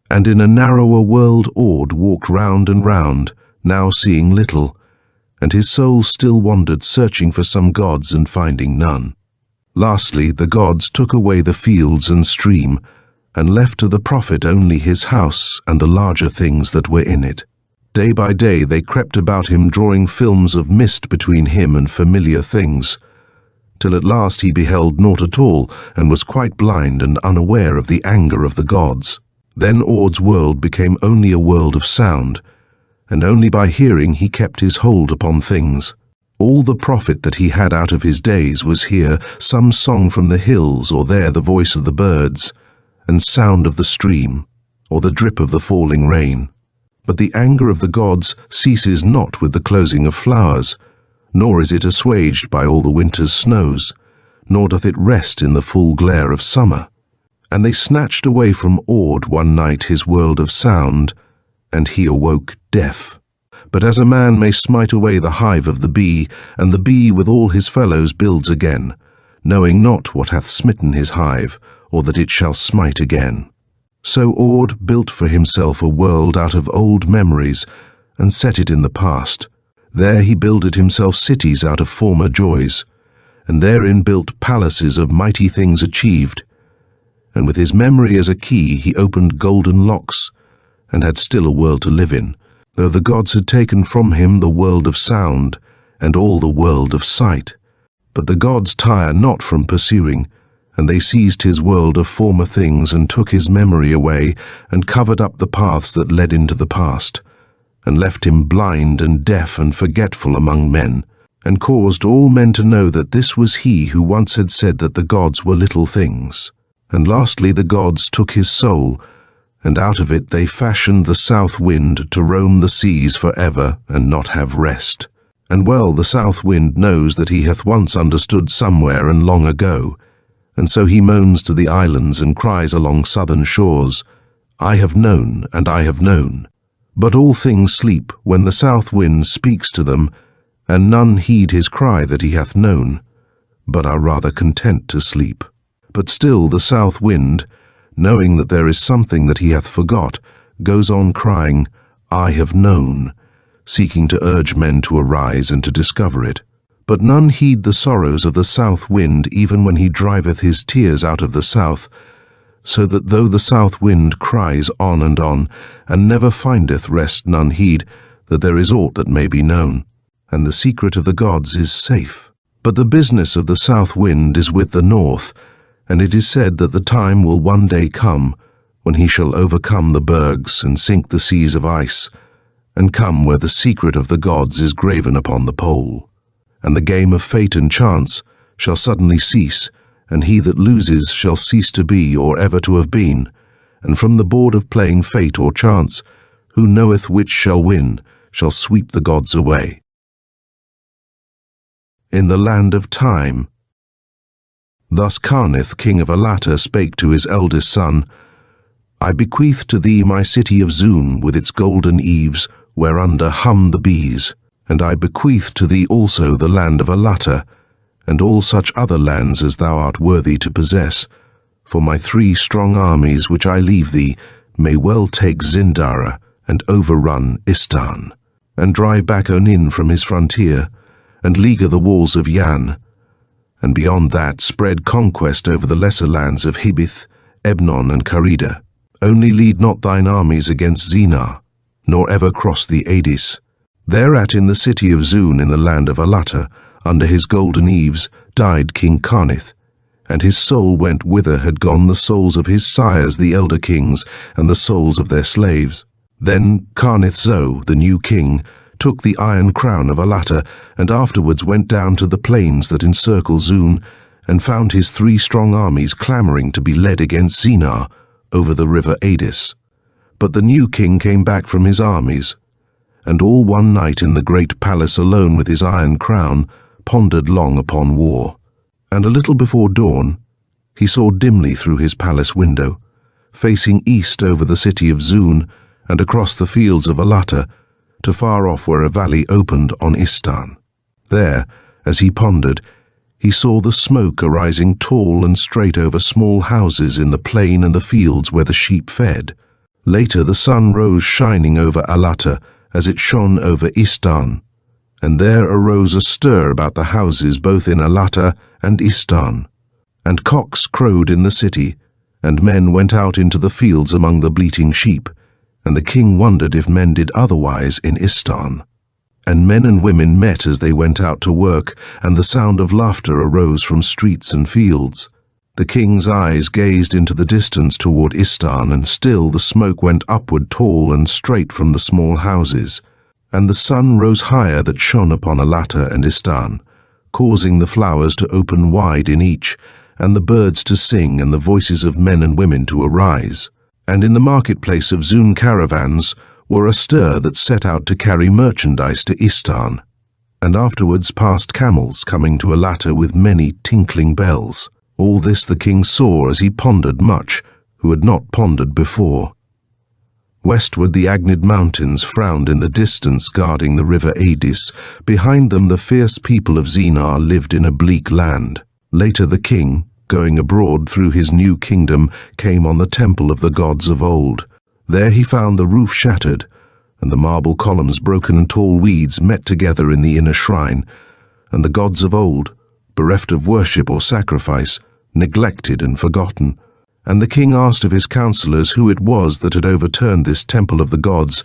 S1: And in a narrower world Ord walked round and round, now seeing little, and his soul still wandered searching for some gods and finding none. Lastly the gods took away the fields and stream, and left to the prophet only his house and the larger things that were in it. Day by day they crept about him, drawing films of mist between him and familiar things, till at last he beheld naught at all, and was quite blind and unaware of the anger of the gods. Then Ord's world became only a world of sound, and only by hearing he kept his hold upon things. All the profit that he had out of his days was here some song from the hills, or there the voice of the birds, and sound of the stream, or the drip of the falling rain. But the anger of the gods ceases not with the closing of flowers, nor is it assuaged by all the winter's snows, nor doth it rest in the full glare of summer. And they snatched away from Ord one night his world of sound, and he awoke deaf. But as a man may smite away the hive of the bee, and the bee with all his fellows builds again, knowing not what hath smitten his hive, or that it shall smite again. So Ord built for himself a world out of old memories, and set it in the past. There he builded himself cities out of former joys, and therein built palaces of mighty things achieved. And with his memory as a key he opened golden locks, and had still a world to live in, though the gods had taken from him the world of sound, and all the world of sight. But the gods tire not from pursuing, and they seized his world of former things, and took his memory away, and covered up the paths that led into the past, and left him blind and deaf and forgetful among men, and caused all men to know that this was he who once had said that the gods were little things. And lastly the gods took his soul, and out of it they fashioned the south wind to roam the seas for ever and not have rest. And well the south wind knows that he hath once understood somewhere and long ago, and so he moans to the islands and cries along southern shores, "I have known, and I have known." But all things sleep when the south wind speaks to them, and none heed his cry that he hath known, but are rather content to sleep. But still the south wind, knowing that there is something that he hath forgot, goes on crying, "I have known," seeking to urge men to arise and to discover it. But none heed the sorrows of the south wind, even when he driveth his tears out of the south, so that though the south wind cries on, and never findeth rest, none heed that there is aught that may be known, and the secret of the gods is safe. But the business of the south wind is with the north, And it is said that the time will one day come when he shall overcome the bergs and sink the seas of ice, and come where the secret of the gods is graven upon the pole. And the game of fate and chance shall suddenly cease, and he that loses shall cease to be or ever to have been, and from the board of playing fate or chance, who knoweth which shall win, shall sweep the gods away. In the land of time. Thus Yarnith, king of Alatta, spake to his eldest son, I bequeath to thee my city of Zun with its golden eaves, whereunder hum the bees, and I bequeath to thee also the land of Alatta, and all such other lands as thou art worthy to possess, for my 3 strong armies which I leave thee may well take Zindara and overrun Istan, and drive back Onin from his frontier, and leaguer the walls of Yan, and beyond that spread conquest over the lesser lands of Hibith, Ebnon, and Carida. Only lead not thine armies against Zinar, nor ever cross the Adis. Thereat in the city of Zun in the land of Alatta, under his golden eaves, died King Yarnith, and his soul went whither had gone the souls of his sires the elder kings, and the souls of their slaves. Then Yarnith Zo, the new king, took the iron crown of Alatta, and afterwards went down to the plains that encircle Zun, and found his 3 strong armies clamouring to be led against Zinar over the river Adis. But the new king came back from his armies, and all one night in the great palace alone with his iron crown, pondered long upon war. And a little before dawn, he saw dimly through his palace window, facing east over the city of Zun and across the fields of Alatta, to far off where a valley opened on Istan. There, as he pondered, he saw the smoke arising tall and straight over small houses in the plain and the fields where the sheep fed. Later the sun rose shining over Alatta as it shone over Istan, and there arose a stir about the houses both in Alatta and Istan. And cocks crowed in the city, and men went out into the fields among the bleating sheep, and the king wondered if men did otherwise in Istan. And men and women met as they went out to work, and the sound of laughter arose from streets and fields. The king's eyes gazed into the distance toward Istan, and still the smoke went upward tall and straight from the small houses. And the sun rose higher that shone upon Alatta and Istan, causing the flowers to open wide in each, and the birds to sing, and the voices of men and women to arise. And in the marketplace of Zun caravans were a stir that set out to carry merchandise to Istan, and afterwards passed camels coming to Alatta with many tinkling bells. All this the king saw as he pondered much, who had not pondered before. Westward the Agnid mountains frowned in the distance guarding the river Adis. Behind them the fierce people of Zinar lived in a bleak land. Later the king, going abroad through his new kingdom, came on the temple of the gods of old. There he found the roof shattered, and the marble columns broken, and tall weeds met together in the inner shrine, and the gods of old, bereft of worship or sacrifice, neglected and forgotten. And the king asked of his counselors who it was that had overturned this temple of the gods,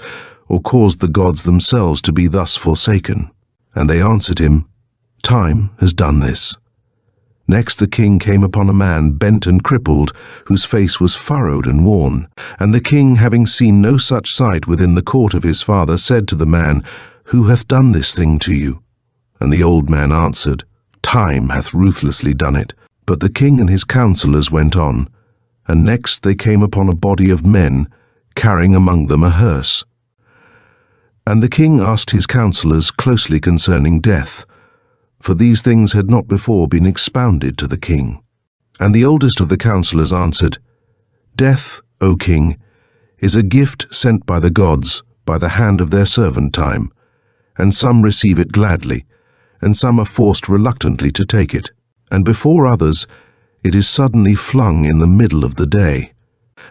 S1: or caused the gods themselves to be thus forsaken. And they answered him, Time has done this. Next the king came upon a man bent and crippled, whose face was furrowed and worn. And the king, having seen no such sight within the court of his father, said to the man, Who hath done this thing to you? And the old man answered, Time hath ruthlessly done it. But the king and his counselors went on, and next they came upon a body of men, carrying among them a hearse. And the king asked his counselors closely concerning death, for these things had not before been expounded to the king. And the oldest of the counselors answered, Death, O king, is a gift sent by the gods by the hand of their servant Time, and some receive it gladly, and some are forced reluctantly to take it. And before others, it is suddenly flung in the middle of the day.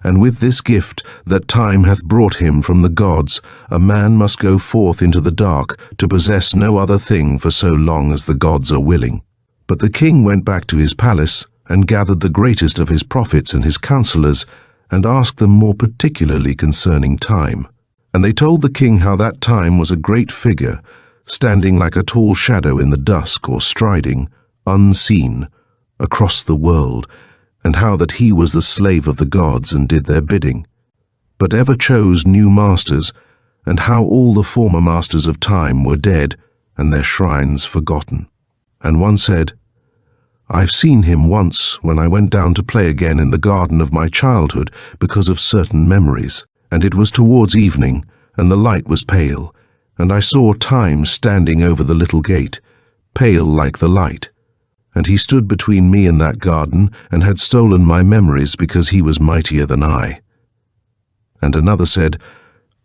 S1: And with this gift that Time hath brought him from the gods, a man must go forth into the dark to possess no other thing for so long as the gods are willing. But the king went back to his palace, and gathered the greatest of his prophets and his counselors, and asked them more particularly concerning Time. And they told the king how that Time was a great figure, standing like a tall shadow in the dusk, or striding, unseen, across the world, and how that he was the slave of the gods and did their bidding, but ever chose new masters, and how all the former masters of time were dead, and their shrines forgotten. And one said, I've seen him once when I went down to play again in the garden of my childhood because of certain memories, and it was towards evening, and the light was pale, and I saw Time standing over the little gate, pale like the light, and he stood between me and that garden, and had stolen my memories because he was mightier than I. And another said,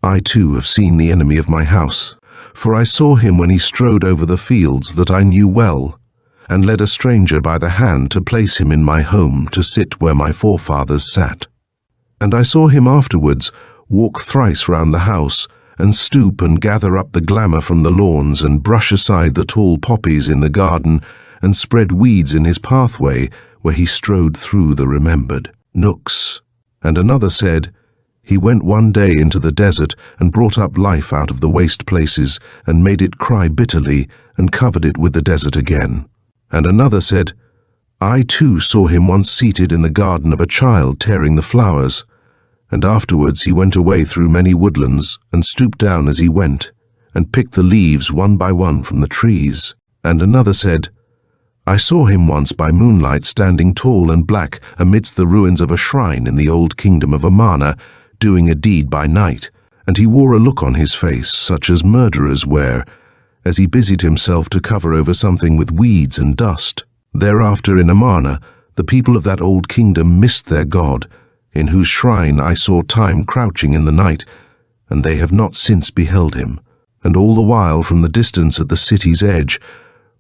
S1: I too have seen the enemy of my house, for I saw him when he strode over the fields that I knew well, and led a stranger by the hand to place him in my home to sit where my forefathers sat. And I saw him afterwards walk thrice round the house, and stoop and gather up the glamour from the lawns, and brush aside the tall poppies in the garden, and spread weeds in his pathway where he strode through the remembered nooks. And another said, He went one day into the desert and brought up life out of the waste places, and made it cry bitterly, and covered it with the desert again. And another said, I too saw him once seated in the garden of a child tearing the flowers, and afterwards he went away through many woodlands, and stooped down as he went, and picked the leaves one by one from the trees. And another said, I saw him once by moonlight standing tall and black amidst the ruins of a shrine in the old kingdom of Amarna, doing a deed by night, and he wore a look on his face such as murderers wear, as he busied himself to cover over something with weeds and dust. Thereafter in Amarna, the people of that old kingdom missed their god, in whose shrine I saw Time crouching in the night, and they have not since beheld him. And all the while from the distance at the city's edge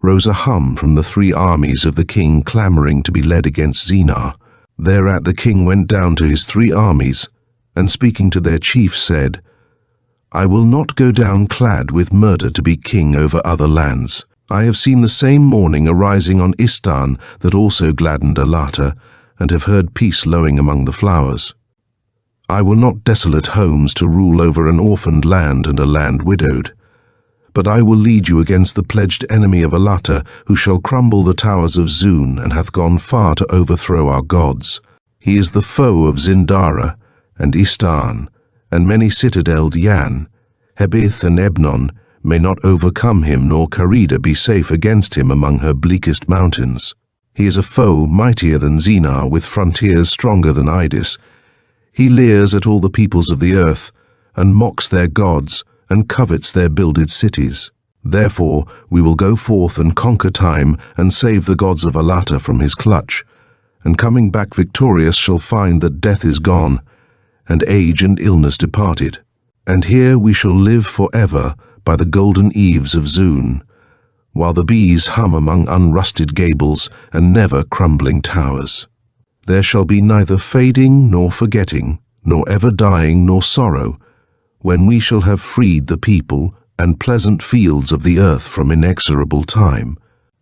S1: rose a hum from the 3 armies of the king clamouring to be led against Xenar. Thereat the king went down to his 3 armies, and speaking to their chief said, I will not go down clad with murder to be king over other lands. I have seen the same morning arising on Istan that also gladdened Alata, and have heard peace lowing among the flowers. I will not desolate homes to rule over an orphaned land and a land widowed, but I will lead you against the pledged enemy of Alata, who shall crumble the towers of Zun, and hath gone far to overthrow our gods. He is the foe of Zindara, and Istan, and many citadelled Yan. Hebith and Ebnon may not overcome him, nor Carida be safe against him among her bleakest mountains. He is a foe mightier than Xenar, with frontiers stronger than Idis. He leers at all the peoples of the earth, and mocks their gods, and covets their builded cities. Therefore we will go forth and conquer Time, and save the gods of Alata from his clutch, and coming back victorious shall find that death is gone, and age and illness departed. And here we shall live forever by the golden eaves of Zun, while the bees hum among unrusted gables and never crumbling towers. There shall be neither fading nor forgetting, nor ever dying nor sorrow, when we shall have freed the people and pleasant fields of the earth from inexorable time.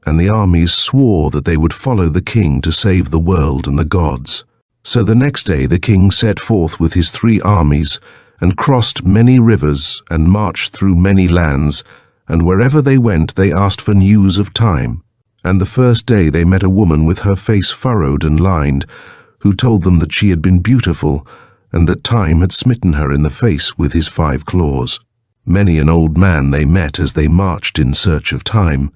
S1: And the armies swore that they would follow the king to save the world and the gods. So the next day the king set forth with his 3 armies, and crossed many rivers, and marched through many lands, and wherever they went they asked for news of Time. And the first day they met a woman with her face furrowed and lined, who told them that she had been beautiful, and that Time had smitten her in the face with his 5 claws. Many an old man they met as they marched in search of Time.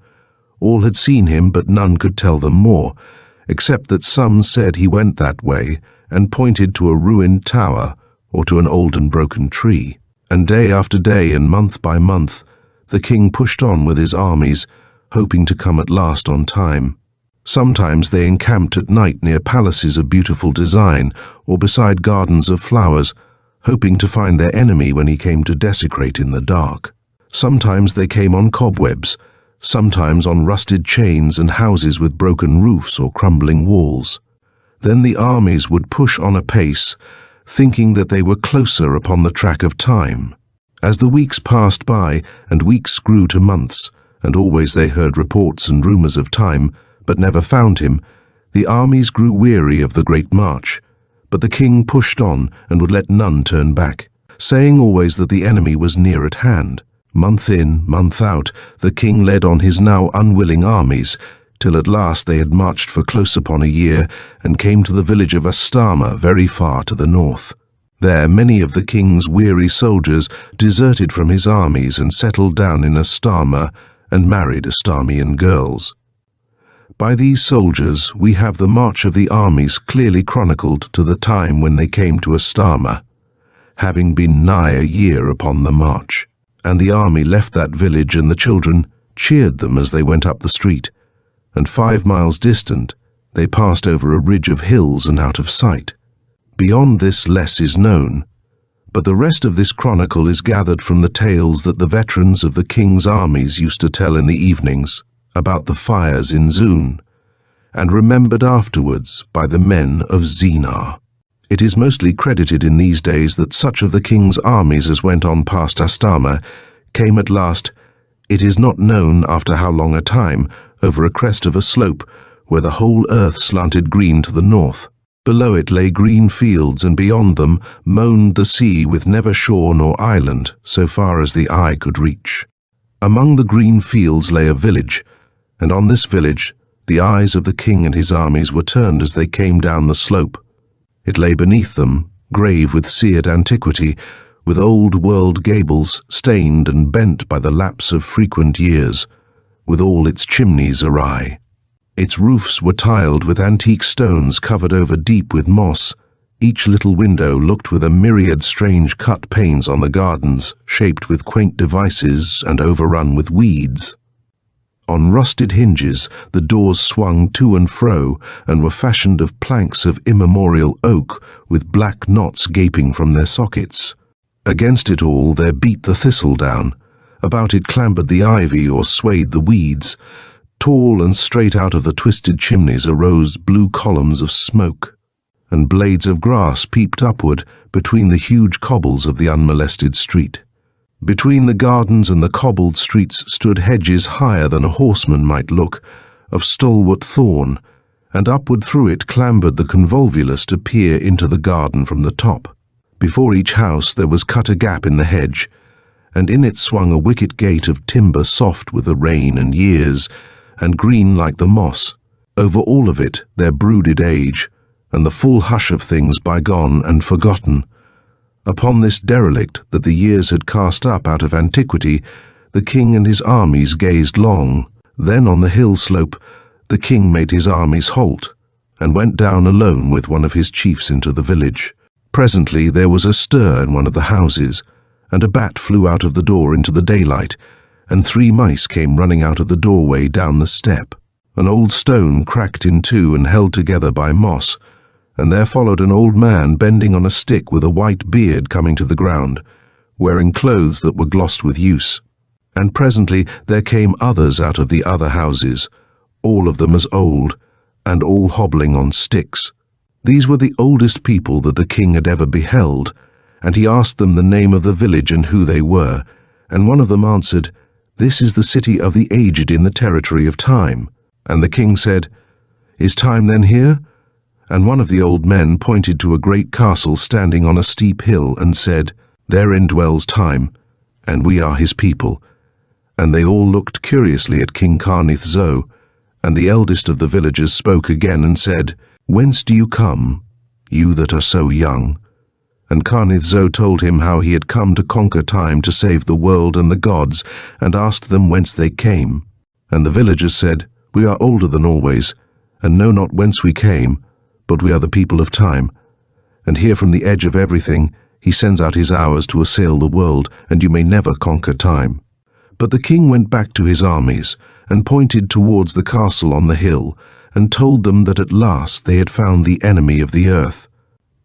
S1: All had seen him, but none could tell them more, except that some said he went that way, and pointed to a ruined tower, or to an old and broken tree. And day after day and month by month, the king pushed on with his armies, hoping to come at last on Time. Sometimes they encamped at night near palaces of beautiful design, or beside gardens of flowers, hoping to find their enemy when he came to desecrate in the dark. Sometimes they came on cobwebs, sometimes on rusted chains and houses with broken roofs or crumbling walls. Then the armies would push on apace, thinking that they were closer upon the track of Time. As the weeks passed by, and weeks grew to months, and always they heard reports and rumors of Time, but never found him, the armies grew weary of the great march. But the king pushed on, and would let none turn back, saying always that the enemy was near at hand. Month in, month out, the king led on his now unwilling armies, till at last they had marched for close upon a year, and came to the village of Astama, very far to the north. There many of the king's weary soldiers deserted from his armies and settled down in Astama and married Astamian girls. By these soldiers we have the march of the armies clearly chronicled to the time when they came to Astama, having been nigh a year upon the march. And the army left that village, and the children cheered them as they went up the street, and 5 miles distant they passed over a ridge of hills and out of sight. Beyond this less is known, but the rest of this chronicle is gathered from the tales that the veterans of the king's armies used to tell in the evenings about the fires in Zun, and remembered afterwards by the men of Zinar. It is mostly credited in these days that such of the king's armies as went on past Astama came at last, it is not known after how long a time, over a crest of a slope where the whole earth slanted green to the north. Below it lay green fields, and beyond them moaned the sea with never shore nor island so far as the eye could reach. Among the green fields lay a village, and on this village the eyes of the king and his armies were turned as they came down the slope. It lay beneath them, grave with seared antiquity, with old-world gables stained and bent by the lapse of frequent years, with all its chimneys awry. Its roofs were tiled with antique stones covered over deep with moss. Each little window looked with a myriad strange cut panes on the gardens, shaped with quaint devices and overrun with weeds. On rusted hinges the doors swung to and fro, and were fashioned of planks of immemorial oak, with black knots gaping from their sockets. Against it all there beat the thistledown. About it clambered the ivy or swayed the weeds. Tall and straight out of the twisted chimneys arose blue columns of smoke, and blades of grass peeped upward between the huge cobbles of the unmolested street. Between the gardens and the cobbled streets stood hedges higher than a horseman might look, of stalwart thorn, and upward through it clambered the convolvulus to peer into the garden from the top. Before each house there was cut a gap in the hedge, and in it swung a wicket gate of timber soft with the rain and years, and green like the moss. Over all of it there brooded age, and the full hush of things bygone and forgotten. Upon this derelict that the years had cast up out of antiquity, the king and his armies gazed long. Then on the hill slope the king made his armies halt, and went down alone with one of his chiefs into the village. Presently there was a stir in one of the houses, and a bat flew out of the door into the daylight, and 3 mice came running out of the doorway down the step. An old stone cracked in two and held together by moss, and there followed an old man bending on a stick with a white beard coming to the ground, wearing clothes that were glossed with use. And presently there came others out of the other houses, all of them as old, and all hobbling on sticks. These were the oldest people that the king had ever beheld, and he asked them the name of the village and who they were, and one of them answered, "This is the city of the aged in the territory of Time." And the king said, "Is Time then here?" And one of the old men pointed to a great castle standing on a steep hill and said, "Therein dwells Time, and we are his people." And they all looked curiously at King Carnith Zo, and the eldest of the villagers spoke again and said, "Whence do you come, you that are so young?" And Carnith Zo told him how he had come to conquer Time to save the world and the gods, and asked them whence they came. And the villagers said, "We are older than always, and know not whence we came, but we are the people of Time. And here from the edge of everything he sends out his hours to assail the world, and you may never conquer Time." But the king went back to his armies, and pointed towards the castle on the hill, and told them that at last they had found the enemy of the earth.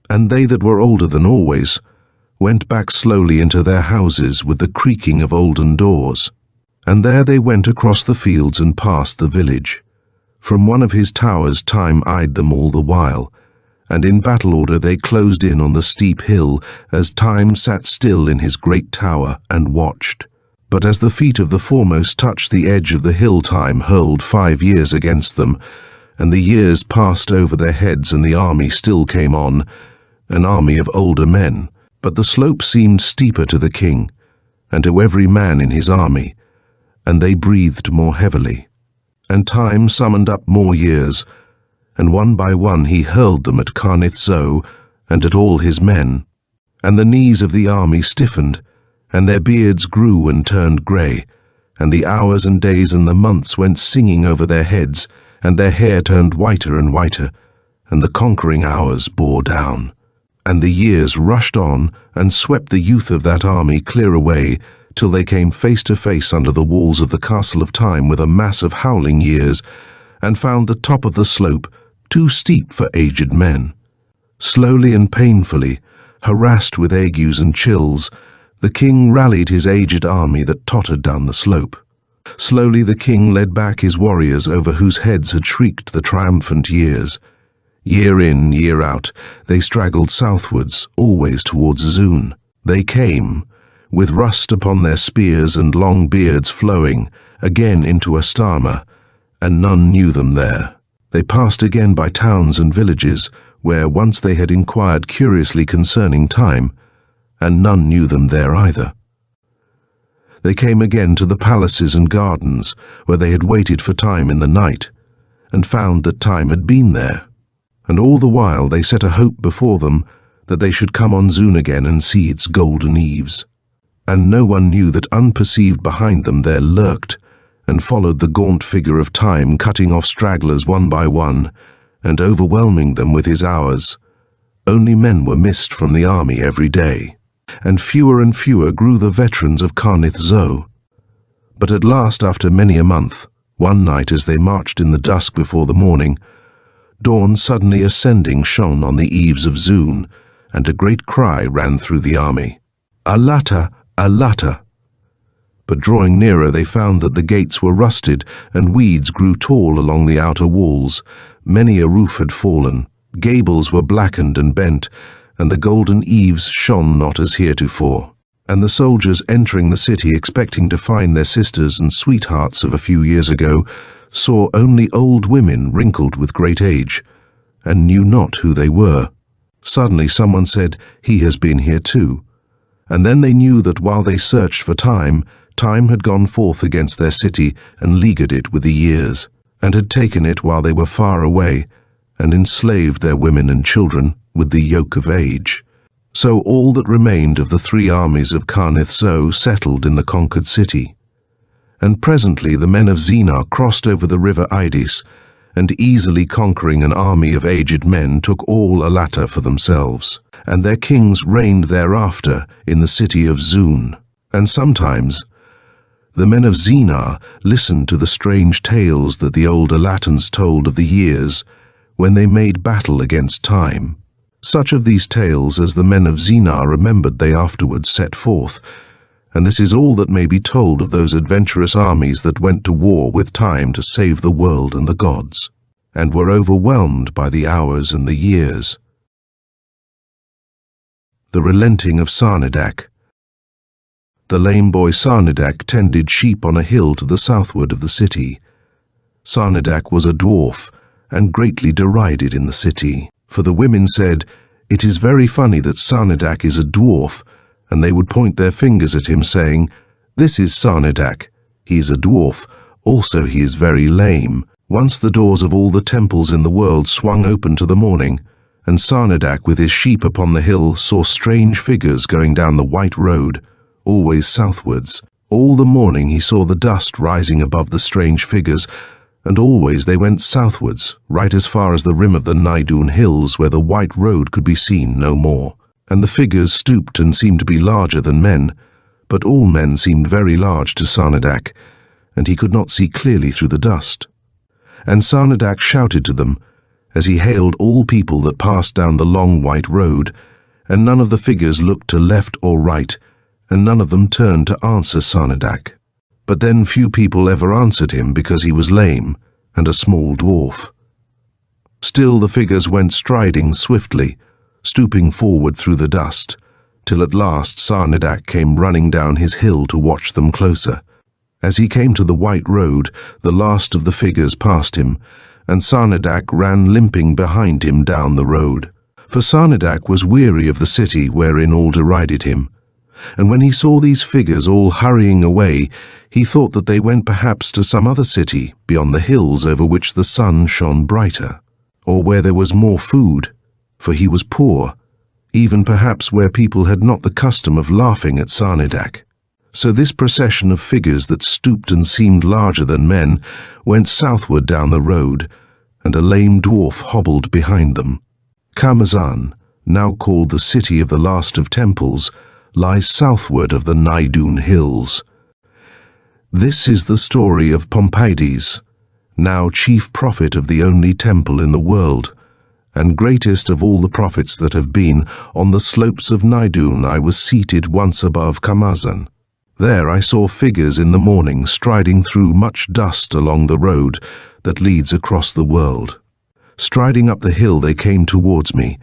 S1: And they that were older than always went back slowly into their houses with the creaking of olden doors. And there they went across the fields and past the village. From one of his towers Time eyed them all the while, and in battle order they closed in on the steep hill as Time sat still in his great tower and watched. But as the feet of the foremost touched the edge of the hill, Time hurled 5 years against them, and the years passed over their heads, and the army still came on, an army of older men. But the slope seemed steeper to the king, and to every man in his army, and they breathed more heavily. And Time summoned up more years, and one by one he hurled them at Carnith Zo and at all his men. And the knees of the army stiffened, and their beards grew and turned grey, and the hours and days and the months went singing over their heads, and their hair turned whiter and whiter, and the conquering hours bore down. And the years rushed on and swept the youth of that army clear away, till they came face to face under the walls of the Castle of Time with a mass of howling years, and found the top of the slope too steep for aged men. Slowly and painfully, harassed with agues and chills, the king rallied his aged army that tottered down the slope. Slowly the king led back his warriors over whose heads had shrieked the triumphant years. Year in, year out, they straggled southwards, always towards Zun. They came, with rust upon their spears and long beards flowing, again into Astama, and none knew them there. They passed again by towns and villages, where once they had inquired curiously concerning Time, and none knew them there either. They came again to the palaces and gardens, where they had waited for Time in the night, and found that Time had been there. And all the while they set a hope before them that they should come on Zun again and see its golden eaves. And no one knew that unperceived behind them there lurked and followed the gaunt figure of Time, cutting off stragglers one by one and overwhelming them with his hours. Only men were missed from the army every day, and fewer grew the veterans of Carnith Zo. But at last, after many a month, one night as they marched in the dusk before the morning, dawn suddenly ascending shone on the eaves of Zun, and a great cry ran through the army, "Alata, Alata!" But drawing nearer they found that the gates were rusted, and weeds grew tall along the outer walls. Many a roof had fallen, gables were blackened and bent, and the golden eaves shone not as heretofore. And the soldiers entering the city expecting to find their sisters and sweethearts of a few years ago, saw only old women wrinkled with great age, and knew not who they were. Suddenly someone said, "He has been here too." And then they knew that while they searched for Time, Time had gone forth against their city and leaguered it with the years, and had taken it while they were far away, and enslaved their women and children with the yoke of age. So all that remained of the three armies of Carnith Zo settled in the conquered city. And presently the men of Xenar crossed over the river Idis, and easily conquering an army of aged men took all Alata for themselves, and their kings reigned thereafter in the city of Zun. And sometimes the men of Xenar listened to the strange tales that the old Alatans told of the years when they made battle against Time. Such of these tales as the men of Xenar remembered they afterwards set forth, and this is all that may be told of those adventurous armies that went to war with Time to save the world and the gods, and were overwhelmed by the hours and the years. The Relenting of Sarnidac. The lame boy Sarnidac tended sheep on a hill to the southward of the city. Sarnidac was a dwarf, and greatly derided in the city, for the women said, "It is very funny that Sarnidac is a dwarf," and they would point their fingers at him, saying, "This is Sarnidac. He is a dwarf. Also he is very lame." Once the doors of all the temples in the world swung open to the morning, and Sarnidac with his sheep upon the hill saw strange figures going down the white road, always southwards. All the morning he saw the dust rising above the strange figures, and always they went southwards, right as far as the rim of the Nidun hills, where the white road could be seen no more. And the figures stooped and seemed to be larger than men, but all men seemed very large to Sarnidac, and he could not see clearly through the dust. And Sarnidac shouted to them, as he hailed all people that passed down the long white road, and none of the figures looked to left or right, and none of them turned to answer Sarnidac. But then few people ever answered him because he was lame and a small dwarf. Still the figures went striding swiftly, stooping forward through the dust, till at last Sarnidac came running down his hill to watch them closer. As he came to the white road, the last of the figures passed him, and Sarnidac ran limping behind him down the road. For Sarnidac was weary of the city wherein all derided him, and when he saw these figures all hurrying away, he thought that they went perhaps to some other city beyond the hills over which the sun shone brighter, or where there was more food, for he was poor, even perhaps where people had not the custom of laughing at Sarnidac. So this procession of figures that stooped and seemed larger than men went southward down the road, and a lame dwarf hobbled behind them. Camazan, now called the City of the Last of Temples, lies southward of the Mlideen hills. This is the story of Pompeides, now chief prophet of the only temple in the world, and greatest of all the prophets that have been. On the slopes of Mlideen I was seated once above Camazan. There I saw figures in the morning striding through much dust along the road that leads across the world. Striding up the hill they came towards me,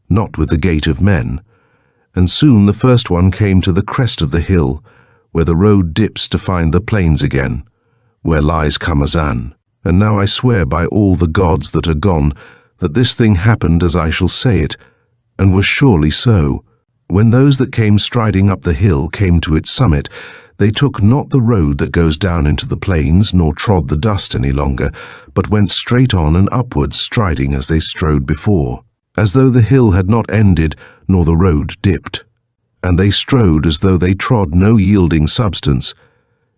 S1: not with the gait of men, and soon the first one came to the crest of the hill, where the road dips to find the plains again, where lies Camazan. And now I swear by all the gods that are gone that this thing happened as I shall say it, and was surely so. When those that came striding up the hill came to its summit, they took not the road that goes down into the plains, nor trod the dust any longer, but went straight on and upwards, striding as they strode before, as though the hill had not ended, nor the road dipped. And they strode as though they trod no yielding substance,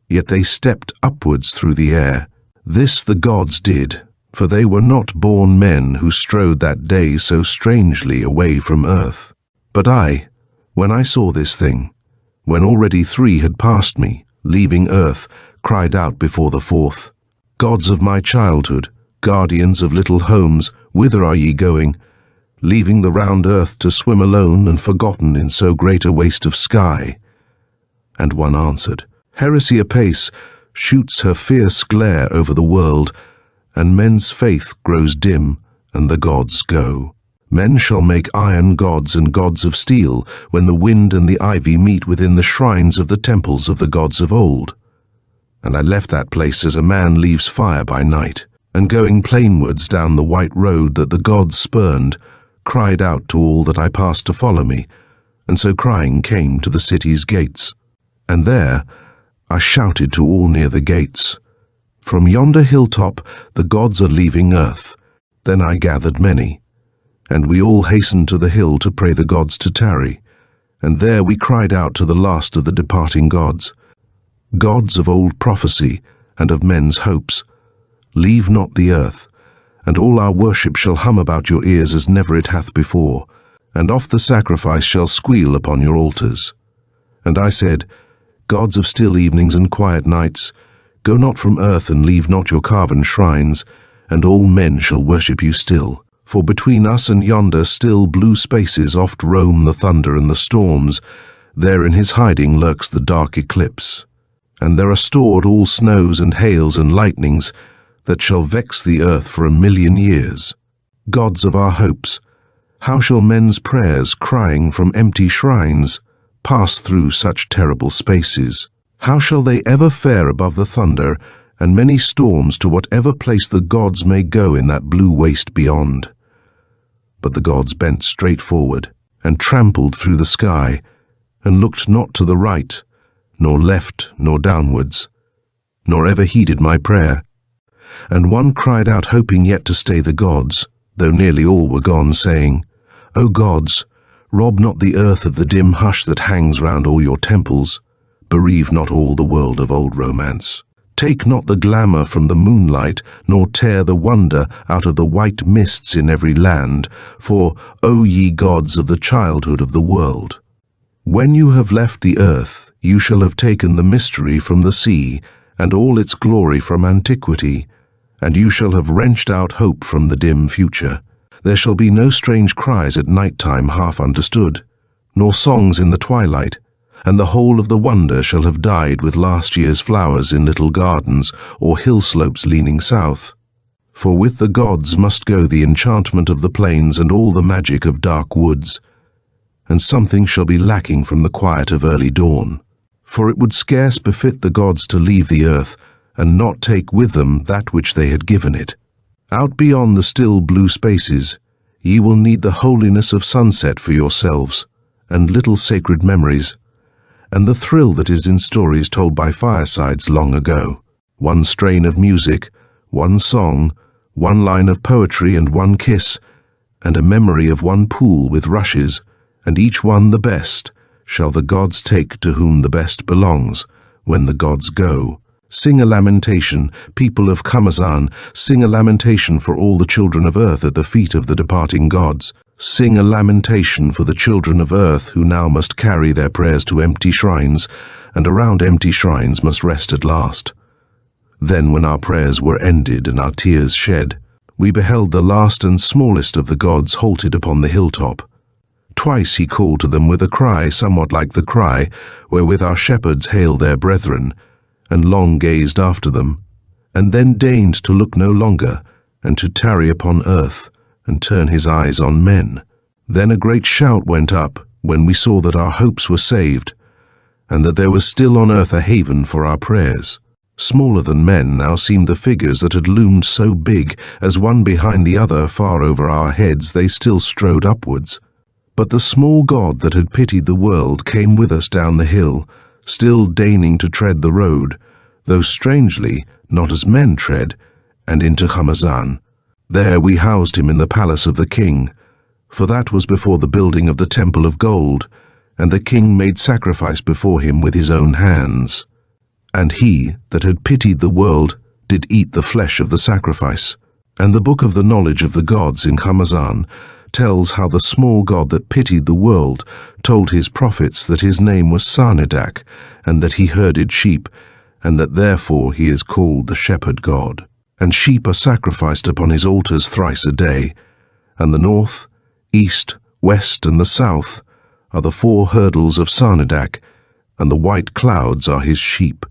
S1: yet they stepped upwards through the air. This the gods did, for they were not born men who strode that day so strangely away from earth. But I, when I saw this thing, when already 3 had passed me, leaving earth, cried out before the 4th, Gods of my childhood, guardians of little homes, whither are ye going, leaving the round earth to swim alone and forgotten in so great a waste of sky? And one answered, Heresy apace shoots her fierce glare over the world, and men's faith grows dim, and the gods go. Men shall make iron gods and gods of steel when the wind and the ivy meet within the shrines of the temples of the gods of old. And I left that place as a man leaves fire by night, and going plainwards down the white road that the gods spurned, cried out to all that I passed to follow me, and so crying came to the city's gates. And there I shouted to all near the gates, From yonder hilltop the gods are leaving earth. Then I gathered many, and we all hastened to the hill to pray the gods to tarry, and there we cried out to the last of the departing gods, Gods of old prophecy and of men's hopes, leave not the earth, and all our worship shall hum about your ears as never it hath before, and oft the sacrifice shall squeal upon your altars. And I said, Gods of still evenings and quiet nights, go not from earth and leave not your carven shrines, and all men shall worship you still. For between us and yonder still blue spaces oft roam the thunder and the storms, there in his hiding lurks the dark eclipse. And there are stored all snows and hails and lightnings that shall vex the earth for 1,000,000 years. Gods of our hopes, how shall men's prayers crying from empty shrines pass through such terrible spaces? How shall they ever fare above the thunder and many storms to whatever place the gods may go in that blue waste beyond? But the gods bent straight forward and trampled through the sky, and looked not to the right, nor left, nor downwards, nor ever heeded my prayer. And one cried out, hoping yet to stay the gods, though nearly all were gone, saying, O gods, rob not the earth of the dim hush that hangs round all your temples, bereave not all the world of old romance. Take not the glamour from the moonlight, nor tear the wonder out of the white mists in every land, for, O ye gods of the childhood of the world, when you have left the earth, you shall have taken the mystery from the sea, and all its glory from antiquity, and you shall have wrenched out hope from the dim future. There shall be no strange cries at night time half understood, nor songs in the twilight, and the whole of the wonder shall have died with last year's flowers in little gardens or hill slopes leaning south. For with the gods must go the enchantment of the plains and all the magic of dark woods, and something shall be lacking from the quiet of early dawn. For it would scarce befit the gods to leave the earth and not take with them that which they had given it. Out beyond the still blue spaces, ye will need the holiness of sunset for yourselves, and little sacred memories, and the thrill that is in stories told by firesides long ago. One strain of music, one song, one line of poetry and one kiss, and a memory of one pool with rushes, and each one the best, shall the gods take to whom the best belongs, when the gods go. Sing a lamentation, people of Camazan, sing a lamentation for all the children of earth at the feet of the departing gods. Sing a lamentation for the children of earth who now must carry their prayers to empty shrines, and around empty shrines must rest at last. Then when our prayers were ended and our tears shed, we beheld the last and smallest of the gods halted upon the hilltop. Twice he called to them with a cry somewhat like the cry wherewith our shepherds hail their brethren, and long gazed after them, and then deigned to look no longer, and to tarry upon earth, and turn his eyes on men. Then a great shout went up, when we saw that our hopes were saved, and that there was still on earth a haven for our prayers. Smaller than men now seemed the figures that had loomed so big, as one behind the other far over our heads they still strode upwards. But the small god that had pitied the world came with us down the hill, still deigning to tread the road, though strangely not as men tread, and into Camazan. There we housed him in the palace of the king, for that was before the building of the temple of gold, and the king made sacrifice before him with his own hands. And he that had pitied the world did eat the flesh of the sacrifice. And the book of the knowledge of the gods in Camazan tells how the small god that pitied the world told his prophets that his name was Sarnidac, and that he herded sheep, and that therefore he is called the shepherd god. And sheep are sacrificed upon his altars thrice a day, and the north, east, west, and the south are the four hurdles of Sarnidac, and the white clouds are his sheep.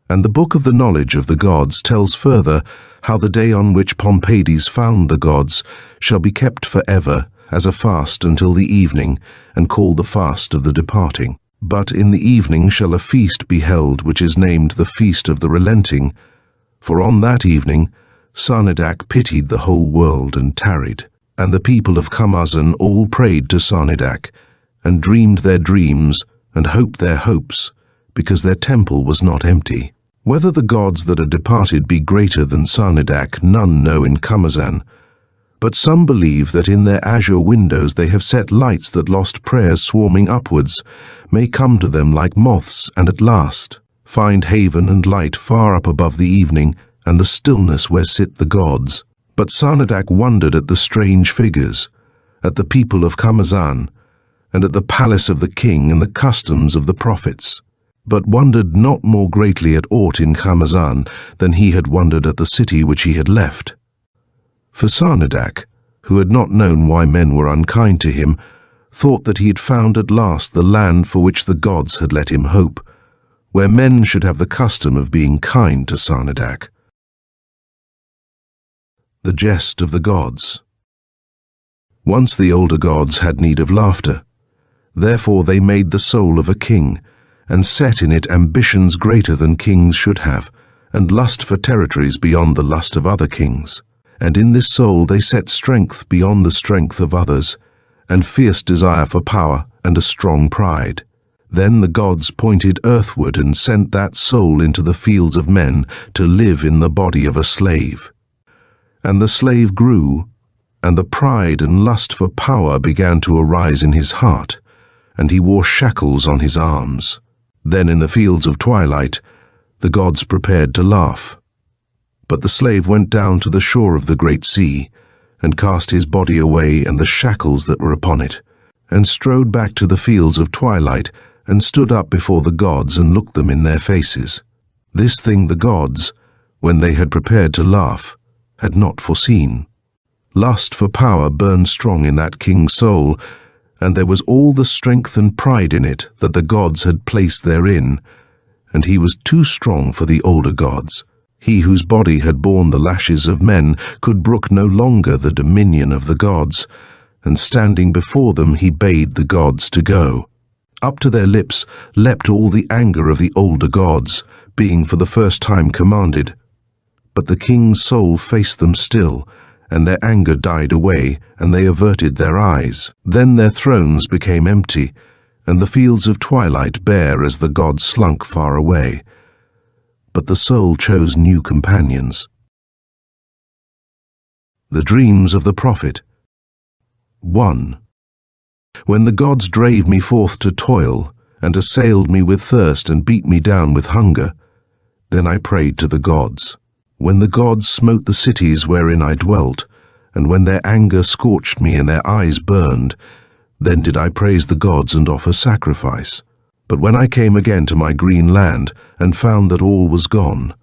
S1: And the book of the knowledge of the gods tells further how the day on which Pompeides found the gods shall be kept forever as a fast until the evening, and called the fast of the departing. But in the evening shall a feast be held which is named the Feast of the Relenting, for on that evening Sarnidac pitied the whole world and tarried. And the people of Camazan all prayed to Sarnidac, and dreamed their dreams, and hoped their hopes, because their temple was not empty. Whether the gods that are departed be greater than Sarnidac, none know in Camazan, but some believe that in their azure windows they have set lights that lost prayers swarming upwards may come to them like moths, and at last find haven and light far up above the evening and the stillness where sit the gods. But Sarnidac wondered at the strange figures, at the people of Camazan, and at the palace of the king and the customs of the prophets, but wondered not more greatly at aught in Camazan than he had wondered at the city which he had left. For Sarnidac, who had not known why men were unkind to him, thought that he had found at last the land for which the gods had let him hope, where men should have the custom of being kind to Sarnidac. The Jest of the Gods. Once the older gods had need of laughter. Therefore they made the soul of a king, and set in it ambitions greater than kings should have, and lust for territories beyond the lust of other kings. And in this soul they set strength beyond the strength of others, and fierce desire for power, and a strong pride. Then the gods pointed earthward and sent that soul into the fields of men to live in the body of a slave. And the slave grew, and the pride and lust for power began to arise in his heart, and he wore shackles on his arms. Then in the fields of twilight the gods prepared to laugh. But the slave went down to the shore of the great sea, and cast his body away and the shackles that were upon it, and strode back to the fields of twilight, and stood up before the gods and looked them in their faces. This thing the gods, when they had prepared to laugh, had not foreseen. Lust for power burned strong in that king's soul, and there was all the strength and pride in it that the gods had placed therein, and he was too strong for the older gods. He whose body had borne the lashes of men could brook no longer the dominion of the gods, and standing before them he bade the gods to go. Up to their lips leapt all the anger of the older gods, being for the first time commanded. But the king's soul faced them still, and their anger died away, and they averted their eyes. Then their thrones became empty, and the fields of twilight bare as the gods slunk far away. But the soul chose new companions. The dreams of the prophet. 1. When the gods drave me forth to toil, and assailed me with thirst and beat me down with hunger, then I prayed to the gods. When the gods smote the cities wherein I dwelt, and when their anger scorched me and their eyes burned, then did I praise the gods and offer sacrifice. But when I came again to my green land, and found that all was gone,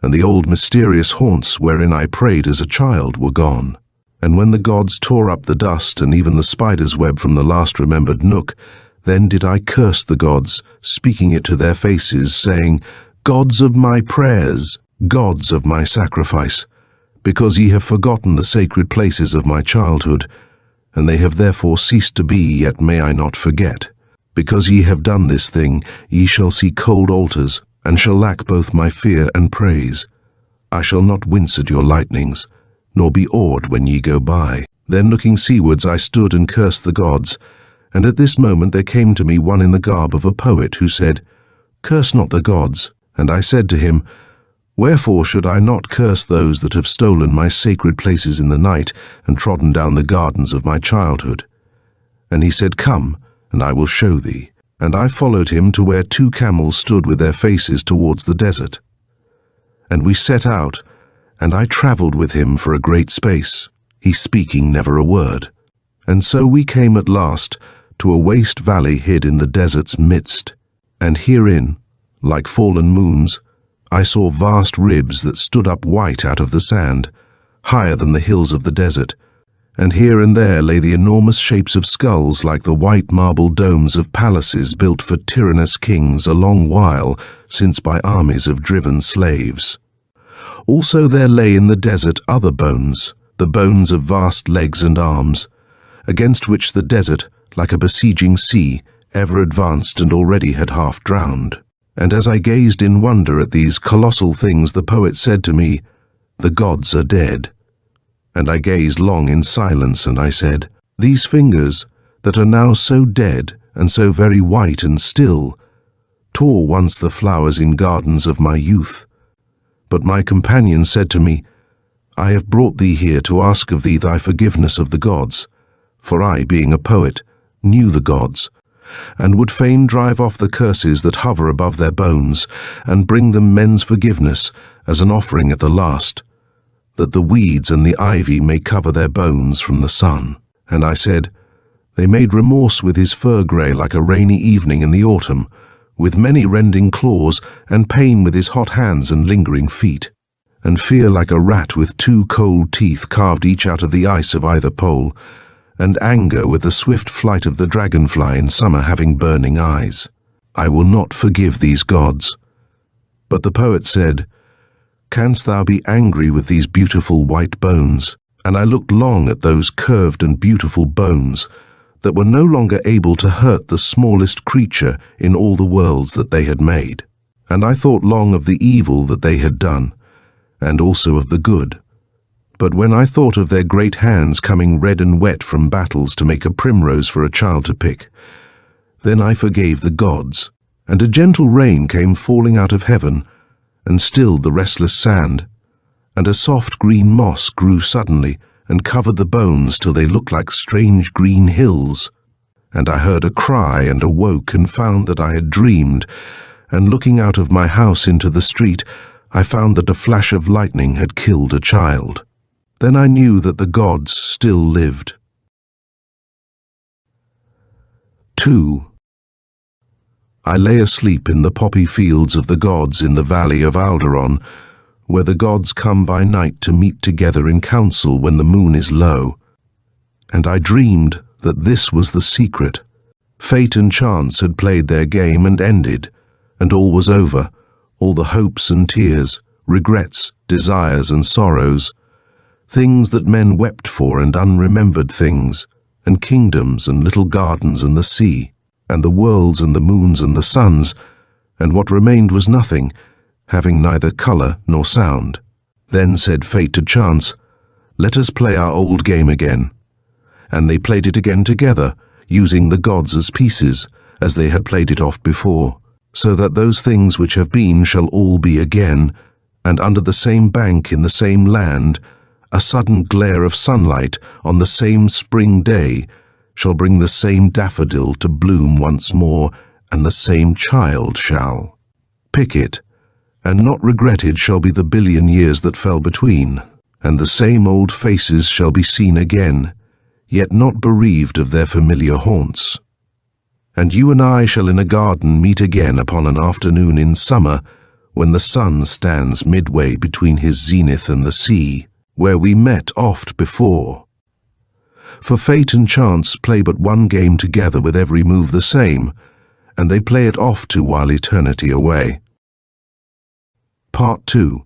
S1: and the old mysterious haunts wherein I prayed as a child were gone, and when the gods tore up the dust and even the spider's web from the last remembered nook, then did I curse the gods, speaking it to their faces, saying, Gods of my prayers, gods of my sacrifice, because ye have forgotten the sacred places of my childhood, and they have therefore ceased to be, yet may I not forget. Because ye have done this thing, ye shall see cold altars, and shall lack both my fear and praise. I shall not wince at your lightnings, nor be awed when ye go by. Then looking seawards I stood and cursed the gods, and at this moment there came to me one in the garb of a poet, who said, Curse not the gods. And I said to him, Wherefore should I not curse those that have stolen my sacred places in the night, and trodden down the gardens of my childhood? And he said, Come, and I will show thee. And I followed him to where 2 camels stood with their faces towards the desert. And we set out, and I travelled with him for a great space, he speaking never a word. And so we came at last to a waste valley hid in the desert's midst, and herein, like fallen moons, I saw vast ribs that stood up white out of the sand, higher than the hills of the desert, and here and there lay the enormous shapes of skulls like the white marble domes of palaces built for tyrannous kings a long while since by armies of driven slaves. Also there lay in the desert other bones, the bones of vast legs and arms, against which the desert, like a besieging sea, ever advanced and already had half drowned. And as I gazed in wonder at these colossal things, the poet said to me, The gods are dead. And I gazed long in silence, and I said, These fingers, that are now so dead and so very white and still, tore once the flowers in gardens of my youth. But my companion said to me, I have brought thee here to ask of thee thy forgiveness of the gods, for I, being a poet, knew the gods, and would fain drive off the curses that hover above their bones, and bring them men's forgiveness as an offering at the last, that the weeds and the ivy may cover their bones from the sun. And I said, They made remorse with his fur grey like a rainy evening in the autumn, with many rending claws, and pain with his hot hands and lingering feet, and fear like a rat with 2 cold teeth carved each out of the ice of either pole, and anger with the swift flight of the dragonfly in summer having burning eyes. I will not forgive these gods. But the poet said, Canst thou be angry with these beautiful white bones? And I looked long at those curved and beautiful bones that were no longer able to hurt the smallest creature in all the worlds that they had made. And I thought long of the evil that they had done, and also of the good. But when I thought of their great hands coming red and wet from battles to make a primrose for a child to pick, then I forgave the gods, and a gentle rain came falling out of heaven, and stilled the restless sand, and a soft green moss grew suddenly, and covered the bones till they looked like strange green hills. And I heard a cry, and awoke, and found that I had dreamed, and looking out of my house into the street, I found that a flash of lightning had killed a child. Then I knew that the gods still lived. 2. I lay asleep in the poppy fields of the gods in the valley of Alderon, where the gods come by night to meet together in council when the moon is low. And I dreamed that this was the secret. Fate and chance had played their game and ended, and all was over, all the hopes and tears, regrets, desires and sorrows, things that men wept for and unremembered things, and kingdoms and little gardens and the sea, and the worlds and the moons and the suns, and what remained was nothing, having neither colour nor sound. Then said fate to chance, Let us play our old game again. And they played it again together, using the gods as pieces, as they had played it oft before, so that those things which have been shall all be again, and under the same bank in the same land, a sudden glare of sunlight on the same spring day shall bring the same daffodil to bloom once more, and the same child shall pick it, and not regretted shall be the billion years that fell between, and the same old faces shall be seen again, yet not bereaved of their familiar haunts. And you and I shall in a garden meet again upon an afternoon in summer, when the sun stands midway between his zenith and the sea, where we met oft before. For fate and chance play but one game together with every move the same, and they play it oft to while eternity away. Part 2.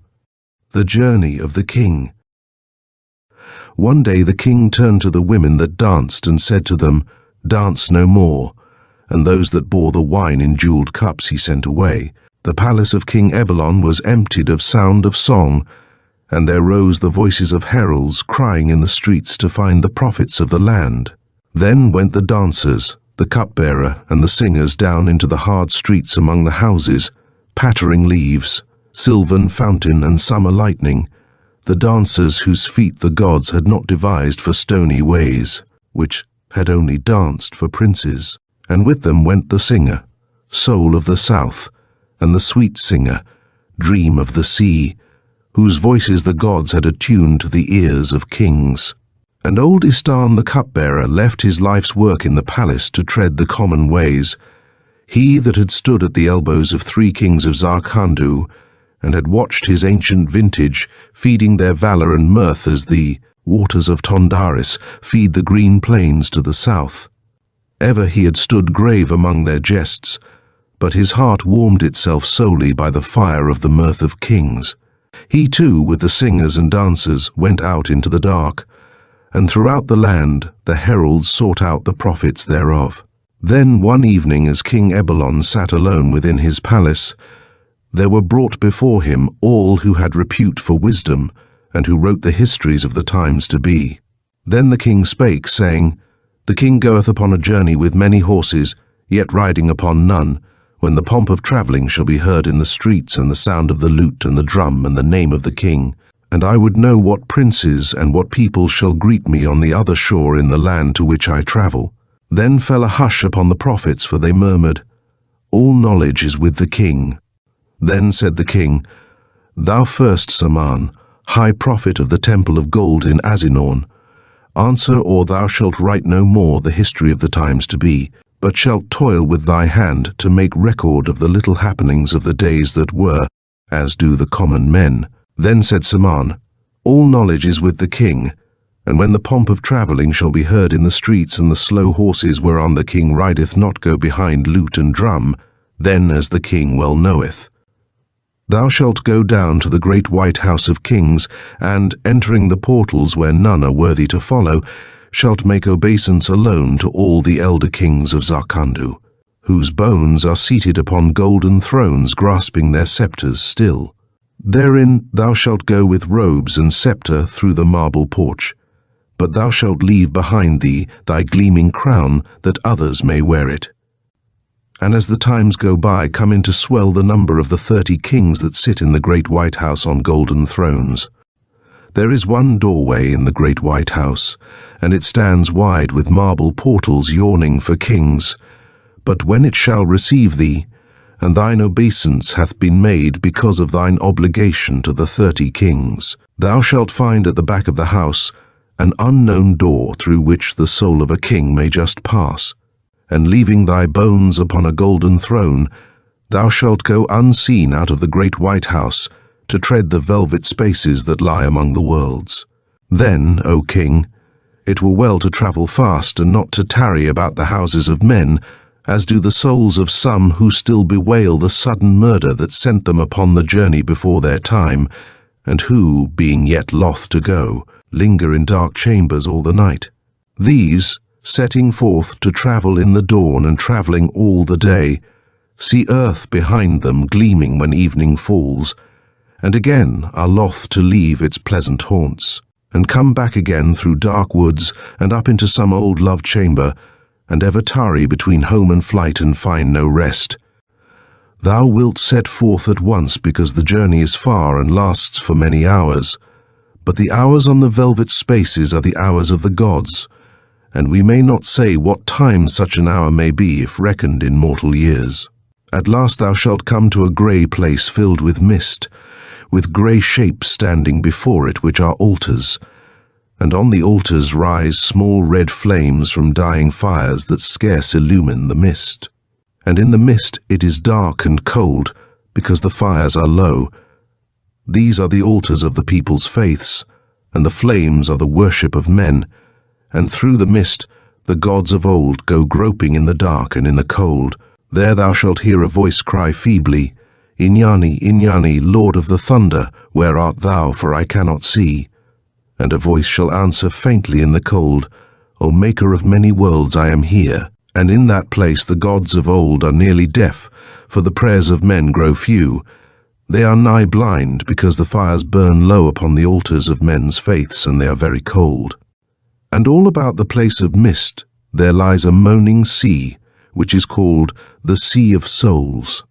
S1: The Journey of the King. One day the king turned to the women that danced and said to them, "Dance no more," and those that bore the wine in jewelled cups he sent away. The palace of King Eberlon was emptied of sound of song, and there rose the voices of heralds crying in the streets to find the prophets of the land. Then went the dancers, the cupbearer, and the singers down into the hard streets among the houses, pattering leaves, sylvan fountain and summer lightning, the dancers whose feet the gods had not devised for stony ways, which had only danced for princes. And with them went the singer, soul of the south, and the sweet singer, dream of the sea, whose voices the gods had attuned to the ears of kings. And old Istan the cupbearer left his life's work in the palace to tread the common ways, he that had stood at the elbows of 3 kings of Zarkhandu, and had watched his ancient vintage feeding their valor and mirth as the waters of Tondaris feed the green plains to the south. Ever he had stood grave among their jests, but his heart warmed itself solely by the fire of the mirth of kings. He too, with the singers and dancers, went out into the dark, and throughout the land the heralds sought out the prophets thereof. Then one evening, as King Eberlon sat alone within his palace, there were brought before him all who had repute for wisdom, and who wrote the histories of the times to be. Then the king spake, saying, "The king goeth upon a journey with many horses, yet riding upon none, when the pomp of travelling shall be heard in the streets, and the sound of the lute and the drum, and the name of the king. And I would know what princes and what people shall greet me on the other shore in the land to which I travel." Then fell a hush upon the prophets, for they murmured, "All knowledge is with the king." Then said the king, "Thou first, Saman, high prophet of the temple of gold in Azinorn, answer, or thou shalt write no more the history of the times to be, but shalt toil with thy hand to make record of the little happenings of the days that were, as do the common men." Then said Saman, "All knowledge is with the king, and when the pomp of travelling shall be heard in the streets, and the slow horses whereon the king rideth not go behind lute and drum, then as the king well knoweth. Thou shalt go down to the great white house of kings, and, entering the portals where none are worthy to follow, shalt make obeisance alone to all the elder kings of Zarkhandu, whose bones are seated upon golden thrones grasping their sceptres still. Therein thou shalt go with robes and sceptre through the marble porch, but thou shalt leave behind thee thy gleaming crown, that others may wear it. And as the times go by, come in to swell the number of the 30 kings that sit in the great white house on golden thrones. There is one doorway in the great white house, and it stands wide with marble portals yawning for kings. But when it shall receive thee, and thine obeisance hath been made because of thine obligation to the 30 kings, thou shalt find at the back of the house an unknown door through which the soul of a king may just pass, and leaving thy bones upon a golden throne, thou shalt go unseen out of the great white house to tread the velvet spaces that lie among the worlds. Then, O king, it were well to travel fast and not to tarry about the houses of men, as do the souls of some who still bewail the sudden murder that sent them upon the journey before their time, and who, being yet loth to go, linger in dark chambers all the night. These, setting forth to travel in the dawn and travelling all the day, see earth behind them gleaming when evening falls, and again are loth to leave its pleasant haunts, and come back again through dark woods and up into some old love chamber, and ever tarry between home and flight and find no rest. Thou wilt set forth at once because the journey is far and lasts for many hours. But the hours on the velvet spaces are the hours of the gods, and we may not say what time such an hour may be if reckoned in mortal years. At last thou shalt come to a grey place filled with mist, with grey shapes standing before it which are altars, and on the altars rise small red flames from dying fires that scarce illumine the mist. And in the mist it is dark and cold, because the fires are low. These are the altars of the people's faiths, and the flames are the worship of men, and through the mist the gods of old go groping in the dark and in the cold. There thou shalt hear a voice cry feebly, Inyani, Inyani, Lord of the thunder, where art thou, for I cannot see? And a voice shall answer faintly in the cold, O maker of many worlds, I am here. And in that place the gods of old are nearly deaf, for the prayers of men grow few. They are nigh blind, because the fires burn low upon the altars of men's faiths, and they are very cold. And all about the place of mist there lies a moaning sea, which is called the Sea of Souls.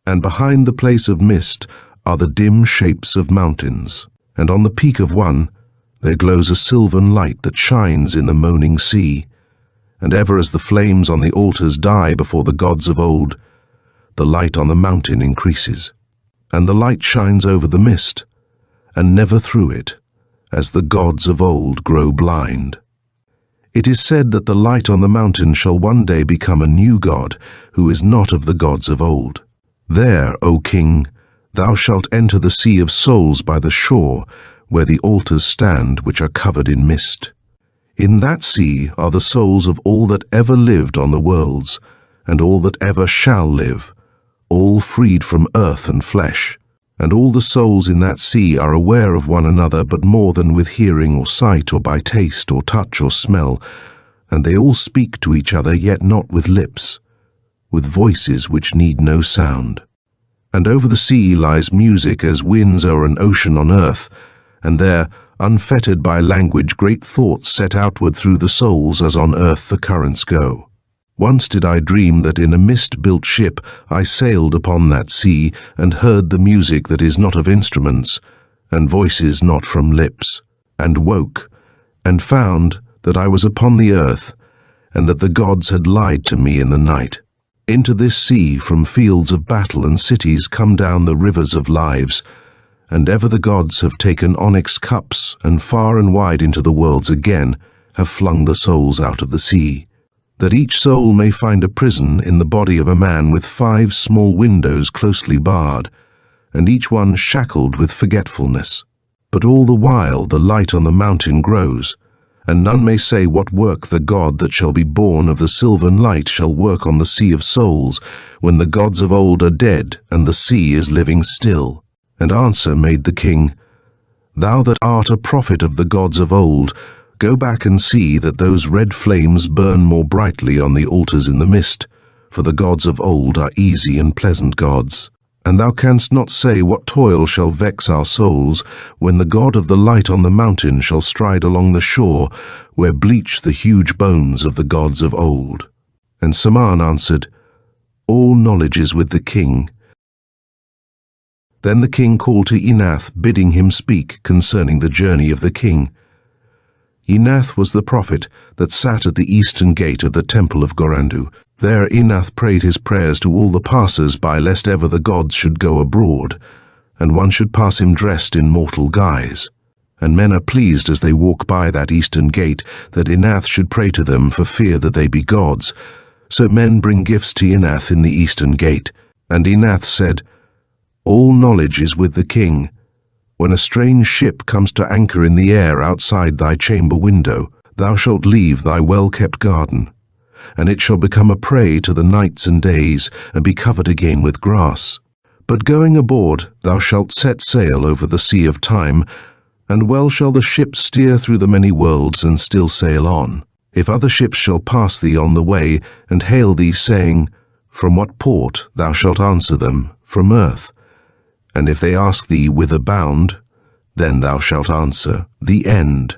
S1: And behind the place of mist are the dim shapes of mountains, and on the peak of one there glows a sylvan light that shines in the moaning sea. And ever as the flames on the altars die before the gods of old, the light on the mountain increases, and the light shines over the mist, and never through it, as the gods of old grow blind. It is said that the light on the mountain shall one day become a new god, who is not of the gods of old. There, O king, thou shalt enter the Sea of Souls by the shore, where the altars stand which are covered in mist. In that sea are the souls of all that ever lived on the worlds, and all that ever shall live, all freed from earth and flesh. And all the souls in that sea are aware of one another, but more than with hearing or sight or by taste or touch or smell, and they all speak to each other, yet not with lips, with voices which need no sound. And over the sea lies music as winds o'er an ocean on earth, and there, unfettered by language, great thoughts set outward through the souls as on earth the currents go. Once did I dream that in a mist-built ship I sailed upon that sea, and heard the music that is not of instruments, and voices not from lips, and woke, and found that I was upon the earth, and that the gods had lied to me in the night. Into this sea from fields of battle and cities come down the rivers of lives, and ever the gods have taken onyx cups, and far and wide into the worlds again have flung the souls out of the sea, that each soul may find a prison in the body of a man with 5 small windows closely barred, and each one shackled with forgetfulness. But all the while the light on the mountain grows, and none may say what work the god that shall be born of the sylvan light shall work on the Sea of Souls, when the gods of old are dead and the sea is living still. And answer made the king, Thou that art a prophet of the gods of old, go back and see that those red flames burn more brightly on the altars in the mist, for the gods of old are easy and pleasant gods. And thou canst not say what toil shall vex our souls, when the god of the light on the mountain shall stride along the shore, where bleach the huge bones of the gods of old. And Saman answered, All knowledge is with the king. Then the king called to Enath, bidding him speak concerning the journey of the king. Enath was the prophet that sat at the eastern gate of the temple of Gorandu. There Enath prayed his prayers to all the passers-by, lest ever the gods should go abroad, and one should pass him dressed in mortal guise. And men are pleased as they walk by that eastern gate that Enath should pray to them for fear that they be gods. So men bring gifts to Enath in the eastern gate. And Enath said, All knowledge is with the king. When a strange ship comes to anchor in the air outside thy chamber window, thou shalt leave thy well-kept garden, and it shall become a prey to the nights and days, and be covered again with grass. But going aboard, thou shalt set sail over the sea of time, and well shall the ship steer through the many worlds, and still sail on. If other ships shall pass thee on the way, and hail thee, saying, From what port? Thou shalt answer them, From earth. And if they ask thee, Whither bound? Then thou shalt answer, The end.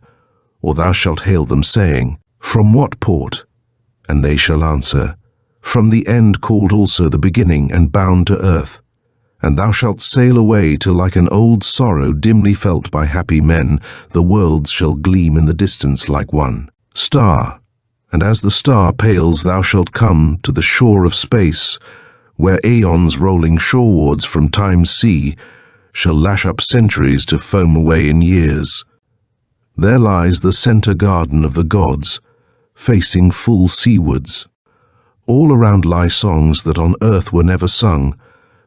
S1: Or thou shalt hail them, saying, From what port? And they shall answer, From the end called also the beginning, and bound to earth. And thou shalt sail away till like an old sorrow dimly felt by happy men, the worlds shall gleam in the distance like one star. And as the star pales thou shalt come to the shore of space, where aeons rolling shorewards from time's sea shall lash up centuries to foam away in years. There lies the centre garden of the gods, facing full seawards. All around lie songs that on earth were never sung,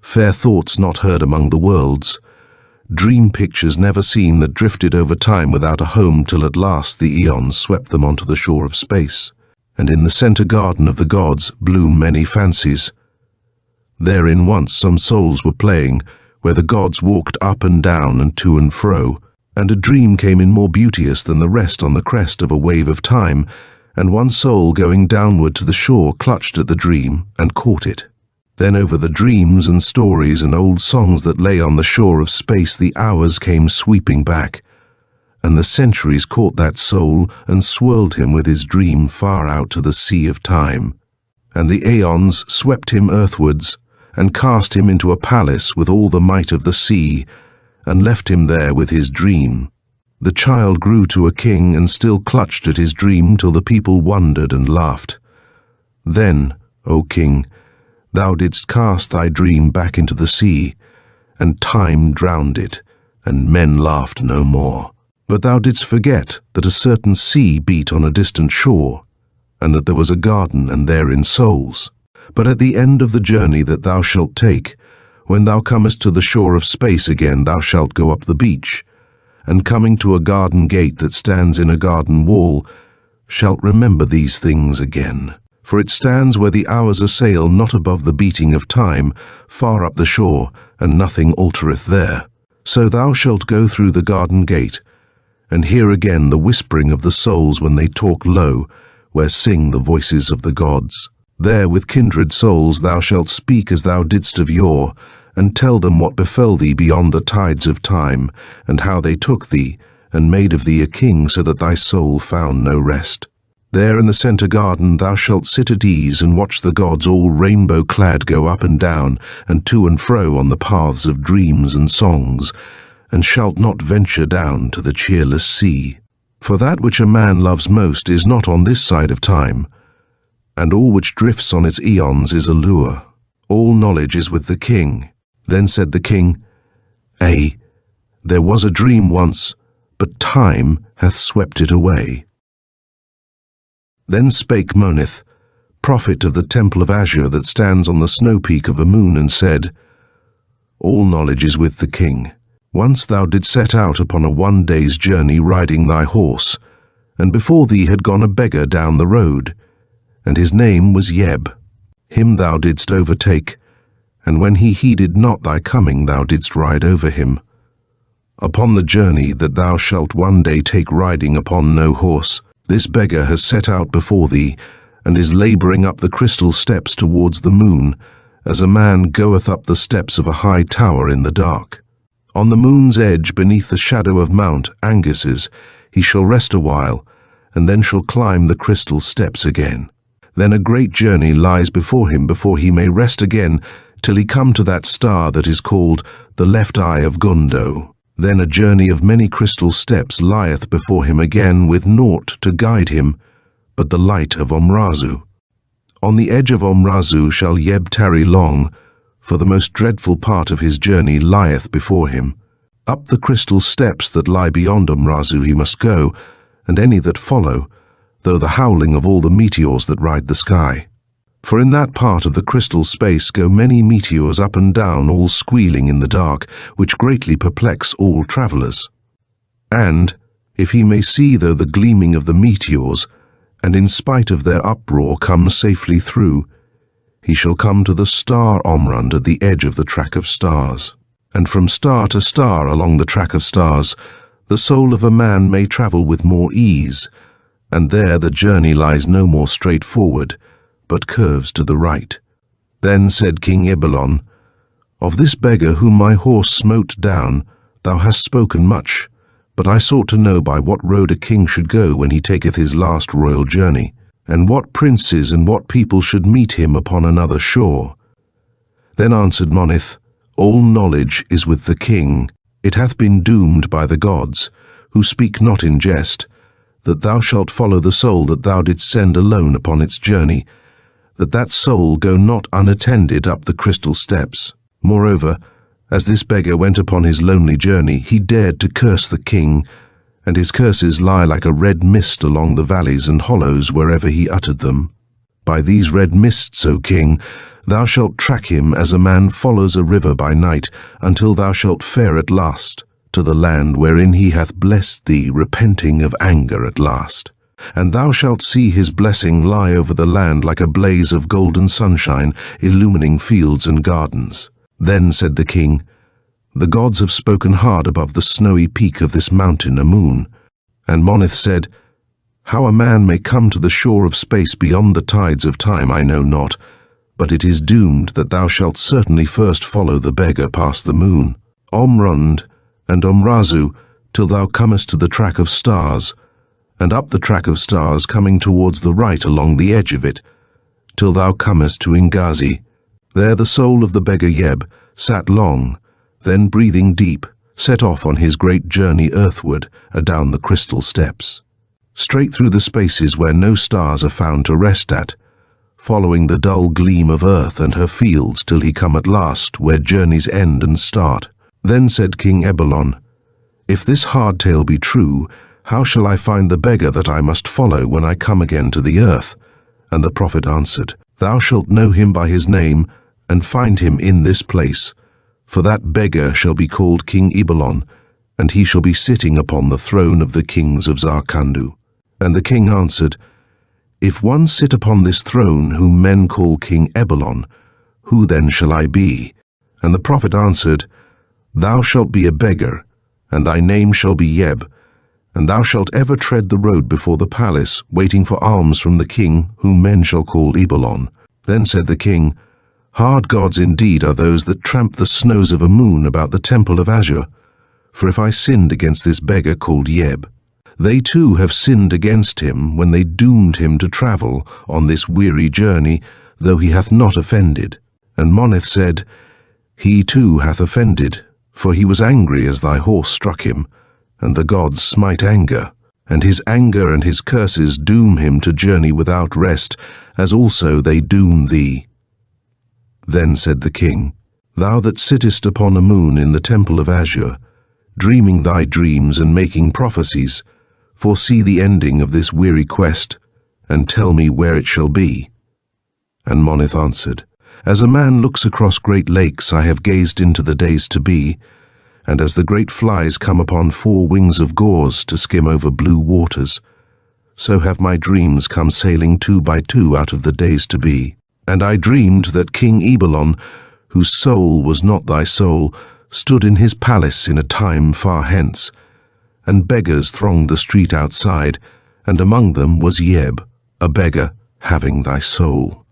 S1: fair thoughts not heard among the worlds, dream pictures never seen that drifted over time without a home till at last the eons swept them onto the shore of space. And in the centre garden of the gods bloom many fancies. Therein once some souls were playing, where the gods walked up and down and to and fro, and a dream came in more beauteous than the rest on the crest of a wave of time, and one soul going downward to the shore clutched at the dream and caught it. Then over the dreams and stories and old songs that lay on the shore of space the hours came sweeping back, and the centuries caught that soul and swirled him with his dream far out to the sea of time. And the aeons swept him earthwards, and cast him into a palace with all the might of the sea, and left him there with his dream. The child grew to a king and still clutched at his dream till the people wondered and laughed. Then, O king, thou didst cast thy dream back into the sea, and time drowned it, and men laughed no more. But thou didst forget that a certain sea beat on a distant shore, and that there was a garden and therein souls. But at the end of the journey that thou shalt take, when thou comest to the shore of space again, thou shalt go up the beach, and coming to a garden gate that stands in a garden wall, shalt remember these things again. For it stands where the hours assail not above the beating of time, far up the shore, and nothing altereth there. So thou shalt go through the garden gate, and hear again the whispering of the souls when they talk low, where sing the voices of the gods. There with kindred souls thou shalt speak as thou didst of yore, and tell them what befell thee beyond the tides of time, and how they took thee, and made of thee a king, so that thy soul found no rest. There in the centre garden thou shalt sit at ease, and watch the gods all rainbow-clad go up and down, and to and fro on the paths of dreams and songs, and shalt not venture down to the cheerless sea. For that which a man loves most is not on this side of time, and all which drifts on its eons is a lure. All knowledge is with the king. Then said the king, Ay, there was a dream once, but time hath swept it away. Then spake Monith, prophet of the temple of Azure that stands on the snow peak of a moon, and said, All knowledge is with the king. Once thou didst set out upon a 1 day's journey riding thy horse, and before thee had gone a beggar down the road, and his name was Yeb. Him thou didst overtake, and when he heeded not thy coming thou didst ride over him. Upon the journey that thou shalt one day take riding upon no horse, this beggar has set out before thee, and is labouring up the crystal steps towards the moon, as a man goeth up the steps of a high tower in the dark. On the moon's edge, beneath the shadow of Mount Angus's, he shall rest a while, and then shall climb the crystal steps again. Then a great journey lies before him before he may rest again, till he come to that star that is called the left eye of Gundo. Then a journey of many crystal steps lieth before him again, with naught to guide him but the light of Omrazu. On the edge of Omrazu shall Yeb tarry long, for the most dreadful part of his journey lieth before him. Up the crystal steps that lie beyond Omrazu he must go, and any that follow, though the howling of all the meteors that ride the sky. For in that part of the crystal space go many meteors up and down, all squealing in the dark, which greatly perplex all travellers. And, if he may see though the gleaming of the meteors, and in spite of their uproar come safely through, he shall come to the star Omrund at the edge of the track of stars. And from star to star along the track of stars, the soul of a man may travel with more ease, and there the journey lies no more straightforward, but curves to the right. Then said King Ibelon, Of this beggar whom my horse smote down, thou hast spoken much, but I sought to know by what road a king should go when he taketh his last royal journey. and what princes and what people should meet him upon another shore. Then answered Monith, All knowledge is with the king. It hath been doomed by the gods, who speak not in jest, that thou shalt follow the soul that thou didst send alone upon its journey, that that soul go not unattended up the crystal steps. Moreover, as this beggar went upon his lonely journey, he dared to curse the king, and his curses lie like a red mist along the valleys and hollows wherever he uttered them. By these red mists, O king, thou shalt track him as a man follows a river by night, until thou shalt fare at last to the land wherein he hath blessed thee, repenting of anger at last. And thou shalt see his blessing lie over the land like a blaze of golden sunshine, illumining fields and gardens. Then said the king, The gods have spoken hard above the snowy peak of this mountain Amun. And Monith said, How a man may come to the shore of space beyond the tides of time I know not, but it is doomed that thou shalt certainly first follow the beggar past the moon, Omrund and Omrazu, till thou comest to the track of stars, and up the track of stars coming towards the right along the edge of it, till thou comest to Ingazi. There the soul of the beggar Yeb sat long, then breathing deep, set off on his great journey earthward adown the crystal steps, straight through the spaces where no stars are found to rest at, following the dull gleam of earth and her fields till he come at last where journeys end and start. Then said King Eberlon, If this hard tale be true, how shall I find the beggar that I must follow when I come again to the earth? And the prophet answered, Thou shalt know him by his name, and find him in this place, for that beggar shall be called King Eberlon, and he shall be sitting upon the throne of the kings of Zarkandu. And the king answered, If one sit upon this throne whom men call King Eberlon, who then shall I be? And the prophet answered, Thou shalt be a beggar, and thy name shall be Yeb, and thou shalt ever tread the road before the palace, waiting for alms from the king, whom men shall call Eberlon. Then said the king, Hard gods indeed are those that tramp the snows of Amun about the temple of Azure. For if I sinned against this beggar called Yeb, they too have sinned against him when they doomed him to travel on this weary journey, though he hath not offended. And Monith said, He too hath offended, for he was angry as thy horse struck him, and the gods smite anger, and his anger and his curses doom him to journey without rest, as also they doom thee. Then said the king, Thou that sittest upon Amun in the temple of Azure, dreaming thy dreams and making prophecies, foresee the ending of this weary quest, and tell me where it shall be. And Monith answered, As a man looks across great lakes, I have gazed into the days to be, and as the great flies come upon 4 wings of gauze to skim over blue waters, so have my dreams come sailing 2 by 2 out of the days to be. And I dreamed that King Eberlon, whose soul was not thy soul, stood in his palace in a time far hence, and beggars thronged the street outside, and among them was Yeb, a beggar, having thy soul.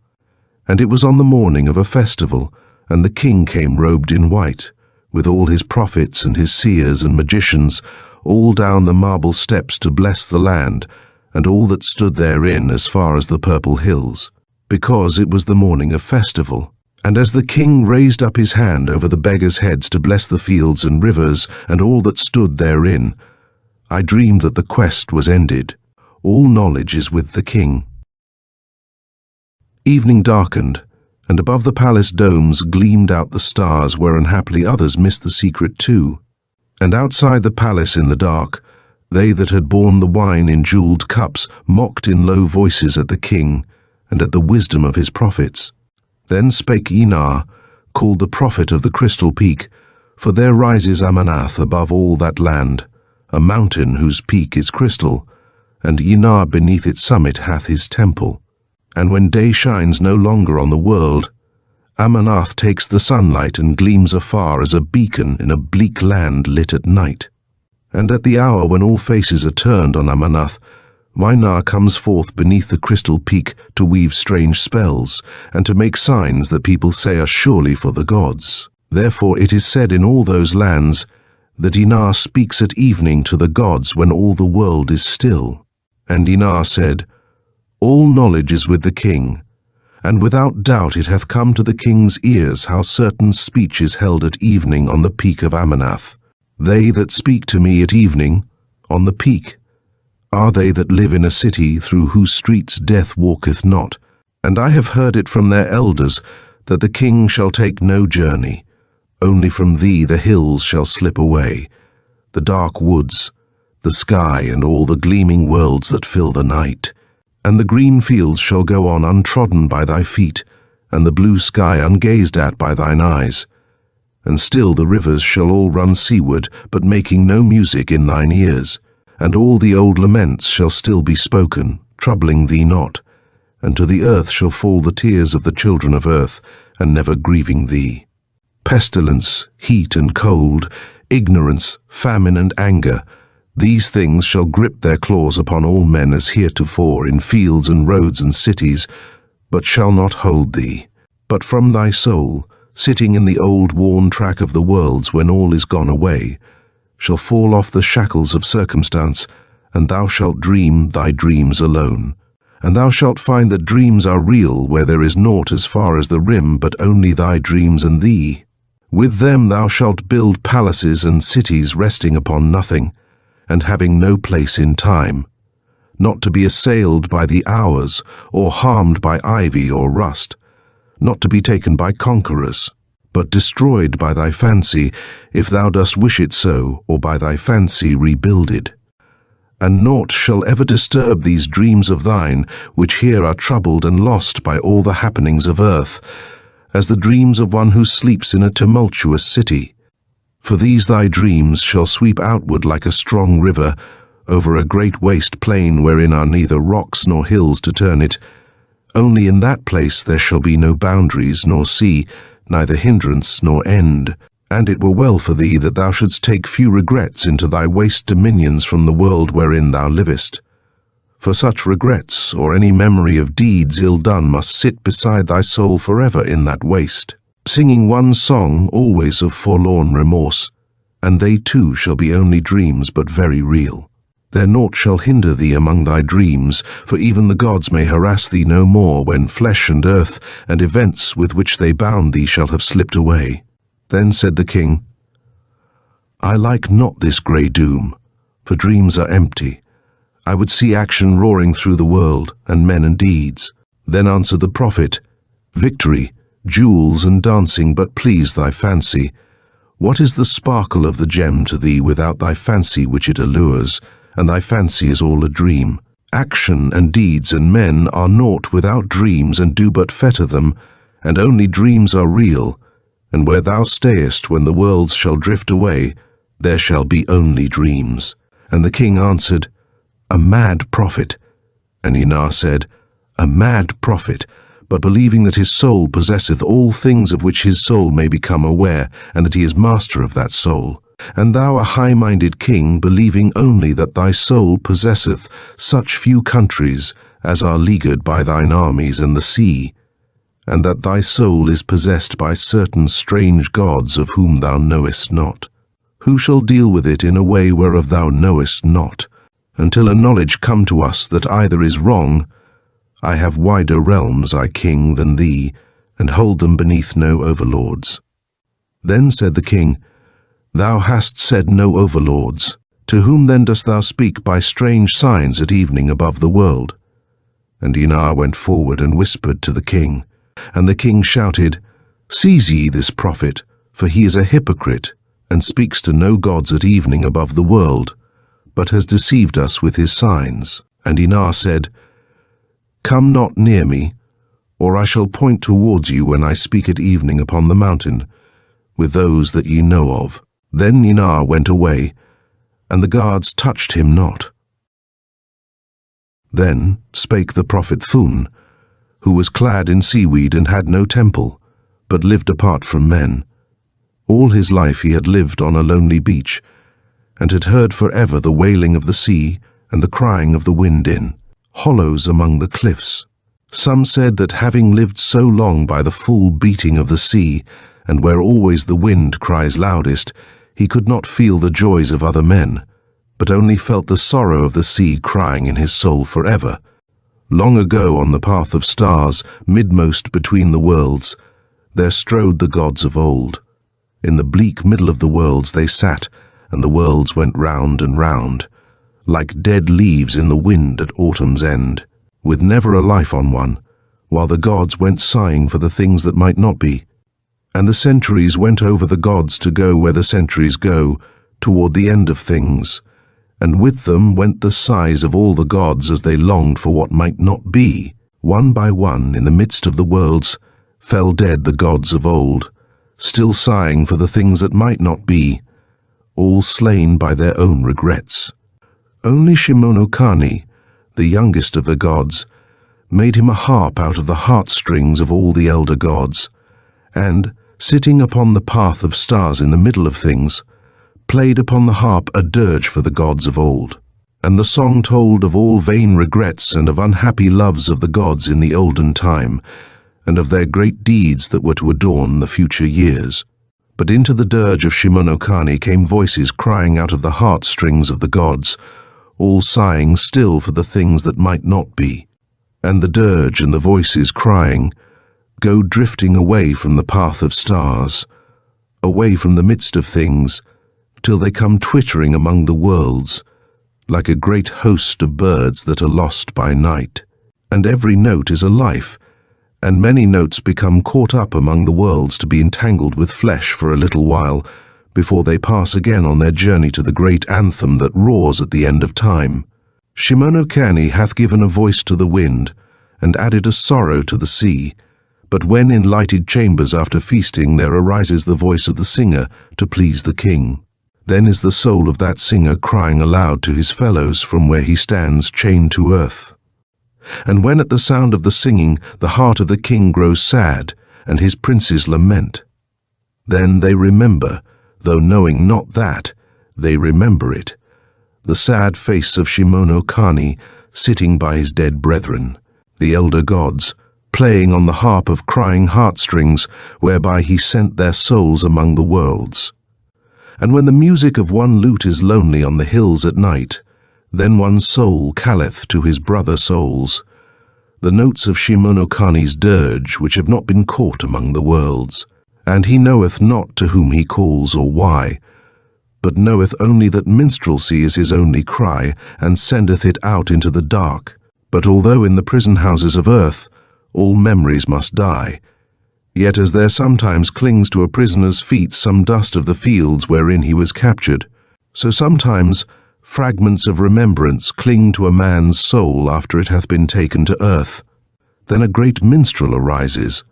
S1: And it was on the morning of a festival, and the king came robed in white, with all his prophets and his seers and magicians, all down the marble steps to bless the land, and all that stood therein as far as the purple hills, because it was the morning of festival. And as the king raised up his hand over the beggars' heads to bless the fields and rivers and all that stood therein, I dreamed that the quest was ended. All knowledge is with the king. Evening darkened, and above the palace domes gleamed out the stars, where unhappily others missed the secret too. And outside the palace in the dark, they that had borne the wine in jewelled cups mocked in low voices at the king, and at the wisdom of his prophets. Then spake Yinar, called the prophet of the crystal peak, for there rises Amanath above all that land, a mountain whose peak is crystal, and Yinar beneath its summit hath his temple. And when day shines no longer on the world, Amanath takes the sunlight and gleams afar as a beacon in a bleak land lit at night. And at the hour when all faces are turned on Amanath, Yinar comes forth beneath the crystal peak to weave strange spells, and to make signs that people say are surely for the gods. Therefore it is said in all those lands that Yinar speaks at evening to the gods when all the world is still. And Yinar said, All knowledge is with the king, and without doubt it hath come to the king's ears how certain speech is held at evening on the peak of Amanath. They that speak to me at evening, on the peak, are they that live in a city through whose streets death walketh not. And I have heard it from their elders, that the king shall take no journey. Only from thee the hills shall slip away, the dark woods, the sky, and all the gleaming worlds that fill the night. And the green fields shall go on untrodden by thy feet, and the blue sky ungazed at by thine eyes. And still the rivers shall all run seaward, but making no music in thine ears. And all the old laments shall still be spoken, troubling thee not. And to the earth shall fall the tears of the children of earth, and never grieving thee. Pestilence, heat and cold, ignorance, famine and anger, these things shall grip their claws upon all men as heretofore in fields and roads and cities, but shall not hold thee. But from thy soul, sitting in the old worn track of the worlds when all is gone away, shall fall off the shackles of circumstance, and thou shalt dream thy dreams alone. And thou shalt find that dreams are real where there is naught as far as the rim but only thy dreams and thee. With them thou shalt build palaces and cities resting upon nothing, and having no place in time, not to be assailed by the hours, or harmed by ivy or rust, not to be taken by conquerors, but destroyed by thy fancy, if thou dost wish it so, or by thy fancy rebuilded. And naught shall ever disturb these dreams of thine, which here are troubled and lost by all the happenings of earth, as the dreams of one who sleeps in a tumultuous city. For these thy dreams shall sweep outward like a strong river, over a great waste plain wherein are neither rocks nor hills to turn it. Only in that place there shall be no boundaries nor sea, neither hindrance nor end. And it were well for thee that thou shouldst take few regrets into thy waste dominions from the world wherein thou livest. For such regrets, or any memory of deeds ill done, must sit beside thy soul forever in that waste, singing one song always of forlorn remorse, and they too shall be only dreams but very real. There naught shall hinder thee among thy dreams, for even the gods may harass thee no more when flesh and earth and events with which they bound thee shall have slipped away. Then said the king, I like not this grey doom, for dreams are empty. I would see action roaring through the world, and men and deeds. Then answered the prophet, Victory, jewels and dancing but please thy fancy. What is the sparkle of the gem to thee without thy fancy which it allures, and thy fancy is all a dream? Action and deeds and men are naught without dreams and do but fetter them, and only dreams are real, and where thou stayest when the worlds shall drift away, there shall be only dreams. And the king answered, A mad prophet. And Ynar said, A mad prophet, but believing that his soul possesseth all things of which his soul may become aware, and that he is master of that soul. And thou a high-minded king, believing only that thy soul possesseth such few countries as are leaguered by thine armies and the sea, and that thy soul is possessed by certain strange gods of whom thou knowest not. Who shall deal with it in a way whereof thou knowest not? Until a knowledge come to us that either is wrong, I have wider realms, I king, than thee, and hold them beneath no overlords. Then said the king, Thou hast said no overlords. To whom then dost thou speak by strange signs at evening above the world? And Ynar went forward and whispered to the king. And the king shouted, Seize ye this prophet, for he is a hypocrite, and speaks to no gods at evening above the world, but has deceived us with his signs. And Ynar said, Come not near me, or I shall point towards you when I speak at evening upon the mountain, with those that ye know of. Then Ynar went away, and the guards touched him not. Then spake the prophet Thun, who was clad in seaweed and had no temple, but lived apart from men. All his life he had lived on a lonely beach, and had heard forever the wailing of the sea and the crying of the wind in hollows among the cliffs. Some said that having lived so long by the full beating of the sea, and where always the wind cries loudest, he could not feel the joys of other men, but only felt the sorrow of the sea crying in his soul forever. Long ago on the path of stars, midmost between the worlds, there strode the gods of old. In the bleak middle of the worlds they sat, and the worlds went round and round, like dead leaves in the wind at autumn's end, with never a life on one, while the gods went sighing for the things that might not be. And the centuries went over the gods to go where the centuries go, toward the end of things, and with them went the sighs of all the gods as they longed for what might not be. One by one, in the midst of the worlds, fell dead the gods of old, still sighing for the things that might not be, all slain by their own regrets. Only Shimono-Kani, the youngest of the gods, made him a harp out of the heartstrings of all the elder gods, and, sitting upon the path of stars in the middle of things, played upon the harp a dirge for the gods of old. And the song told of all vain regrets and of unhappy loves of the gods in the olden time, and of their great deeds that were to adorn the future years. But into the dirge of Shimono-Kani came voices crying out of the heartstrings of the gods, all sighing still for the things that might not be. And the dirge and the voices crying go drifting away from the path of stars, away from the midst of things, till they come twittering among the worlds, like a great host of birds that are lost by night. And every note is a life, and many notes become caught up among the worlds to be entangled with flesh for a little while, before they pass again on their journey to the great anthem that roars at the end of time. Shimono-Kani hath given a voice to the wind, and added a sorrow to the sea, but when in lighted chambers after feasting there arises the voice of the singer to please the king, then is the soul of that singer crying aloud to his fellows from where he stands chained to earth. And when at the sound of the singing the heart of the king grows sad, and his princes lament, then they remember, though knowing not that, they remember it, the sad face of Shimono-Kani sitting by his dead brethren, the elder gods, playing on the harp of crying heartstrings, whereby he sent their souls among the worlds. And when the music of one lute is lonely on the hills at night, then one soul calleth to his brother souls, the notes of Shimono-Kani's dirge which have not been caught among the worlds. And he knoweth not to whom he calls or why, but knoweth only that minstrelsy is his only cry, and sendeth it out into the dark. But although in the prison houses of earth all memories must die, yet as there sometimes clings to a prisoner's feet some dust of the fields wherein he was captured, so sometimes fragments of remembrance cling to a man's soul after it hath been taken to earth. Then a great minstrel arises,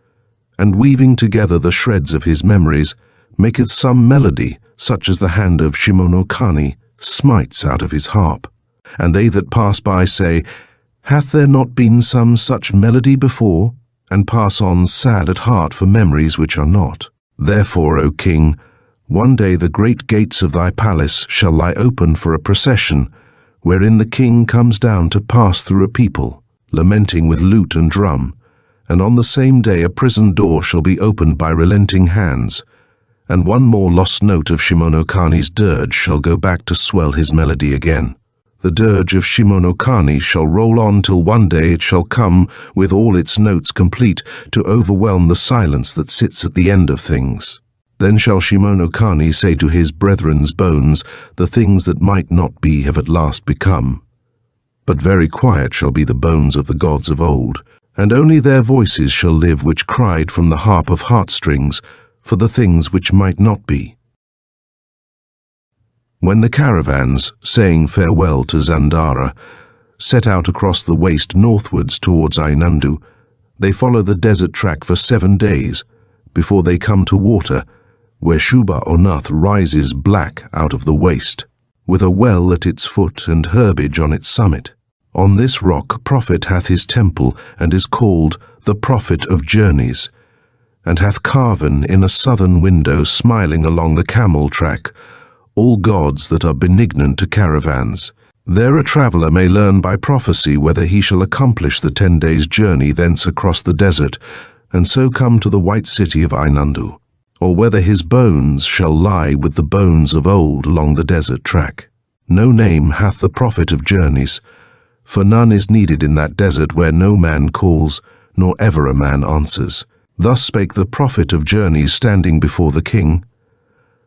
S1: and weaving together the shreds of his memories, maketh some melody, such as the hand of Shimono-Kani smites out of his harp. And they that pass by say, Hath there not been some such melody before? And pass on sad at heart for memories which are not. Therefore, O king, one day the great gates of thy palace shall lie open for a procession, wherein the king comes down to pass through a people, lamenting with lute and drum, and on the same day a prison door shall be opened by relenting hands, and one more lost note of Shimono-Kani's dirge shall go back to swell his melody again. The dirge of Shimono-Kani shall roll on till one day it shall come, with all its notes complete, to overwhelm the silence that sits at the end of things. Then shall Shimono-Kani say to his brethren's bones, the things that might not be have at last become. But very quiet shall be the bones of the gods of old, and only their voices shall live which cried from the harp of heartstrings for the things which might not be. When the caravans, saying farewell to Zandara, set out across the waste northwards towards Ainundu, they follow the desert track for 7 days, before they come to water, where Shuba-Onath rises black out of the waste, with a well at its foot and herbage on its summit. On this rock Prophet hath his temple, and is called the Prophet of Journeys, and hath carven in a southern window smiling along the camel track all gods that are benignant to caravans. There a traveller may learn by prophecy whether he shall accomplish the 10 days' journey thence across the desert, and so come to the white city of Ainundu, or whether his bones shall lie with the bones of old along the desert track. No name hath the Prophet of Journeys, For none is needed in that desert where no man calls, nor ever a man answers. Thus spake the prophet of journeys standing before the king.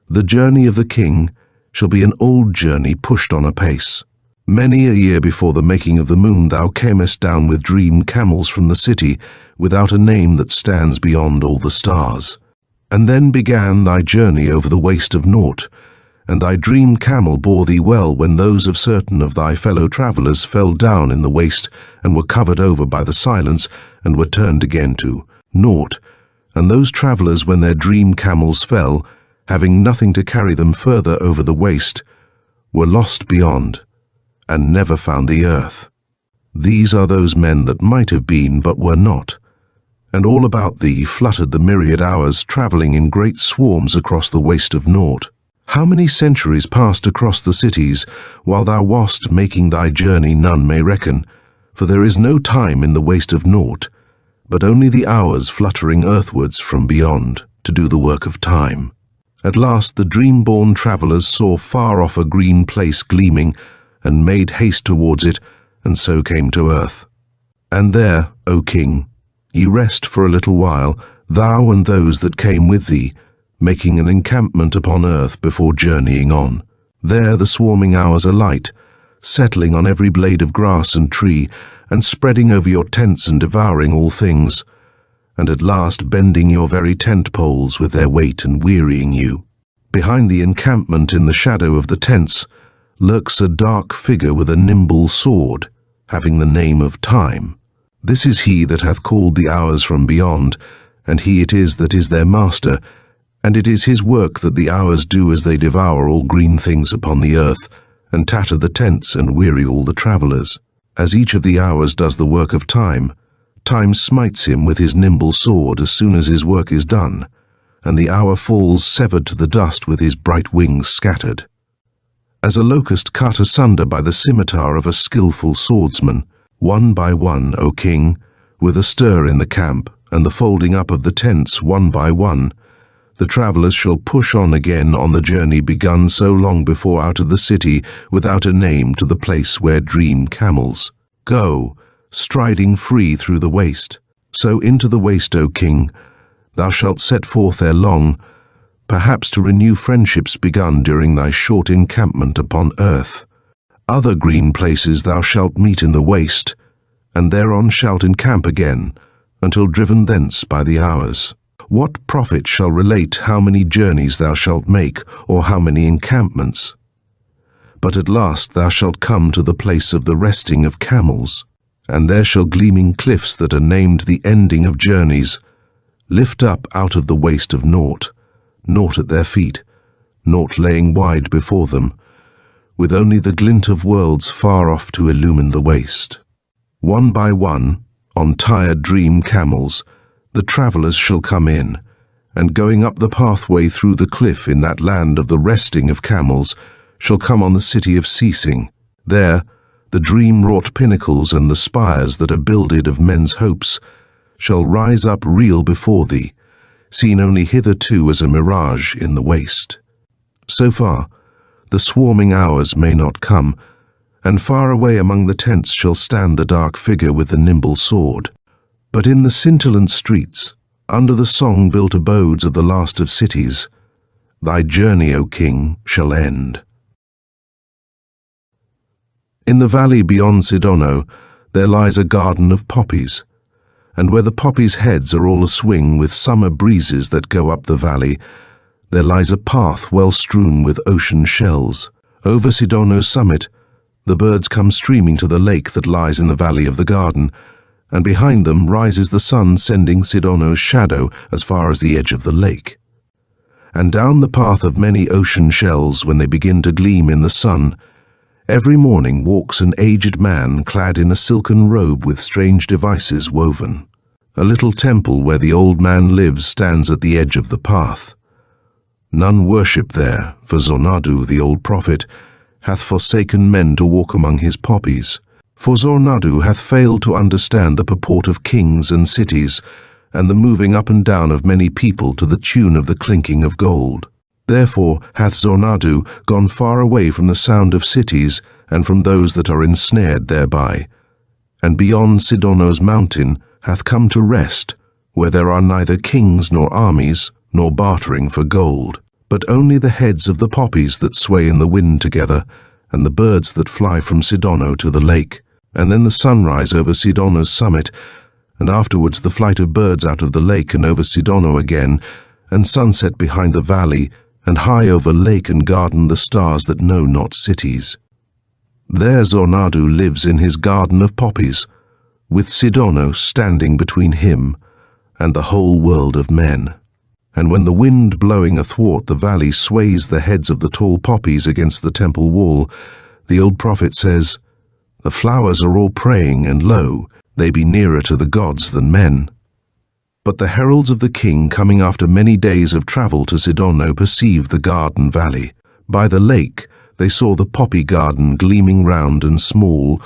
S1: The journey of the king shall be an old journey pushed on apace. Many a year before the making of the moon thou camest down with dream camels from the city, without a name that stands beyond all the stars. And then began thy journey over the waste of naught, and thy dream camel bore thee well when those of certain of thy fellow travellers fell down in the waste and were covered over by the silence and were turned again to naught, and those travellers when their dream camels fell, having nothing to carry them further over the waste, were lost beyond, and never found the earth. These are those men that might have been but were not, and all about thee fluttered the myriad hours travelling in great swarms across the waste of naught. How many centuries passed across the cities, while thou wast making thy journey none may reckon, for there is no time in the waste of naught, but only the hours fluttering earthwards from beyond to do the work of time. At last the dream-born travellers saw far off a green place gleaming, and made haste towards it, and so came to earth. And there, O king, ye rest for a little while, thou and those that came with thee, making an encampment upon earth before journeying on. There the swarming hours are light, settling on every blade of grass and tree, and spreading over your tents and devouring all things, and at last bending your very tent poles with their weight and wearying you. Behind the encampment in the shadow of the tents lurks a dark figure with a nimble sword, having the name of Time. This is he that hath called the hours from beyond, and he it is that is their master, and it is his work that the hours do as they devour all green things upon the earth, and tatter the tents and weary all the travellers. As each of the hours does the work of Time, Time smites him with his nimble sword as soon as his work is done, and the hour falls severed to the dust with his bright wings scattered. As a locust cut asunder by the scimitar of a skilful swordsman, one by one, O king, with a stir in the camp, and the folding up of the tents one by one, the travellers shall push on again on the journey begun so long before out of the city without a name to the place where dream camels. Go, striding free through the waste. So into the waste, O king, thou shalt set forth ere long, perhaps to renew friendships begun during thy short encampment upon earth. Other green places thou shalt meet in the waste, and thereon shalt encamp again, until driven thence by the hours. What prophet shall relate how many journeys thou shalt make, or how many encampments? But at last thou shalt come to the place of the resting of camels, and there shall gleaming cliffs that are named the ending of journeys lift up out of the waste of naught, naught at their feet, naught laying wide before them, with only the glint of worlds far off to illumine the waste. One by one, on tired dream camels, the travellers shall come in, and going up the pathway through the cliff in that land of the resting of camels, shall come on the city of ceasing. There, the dream-wrought pinnacles and the spires that are builded of men's hopes shall rise up real before thee, seen only hitherto as a mirage in the waste. So far, the swarming hours may not come, and far away among the tents shall stand the dark figure with the nimble sword. But in the scintillant streets, under the song-built abodes of the last of cities, thy journey, O king, shall end. In the valley beyond Sidono there lies a garden of poppies, and where the poppies' heads are all aswing with summer breezes that go up the valley, there lies a path well strewn with ocean shells. Over Sidono's summit, the birds come streaming to the lake that lies in the valley of the garden, and behind them rises the sun sending Sidono's shadow as far as the edge of the lake. And down the path of many ocean shells, when they begin to gleam in the sun, every morning walks an aged man clad in a silken robe with strange devices woven. A little temple where the old man lives stands at the edge of the path. None worship there, for Zornadu, the old prophet, hath forsaken men to walk among his poppies. For Zornadu hath failed to understand the purport of kings and cities, and the moving up and down of many people to the tune of the clinking of gold. Therefore hath Zornadu gone far away from the sound of cities, and from those that are ensnared thereby, and beyond Sidono's mountain hath come to rest, where there are neither kings nor armies, nor bartering for gold, but only the heads of the poppies that sway in the wind together, and the birds that fly from Sidono to the lake, and then the sunrise over Sidono's summit, and afterwards the flight of birds out of the lake and over Sidono again, and sunset behind the valley, and high over lake and garden the stars that know not cities. There Zornadu lives in his garden of poppies, with Sidono standing between him and the whole world of men. And when the wind blowing athwart the valley sways the heads of the tall poppies against the temple wall, the old prophet says, "The flowers are all praying, and lo, they be nearer to the gods than men." But the heralds of the king, coming after many days of travel to Sidono, perceived the garden valley. By the lake they saw the poppy garden gleaming round and small,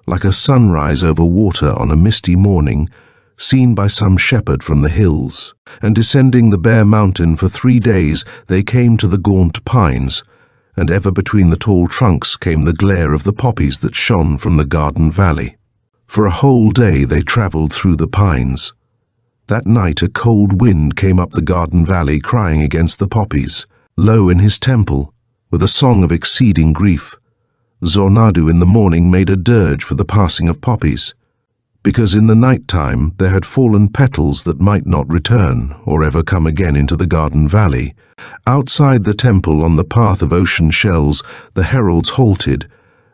S1: like a sunrise over water on a misty morning, seen by some shepherd from the hills. And descending the bare mountain for 3 days, they came to the gaunt pines, and ever between the tall trunks came the glare of the poppies that shone from the garden valley. For a whole day they travelled through the pines. That night a cold wind came up the garden valley, crying against the poppies. Lo, in his temple, with a song of exceeding grief, Zornadu in the morning made a dirge for the passing of poppies, because in the night time there had fallen petals that might not return or ever come again into the garden valley. Outside the temple on the path of ocean shells the heralds halted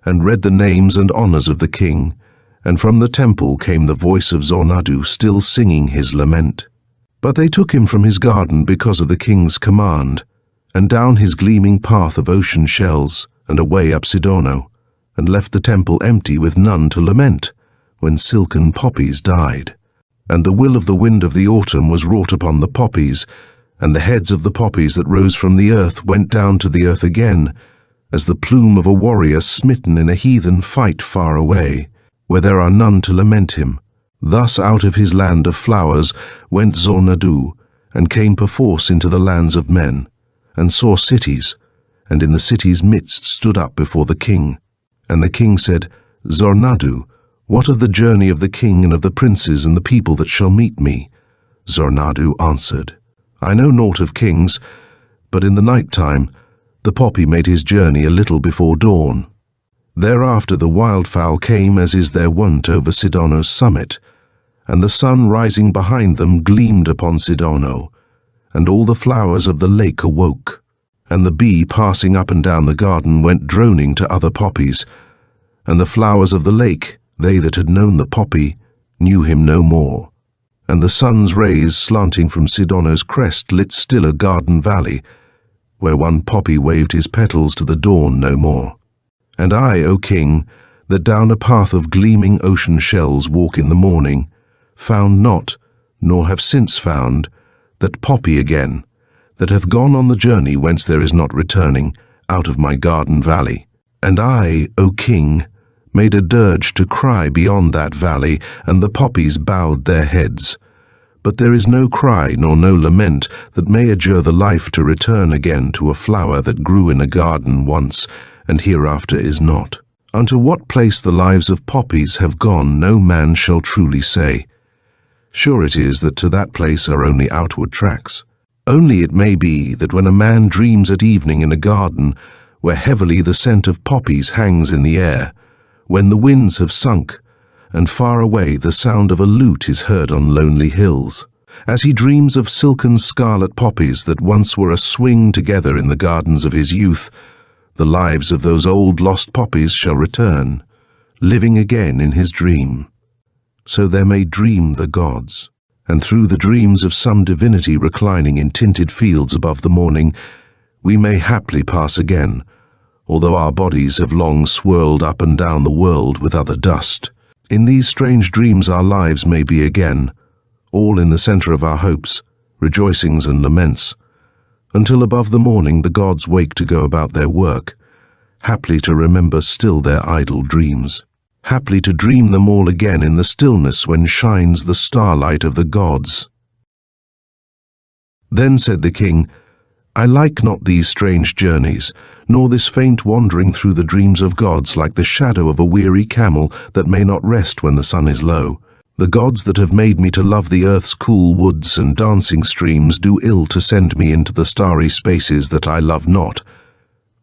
S1: and read the names and honours of the king, and from the temple came the voice of Zornadu still singing his lament. But they took him from his garden because of the king's command, and down his gleaming path of ocean shells, and away up Sidono, and left the temple empty with none to lament, when silken poppies died. And the will of the wind of the autumn was wrought upon the poppies, and the heads of the poppies that rose from the earth went down to the earth again, as the plume of a warrior smitten in a heathen fight far away, where there are none to lament him. Thus out of his land of flowers went Zornadu, and came perforce into the lands of men, and saw cities, and in the cities' midst stood up before the king. And the king said, "Zornadu, what of the journey of the king and of the princes and the people that shall meet me?" Zornadu answered, "I know naught of kings, but in the night time the poppy made his journey a little before dawn. Thereafter the wildfowl came as is their wont over Sidono's summit, and the sun rising behind them gleamed upon Sidono, and all the flowers of the lake awoke. And the bee passing up and down the garden went droning to other poppies, and the flowers of the lake, they that had known the poppy, knew him no more. And the sun's rays slanting from Sidono's crest lit still a garden valley, where one poppy waved his petals to the dawn no more. And I, O king, that down a path of gleaming ocean shells walk in the morning, found not, nor have since found, that poppy again, that hath gone on the journey whence there is not returning, out of my garden valley. And I, O king, made a dirge to cry beyond that valley, and the poppies bowed their heads. But there is no cry nor no lament that may adjure the life to return again to a flower that grew in a garden once, and hereafter is not. Unto what place the lives of poppies have gone no man shall truly say. Sure it is that to that place are only outward tracks. Only it may be that when a man dreams at evening in a garden, where heavily the scent of poppies hangs in the air, when the winds have sunk, and far away the sound of a lute is heard on lonely hills, as he dreams of silken scarlet poppies that once were a swing together in the gardens of his youth, the lives of those old lost poppies shall return, living again in his dream. So there may dream the gods, and through the dreams of some divinity reclining in tinted fields above the morning, we may haply pass again, although our bodies have long swirled up and down the world with other dust. In these strange dreams our lives may be again, all in the centre of our hopes, rejoicings and laments, until above the morning the gods wake to go about their work, haply to remember still their idle dreams, haply to dream them all again in the stillness when shines the starlight of the gods. Then said the king, I like not these strange journeys, nor this faint wandering through the dreams of gods like the shadow of a weary camel that may not rest when the sun is low. The gods that have made me to love the earth's cool woods and dancing streams do ill to send me into the starry spaces that I love not,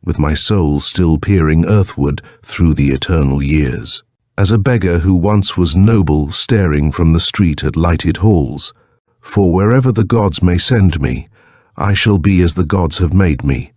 S1: with my soul still peering earthward through the eternal years, as a beggar who once was noble staring from the street at lighted halls. For wherever the gods may send me, I shall be as the gods have made me,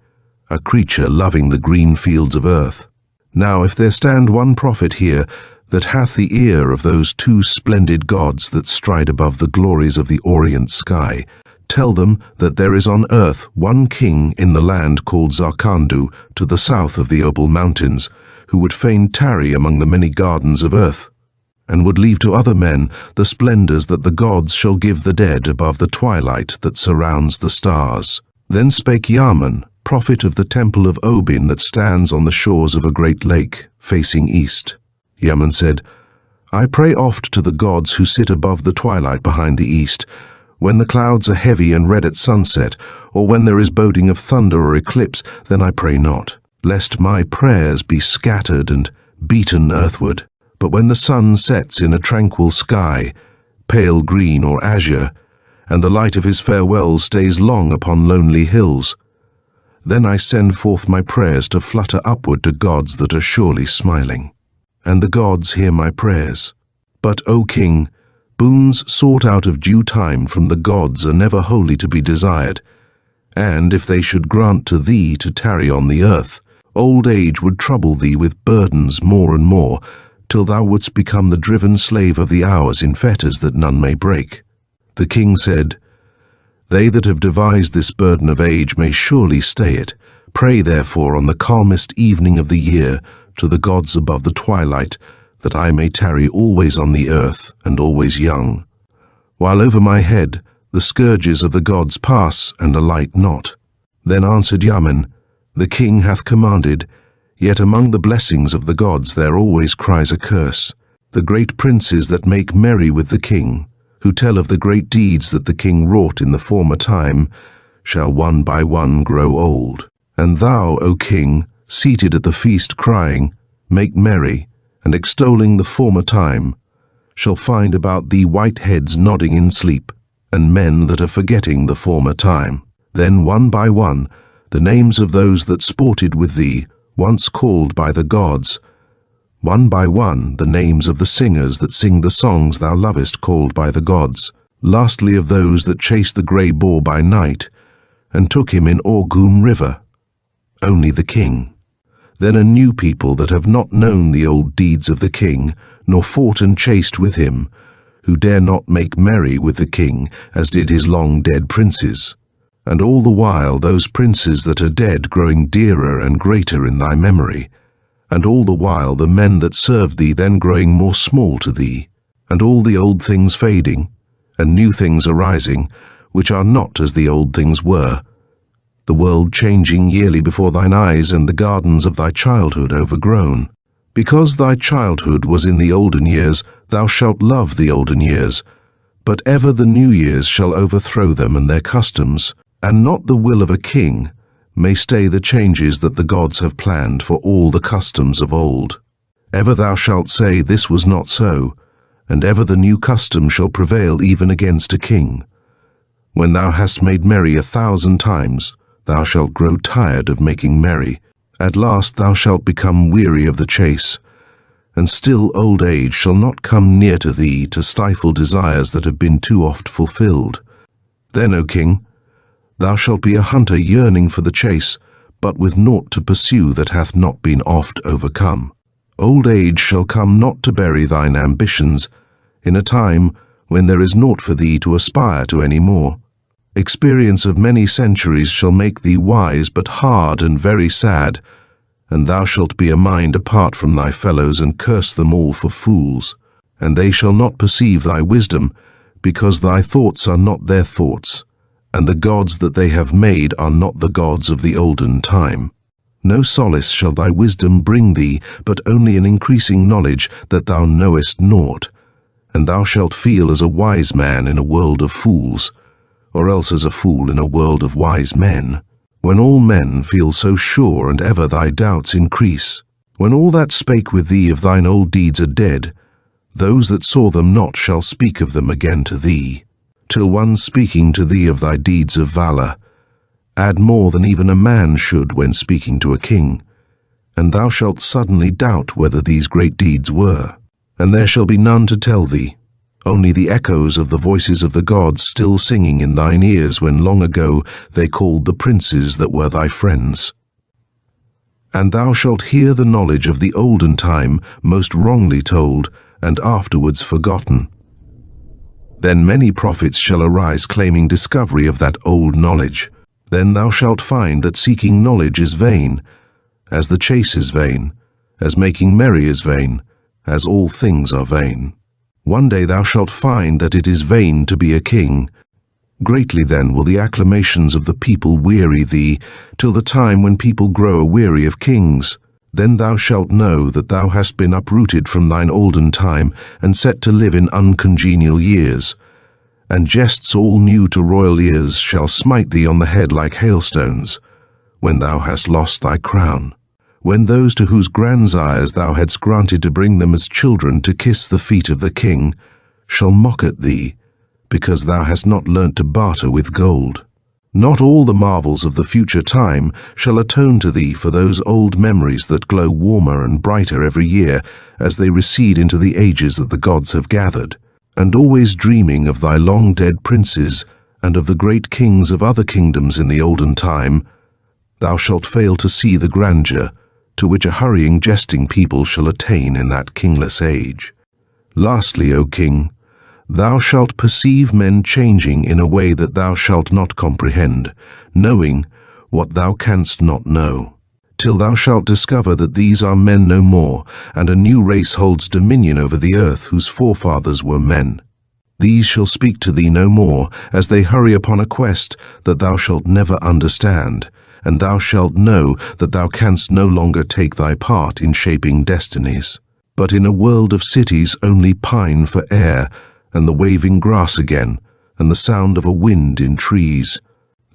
S1: a creature loving the green fields of earth. Now if there stand one prophet here that hath the ear of those two splendid gods that stride above the glories of the orient sky, tell them that there is on earth one king in the land called Zarkandu to the south of the Opal Mountains, who would fain tarry among the many gardens of earth, and would leave to other men the splendors that the gods shall give the dead above the twilight that surrounds the stars. Then spake Yaman, prophet of the temple of Obin that stands on the shores of a great lake, facing east. Yaman said, I pray oft to the gods who sit above the twilight behind the east, when the clouds are heavy and red at sunset, or when there is boding of thunder or eclipse, then I pray not, lest my prayers be scattered and beaten earthward. But when the sun sets in a tranquil sky, pale green or azure, and the light of his farewell stays long upon lonely hills, then I send forth my prayers to flutter upward to gods that are surely smiling. And the gods hear my prayers. But, O king, boons sought out of due time from the gods are never wholly to be desired, and if they should grant to thee to tarry on the earth, old age would trouble thee with burdens more and more, till thou wouldst become the driven slave of the hours in fetters that none may break. The king said, They that have devised this burden of age may surely stay it. Pray therefore on the calmest evening of the year to the gods above the twilight, that I may tarry always on the earth and always young, while over my head the scourges of the gods pass and alight not. Then answered Yaman, The king hath commanded, yet among the blessings of the gods there always cries a curse. The great princes that make merry with the king, who tell of the great deeds that the king wrought in the former time, shall one by one grow old. And thou, O king, seated at the feast crying, Make merry, and extolling the former time, shall find about thee white heads nodding in sleep, and men that are forgetting the former time. Then one by one the names of those that sported with thee, once called by the gods, one by one the names of the singers that sing the songs thou lovest called by the gods, lastly of those that chased the grey boar by night, and took him in Orgum river, only the king. Then a new people that have not known the old deeds of the king, nor fought and chased with him, who dare not make merry with the king, as did his long-dead princes. And all the while those princes that are dead growing dearer and greater in thy memory, and all the while the men that served thee then growing more small to thee, and all the old things fading, and new things arising, which are not as the old things were, the world changing yearly before thine eyes, and the gardens of thy childhood overgrown. Because thy childhood was in the olden years, thou shalt love the olden years, but ever the new years shall overthrow them and their customs, and not the will of a king may stay the changes that the gods have planned for all the customs of old. Ever thou shalt say, This was not so, and ever the new custom shall prevail even against a king. When thou hast made merry 1,000 times, thou shalt grow tired of making merry. At last thou shalt become weary of the chase, and still old age shall not come near to thee to stifle desires that have been too oft fulfilled. Then, O king, thou shalt be a hunter yearning for the chase, but with naught to pursue that hath not been oft overcome. Old age shall come not to bury thine ambitions, in a time when there is naught for thee to aspire to any more. Experience of many centuries shall make thee wise, but hard and very sad, and thou shalt be a mind apart from thy fellows, and curse them all for fools. And they shall not perceive thy wisdom, because thy thoughts are not their thoughts, and the gods that they have made are not the gods of the olden time. No solace shall thy wisdom bring thee, but only an increasing knowledge that thou knowest naught, and thou shalt feel as a wise man in a world of fools, or else as a fool in a world of wise men. when all men feel so sure and ever thy doubts increase, when all that spake with thee of thine old deeds are dead, those that saw them not shall speak of them again to thee, till one speaking to thee of thy deeds of valour add more than even a man should when speaking to a king, and thou shalt suddenly doubt whether these great deeds were, and there shall be none to tell thee, only the echoes of the voices of the gods still singing in thine ears when long ago they called the princes that were thy friends. And thou shalt hear the knowledge of the olden time most wrongly told, and afterwards forgotten. Then many prophets shall arise claiming discovery of that old knowledge. Then thou shalt find that seeking knowledge is vain, as the chase is vain, as making merry is vain, as all things are vain. One day thou shalt find that it is vain to be a king. Greatly then will the acclamations of the people weary thee, till the time when people grow weary of kings. Then thou shalt know that thou hast been uprooted from thine olden time, and set to live in uncongenial years. And jests all new to royal ears shall smite thee on the head like hailstones, when thou hast lost thy crown. When those to whose grandsires thou hadst granted to bring them as children to kiss the feet of the king shall mock at thee, because thou hast not learnt to barter with gold. Not all the marvels of the future time shall atone to thee for those old memories that glow warmer and brighter every year as they recede into the ages that the gods have gathered, and always dreaming of thy long-dead princes and of the great kings of other kingdoms in the olden time, thou shalt fail to see the grandeur to which a hurrying, jesting people shall attain in that kingless age. Lastly, O king, thou shalt perceive men changing in a way that thou shalt not comprehend, knowing what thou canst not know, till thou shalt discover that these are men no more, and a new race holds dominion over the earth whose forefathers were men. These shall speak to thee no more, as they hurry upon a quest that thou shalt never understand, and thou shalt know that thou canst no longer take thy part in shaping destinies, but in a world of cities only pine for air, and the waving grass again, and the sound of a wind in trees.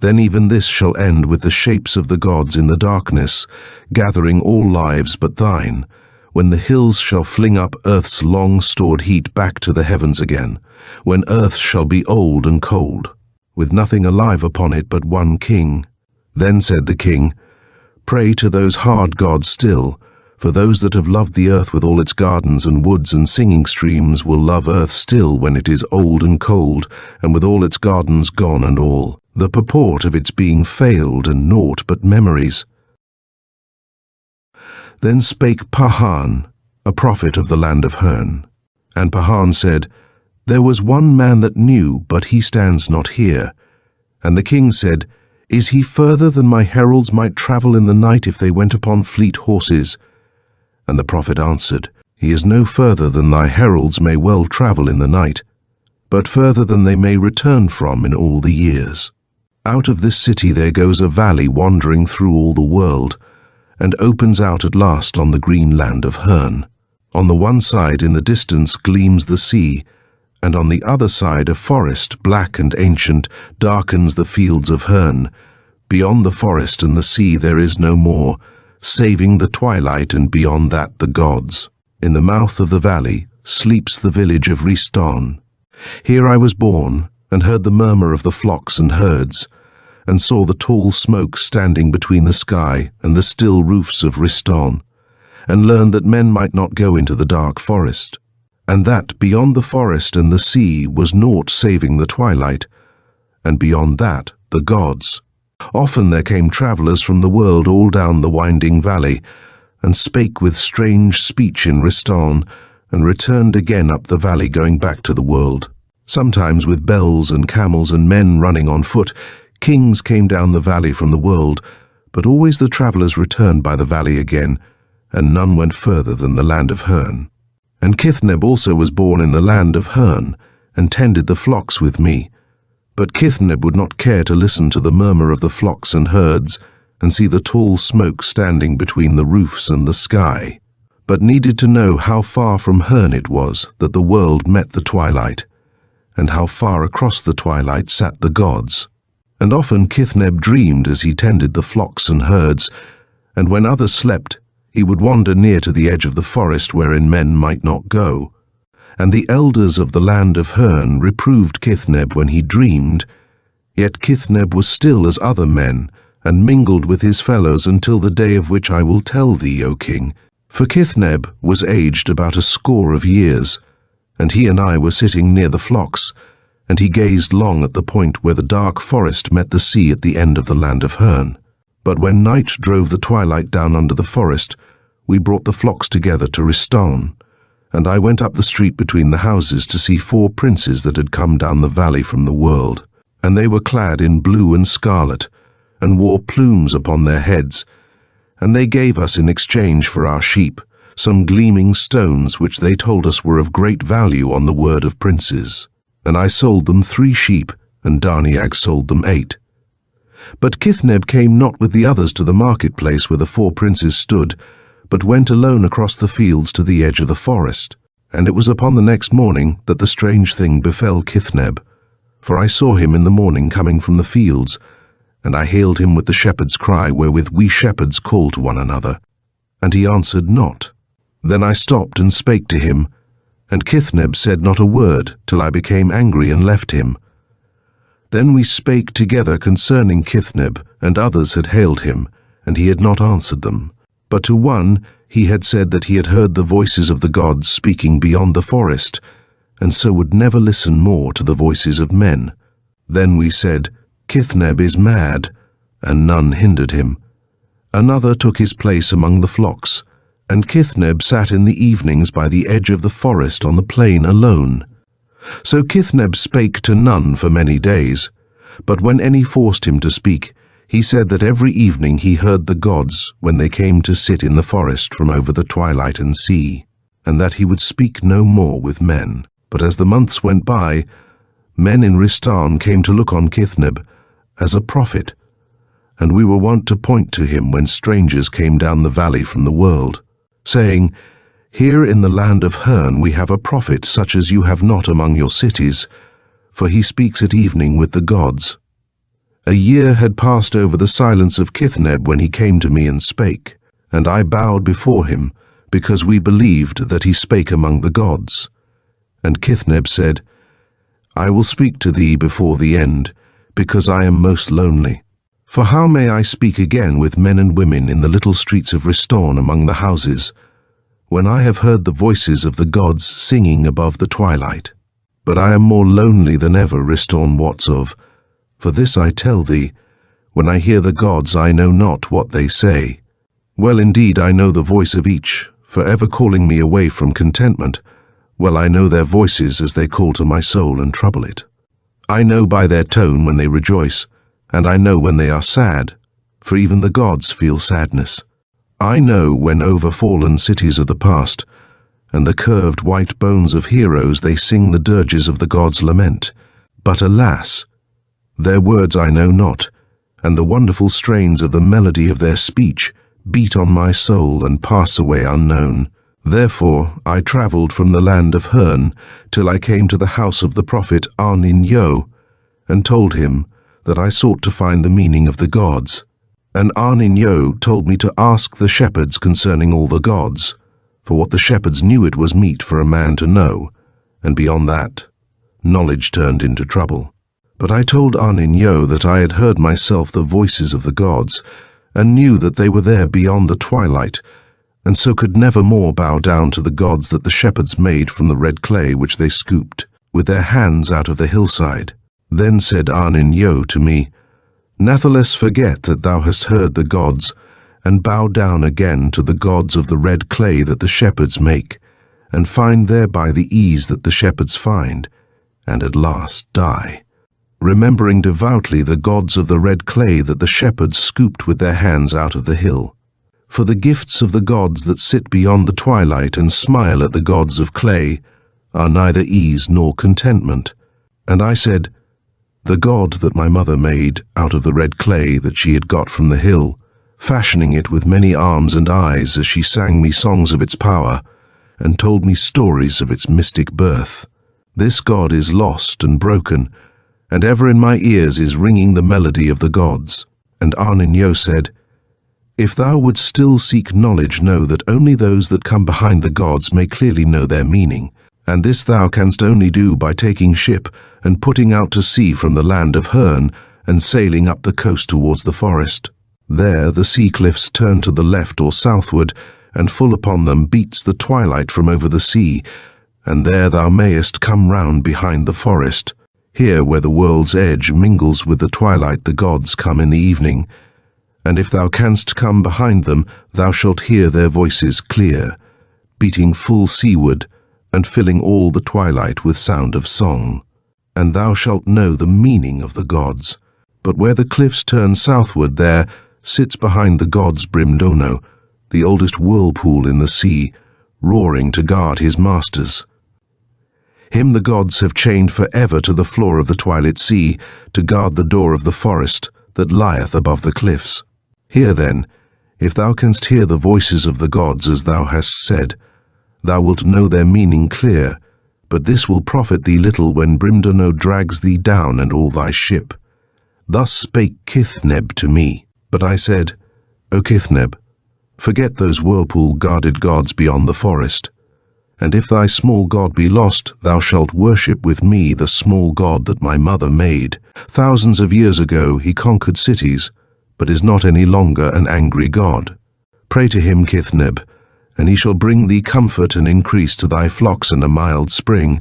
S1: Then even this shall end with the shapes of the gods in the darkness, gathering all lives but thine, when the hills shall fling up earth's long-stored heat back to the heavens again, when earth shall be old and cold, with nothing alive upon it but one king. Then said the king, Pray to those hard gods still, for those that have loved the earth with all its gardens and woods and singing streams will love earth still when it is old and cold, and with all its gardens gone and all, the purport of its being failed and naught but memories. Then spake Pahan, a prophet of the land of Hern. And Pahan said, There was one man that knew, but he stands not here. And the king said, Is he further than my heralds might travel in the night if they went upon fleet horses? And the prophet answered, He is no further than thy heralds may well travel in the night, but further than they may return from in all the years. Out of this city there goes a valley wandering through all the world, and opens out at last on the green land of Hern. On the one side in the distance gleams the sea, and on the other side a forest, black and ancient, darkens the fields of Hern. Beyond the forest and the sea there is no more, saving the twilight, and beyond that the gods. In the mouth of the valley sleeps the village of Riston. Here I was born, and heard the murmur of the flocks and herds, and saw the tall smoke standing between the sky and the still roofs of Riston, and learned that men might not go into the dark forest, and that beyond the forest and the sea was naught saving the twilight, and beyond that the gods. Often there came travellers from the world all down the winding valley, and spake with strange speech in Riston, and returned again up the valley going back to the world. Sometimes with bells and camels and men running on foot, kings came down the valley from the world, but always the travellers returned by the valley again, and none went further than the land of Hern. And Kithneb also was born in the land of Hern, and tended the flocks with me. But Kithneb would not care to listen to the murmur of the flocks and herds, and see the tall smoke standing between the roofs and the sky, but needed to know how far from Hern it was that the world met the twilight, and how far across the twilight sat the gods. And often Kithneb dreamed as he tended the flocks and herds, and when others slept, he would wander near to the edge of the forest wherein men might not go. And the elders of the land of Hurn reproved Kithneb when he dreamed, yet Kithneb was still as other men, and mingled with his fellows until the day of which I will tell thee, O king. For Kithneb was aged about 100 years, and he and I were sitting near the flocks, and he gazed long at the point where the dark forest met the sea at the end of the land of Hurn. But when night drove the twilight down under the forest, we brought the flocks together to Ristone, and I went up the street between the houses to see 4 princes that had come down the valley from the world, and they were clad in blue and scarlet, and wore plumes upon their heads, and they gave us in exchange for our sheep some gleaming stones which they told us were of great value on the word of princes. And I sold them 3 sheep, and Darniag sold them 8. But Kithneb came not with the others to the marketplace where the 4 princes stood, but went alone across the fields to the edge of the forest. And it was upon the next morning that the strange thing befell Kithneb, for I saw him in the morning coming from the fields, and I hailed him with the shepherd's cry wherewith we shepherds call to one another, and he answered not. Then I stopped and spake to him, and Kithneb said not a word till I became angry and left him. Then we spake together concerning Kithneb, and others had hailed him, and he had not answered them. But to one he had said that he had heard the voices of the gods speaking beyond the forest, and so would never listen more to the voices of men. Then we said, Kithneb is mad, and none hindered him. Another took his place among the flocks, and Kithneb sat in the evenings by the edge of the forest on the plain alone. So Kithneb spake to none for many days, but when any forced him to speak, he said that every evening he heard the gods when they came to sit in the forest from over the twilight and sea, and that he would speak no more with men. But as the months went by, men in Ristane came to look on Kithneb as a prophet, and we were wont to point to him when strangers came down the valley from the world, saying, Here in the land of Hurn we have a prophet such as you have not among your cities, for he speaks at evening with the gods. A year had passed over the silence of Kithneb when he came to me and spake, and I bowed before him, because we believed that he spake among the gods. And Kithneb said, I will speak to thee before the end, because I am most lonely. For how may I speak again with men and women in the little streets of Ristane among the houses, when I have heard the voices of the gods singing above the twilight? But I am more lonely than ever, Ristane wots of. For this I tell thee, when I hear the gods I know not what they say. Well indeed I know the voice of each, for ever calling me away from contentment. Well I know their voices as they call to my soul and trouble it. I know by their tone when they rejoice, and I know when they are sad, for even the gods feel sadness. I know when over fallen cities of the past, and the curved white bones of heroes they sing the dirges of the gods' lament. But alas, their words I know not, and the wonderful strains of the melody of their speech beat on my soul and pass away unknown. Therefore I travelled from the land of Hurn till I came to the house of the prophet Arnin-Yo, and told him that I sought to find the meaning of the gods. And Arnin-Yo told me to ask the shepherds concerning all the gods, for what the shepherds knew it was meet for a man to know, and beyond that, knowledge turned into trouble. But I told Arnin-Yo that I had heard myself the voices of the gods, and knew that they were there beyond the twilight, and so could never more bow down to the gods that the shepherds made from the red clay which they scooped with their hands out of the hillside. Then said Arnin-Yo to me, Natheless forget that thou hast heard the gods, and bow down again to the gods of the red clay that the shepherds make, and find thereby the ease that the shepherds find, and at last die, remembering devoutly the gods of the red clay that the shepherds scooped with their hands out of the hill. For the gifts of the gods that sit beyond the twilight and smile at the gods of clay are neither ease nor contentment. And I said, The god that my mother made out of the red clay that she had got from the hill, fashioning it with many arms and eyes as she sang me songs of its power, and told me stories of its mystic birth. This god is lost and broken, and ever in my ears is ringing the melody of the gods. And Arnin said, If thou wouldst still seek knowledge, know that only those that come behind the gods may clearly know their meaning, and this thou canst only do by taking ship and putting out to sea from the land of Herne and sailing up the coast towards the forest. There the sea cliffs turn to the left or southward, and full upon them beats the twilight from over the sea, and there thou mayest come round behind the forest. Here where the world's edge mingles with the twilight the gods come in the evening, and if thou canst come behind them, thou shalt hear their voices clear, beating full seaward, and filling all the twilight with sound of song. And thou shalt know the meaning of the gods. But where the cliffs turn southward, there sits behind the gods Brimdono, the oldest whirlpool in the sea, roaring to guard his masters. Him the gods have chained for ever to the floor of the twilit sea, to guard the door of the forest that lieth above the cliffs. Hear then, if thou canst hear the voices of the gods as thou hast said, thou wilt know their meaning clear, but this will profit thee little when Brimdono drags thee down and all thy ship. Thus spake Kithneb to me, but I said, O Kithneb, forget those whirlpool-guarded gods beyond the forest, and if thy small god be lost, thou shalt worship with me the small god that my mother made. Thousands of years ago he conquered cities, but is not any longer an angry god. Pray to him, Kithneb, and he shall bring thee comfort and increase to thy flocks and a mild spring,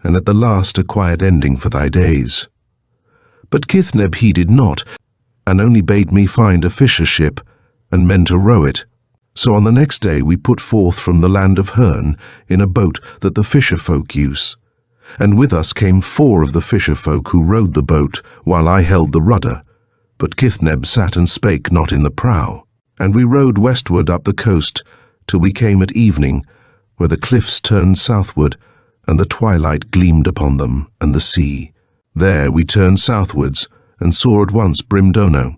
S1: and at the last a quiet ending for thy days. But Kithneb heeded not, and only bade me find a fisher ship, and men to row it. So on the next day we put forth from the land of Herne in a boat that the fisher folk use. And with us came 4 of the fisher folk who rowed the boat, while I held the rudder. But Kithneb sat and spake not in the prow. And we rowed westward up the coast, till we came at evening, where the cliffs turned southward, and the twilight gleamed upon them, and the sea. There we turned southwards, and saw at once Brimdono.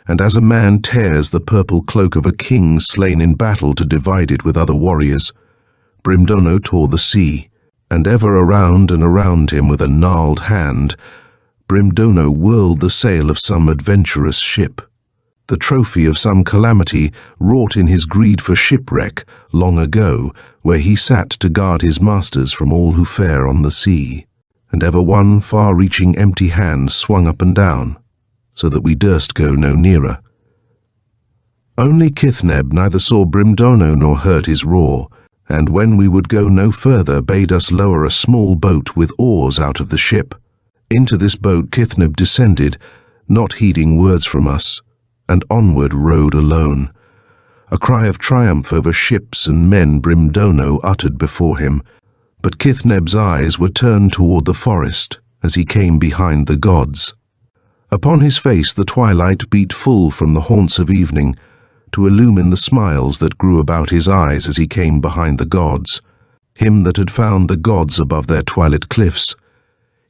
S1: And as a man tears the purple cloak of a king slain in battle to divide it with other warriors, Brimdono tore the sea, and ever around and around him with a gnarled hand, Brimdono whirled the sail of some adventurous ship, the trophy of some calamity wrought in his greed for shipwreck long ago, where he sat to guard his masters from all who fare on the sea. And ever one far-reaching empty hand swung up and down, so that we durst go no nearer. Only Kithneb neither saw Brimdono nor heard his roar, and when we would go no further bade us lower a small boat with oars out of the ship. Into this boat Kithneb descended, not heeding words from us, and onward rowed alone. A cry of triumph over ships and men Brimdono uttered before him, but Kithneb's eyes were turned toward the forest as he came behind the gods. Upon his face the twilight beat full from the haunts of evening, to illumine the smiles that grew about his eyes as he came behind the gods, him that had found the gods above their twilit cliffs,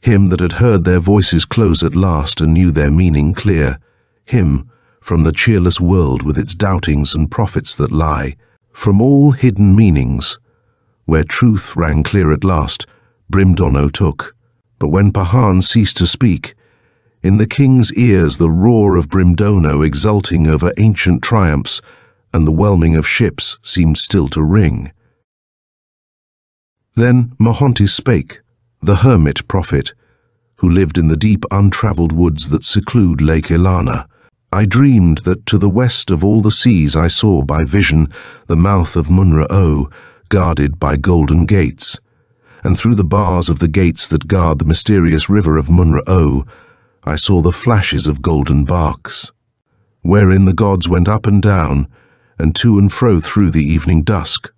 S1: him that had heard their voices close at last and knew their meaning clear, him from the cheerless world with its doubtings and prophets that lie, from all hidden meanings, where truth rang clear at last, Brimdono took. But when Pahan ceased to speak, in the king's ears the roar of Brimdono exulting over ancient triumphs and the whelming of ships seemed still to ring. Then Mahonti spake, the hermit prophet, who lived in the deep untravelled woods that seclude Lake Ilana. I dreamed that to the west of all the seas I saw by vision the mouth of Munra-O, guarded by golden gates, and through the bars of the gates that guard the mysterious river of Munra-O, I saw the flashes of golden barks, wherein the gods went up and down, and to and fro through the evening dusk.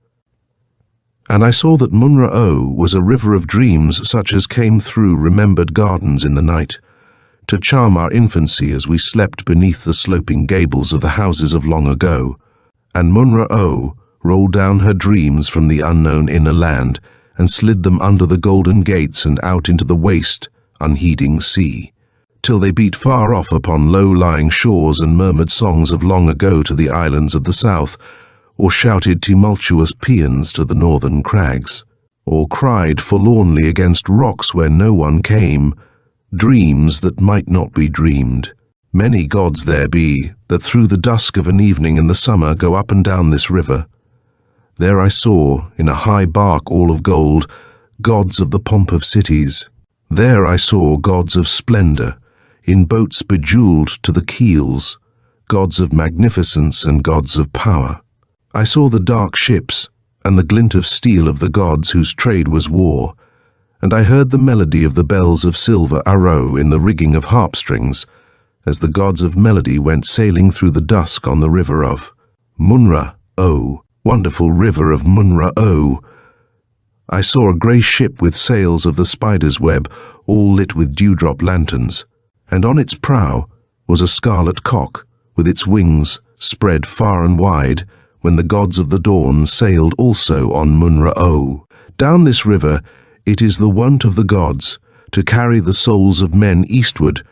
S1: And I saw that Munra-O was a river of dreams such as came through remembered gardens in the night, to charm our infancy as we slept beneath the sloping gables of the houses of long ago. And Munra-O rolled down her dreams from the unknown inner land, and slid them under the golden gates and out into the waste, unheeding sea, till they beat far off upon low-lying shores and murmured songs of long ago to the islands of the south, or shouted tumultuous paeans to the northern crags, or cried forlornly against rocks where no one came, dreams that might not be dreamed. Many gods there be, that through the dusk of an evening in the summer go up and down this river. There I saw, in a high bark all of gold, gods of the pomp of cities. There I saw gods of splendor, in boats bejeweled to the keels, gods of magnificence and gods of power. I saw the dark ships, and the glint of steel of the gods whose trade was war, and I heard the melody of the bells of silver arrow in the rigging of harp-strings, as the gods of melody went sailing through the dusk on the river of Munra-O, wonderful river of Munra-O. I saw a grey ship with sails of the spider's web, all lit with dewdrop lanterns, and on its prow was a scarlet cock, with its wings spread far and wide, when the gods of the dawn sailed also on Munra-O. Down this river it is the wont of the gods to carry the souls of men eastward,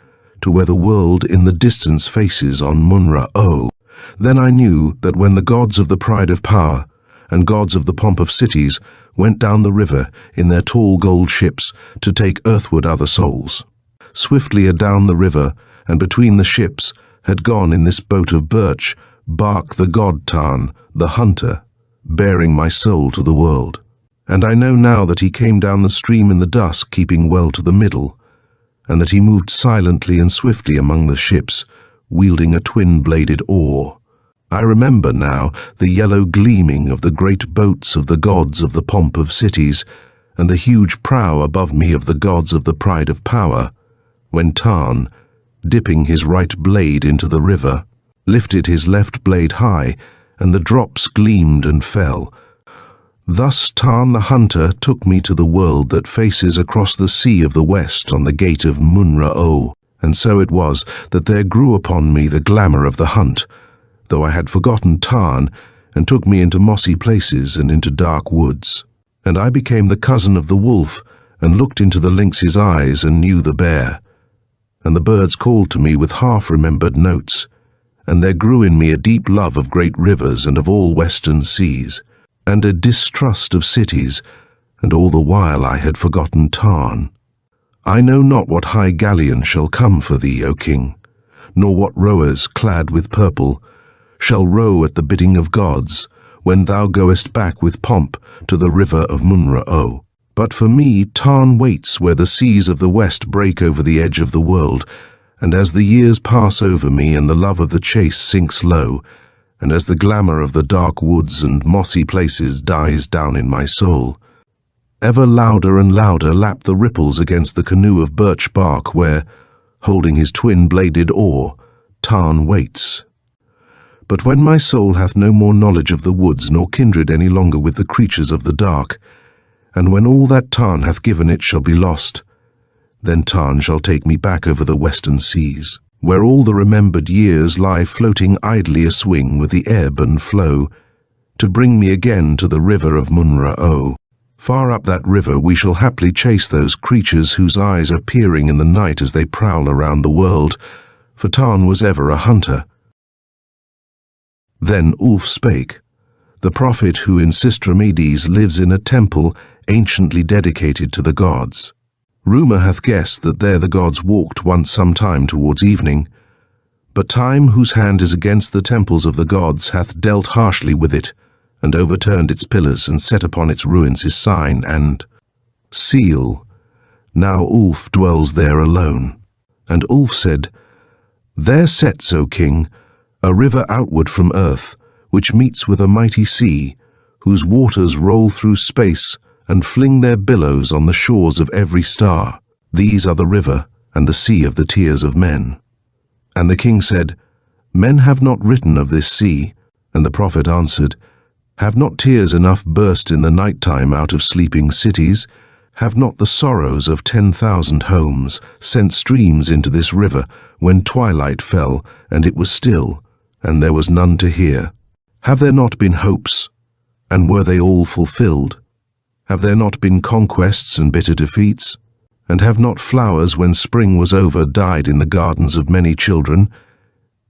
S1: to where the world in the distance faces on Munra-O. Then I knew that when the gods of the pride of power and gods of the pomp of cities went down the river in their tall gold ships to take earthward other souls, swiftly adown the river and between the ships had gone in this boat of birch bark the god Tarn, the hunter, bearing my soul to the world. And I know now that he came down the stream in the dusk, keeping well to the middle, and that he moved silently and swiftly among the ships, wielding a twin-bladed oar. I remember now the yellow gleaming of the great boats of the gods of the pomp of cities, and the huge prow above me of the gods of the pride of power, when Tarn, dipping his right blade into the river, lifted his left blade high, and the drops gleamed and fell. Thus Tarn the hunter took me to the world that faces across the sea of the west on the gate of Munra-O, and so it was that there grew upon me the glamour of the hunt, though I had forgotten Tarn, and took me into mossy places and into dark woods. And I became the cousin of the wolf, and looked into the lynx's eyes and knew the bear. And the birds called to me with half-remembered notes, and there grew in me a deep love of great rivers and of all western seas, and a distrust of cities, and all the while I had forgotten Tarn. I know not what high galleon shall come for thee, O king, nor what rowers, clad with purple, shall row at the bidding of gods, when thou goest back with pomp to the river of Munra-O. But for me Tarn waits where the seas of the west break over the edge of the world, and as the years pass over me and the love of the chase sinks low, and as the glamour of the dark woods and mossy places dies down in my soul, ever louder and louder lap the ripples against the canoe of birch bark where, holding his twin-bladed oar, Tarn waits. But when my soul hath no more knowledge of the woods nor kindred any longer with the creatures of the dark, and when all that Tarn hath given it shall be lost, then Tarn shall take me back over the western seas, where all the remembered years lie floating idly a-swing with the ebb and flow, to bring me again to the river of Munra-O. Far up that river we shall haply chase those creatures whose eyes are peering in the night as they prowl around the world, for Tarn was ever a hunter. Then Ulf spake, the prophet who in Sistromades lives in a temple anciently dedicated to the gods. Rumour hath guessed that there the gods walked once some time towards evening, but time, whose hand is against the temples of the gods, hath dealt harshly with it, and overturned its pillars, and set upon its ruins his sign and seal. Now Ulf dwells there alone. And Ulf said, There sets, O king, a river outward from earth, which meets with a mighty sea, whose waters roll through space, and fling their billows on the shores of every star. These are the river and the sea of the tears of men. And the king said, Men have not written of this sea. And the prophet answered, Have not tears enough burst in the night time out of sleeping cities? Have not the sorrows of 10,000 homes sent streams into this river when twilight fell, and it was still, and there was none to hear? Have there not been hopes, and were they all fulfilled? Have there not been conquests and bitter defeats? And have not flowers, when spring was over, died in the gardens of many children?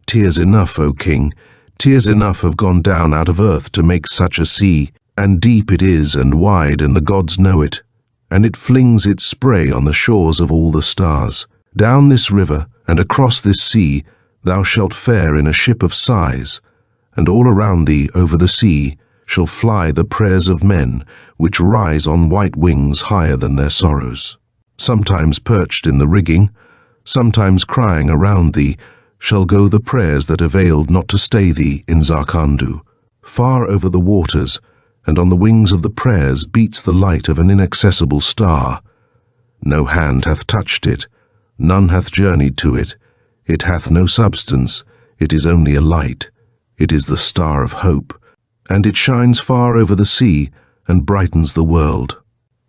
S1: Tears enough, O king, tears enough have gone down out of earth to make such a sea, and deep it is and wide, and the gods know it, and it flings its spray on the shores of all the stars. Down this river and across this sea thou shalt fare in a ship of sighs, and all around thee over the sea shall fly the prayers of men, which rise on white wings higher than their sorrows. Sometimes perched in the rigging, sometimes crying around thee, shall go the prayers that availed not to stay thee in Zarkandu. Far over the waters, and on the wings of the prayers beats the light of an inaccessible star. No hand hath touched it, none hath journeyed to it. It hath no substance, it is only a light. It is the star of hope, and it shines far over the sea and brightens the world.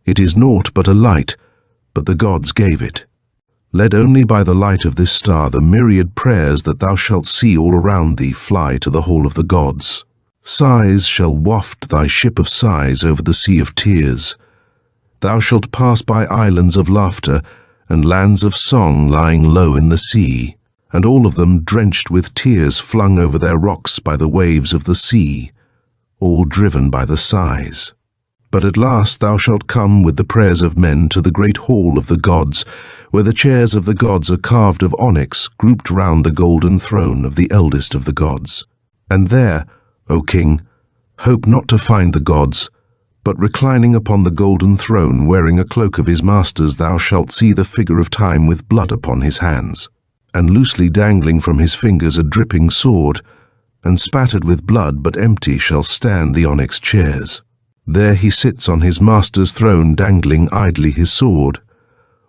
S1: It is naught but a light, but the gods gave it. Led only by the light of this star, the myriad prayers that thou shalt see all around thee fly to the hall of the gods. Sighs shall waft thy ship of sighs over the sea of tears. Thou shalt pass by islands of laughter and lands of song lying low in the sea, and all of them drenched with tears flung over their rocks by the waves of the sea, all driven by the sighs. But at last thou shalt come with the prayers of men to the great hall of the gods, where the chairs of the gods are carved of onyx, grouped round the golden throne of the eldest of the gods. And there, O king, hope not to find the gods, but reclining upon the golden throne, wearing a cloak of his master's, thou shalt see the figure of Time with blood upon his hands, and loosely dangling from his fingers a dripping sword, and spattered with blood but empty shall stand the onyx chairs. There he sits on his master's throne, dangling idly his sword,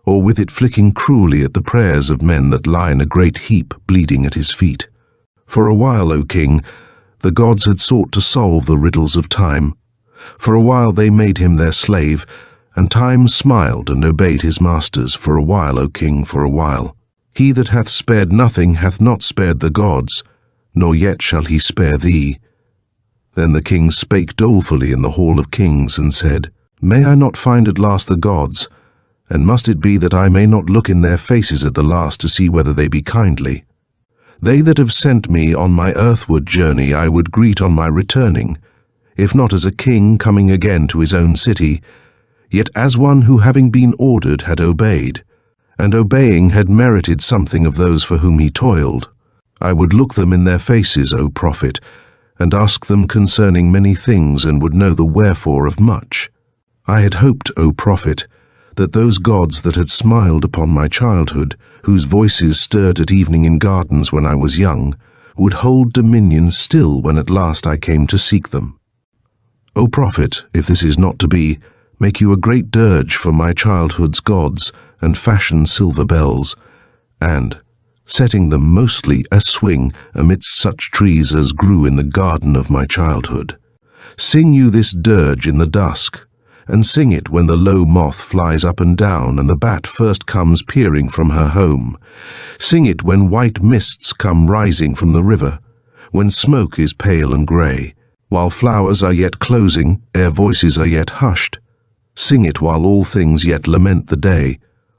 S1: or with it flicking cruelly at the prayers of men that lie in a great heap bleeding at his feet. For a while, O king, the gods had sought to solve the riddles of Time. For a while they made him their slave, and Time smiled and obeyed his masters. For a while, O king, for a while. He that hath spared nothing hath not spared the gods, nor yet shall he spare thee. Then the king spake dolefully in the hall of kings, and said, May I not find at last the gods, and must it be that I may not look in their faces at the last to see whether they be kindly? They that have sent me on my earthward journey I would greet on my returning, if not as a king coming again to his own city, yet as one who, having been ordered, had obeyed, and obeying had merited something of those for whom he toiled. I would look them in their faces, O prophet, and ask them concerning many things, and would know the wherefore of much. I had hoped, O prophet, that those gods that had smiled upon my childhood, whose voices stirred at evening in gardens when I was young, would hold dominion still when at last I came to seek them. O prophet, if this is not to be, make you a great dirge for my childhood's gods, and fashion silver bells, and, setting them mostly a-swing amidst such trees as grew in the garden of my childhood, sing you this dirge in the dusk, and sing it when the low moth flies up and down and the bat first comes peering from her home. Sing it when white mists come rising from the river, when smoke is pale and grey, while flowers are yet closing, ere voices are yet hushed. Sing it while all things yet lament the day,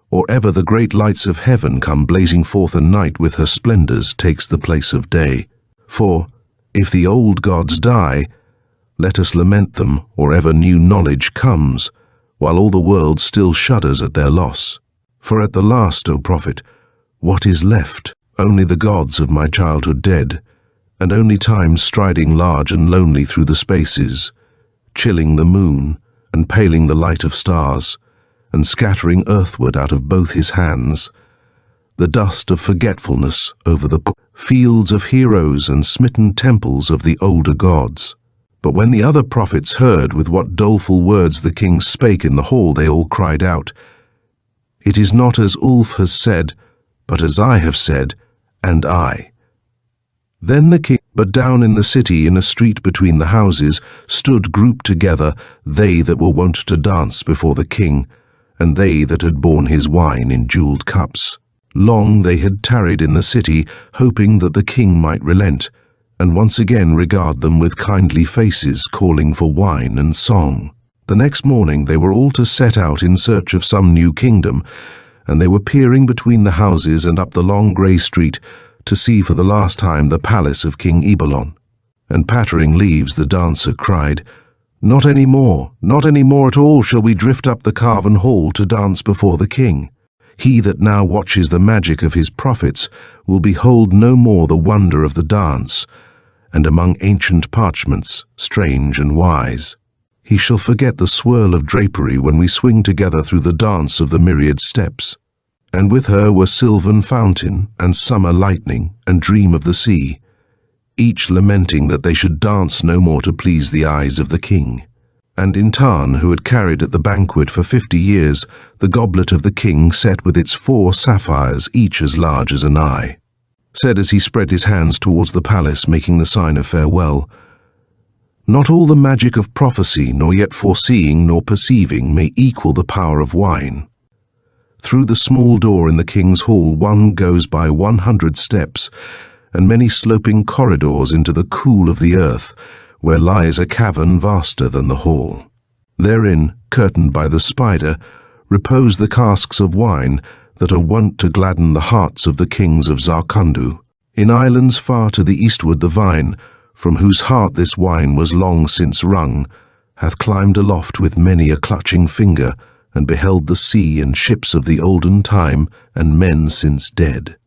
S1: or ever the great lights of heaven come blazing forth, and night with her splendours takes the place of day. For, if the old gods die, let us lament them, or ever new knowledge comes, while all the world still shudders at their loss. For at the last, O prophet, what is left? Only the gods of my childhood dead, and only Time striding large and lonely through the spaces, chilling the moon, and paling the light of stars, and scattering earthward out of both his hands the dust of forgetfulness over the fields of heroes and smitten temples of the older gods. But when the other prophets heard with what doleful words the king spake in the hall, they all cried out, It is not as Ulf has said, but as I have said, and I. Then the king, but down in the city, in a street between the houses, stood grouped together they that were wont to dance before the king, and they that had borne his wine in jewelled cups. Long they had tarried in the city, hoping that the king might relent, and once again regard them with kindly faces, calling for wine and song. The next morning they were all to set out in search of some new kingdom, and they were peering between the houses and up the long grey street to see for the last time the palace of King Eberlon. And pattering leaves, the dancer cried, Not any more at all shall we drift up the carven hall to dance before the king. He that now watches the magic of his prophets will behold no more the wonder of the dance, and among ancient parchments, strange and wise. He shall forget the swirl of drapery when we swing together through the dance of the myriad steps. And with her were sylvan fountain, and summer lightning, and dream of the sea, each lamenting that they should dance no more to please the eyes of the king. And in Tarn, who had carried at the banquet for 50 years the goblet of the king set with its 4 sapphires, each as large as an eye, said as he spread his hands towards the palace, making the sign of farewell, "Not all the magic of prophecy, nor yet foreseeing nor perceiving, may equal the power of wine. Through the small door in the king's hall one goes by 100 steps, and many sloping corridors into the cool of the earth, where lies a cavern vaster than the hall. Therein, curtained by the spider, repose the casks of wine that are wont to gladden the hearts of the kings of Zarkundu. In islands far to the eastward the vine, from whose heart this wine was long since wrung, hath climbed aloft with many a clutching finger, and beheld the sea and ships of the olden time, and men since dead,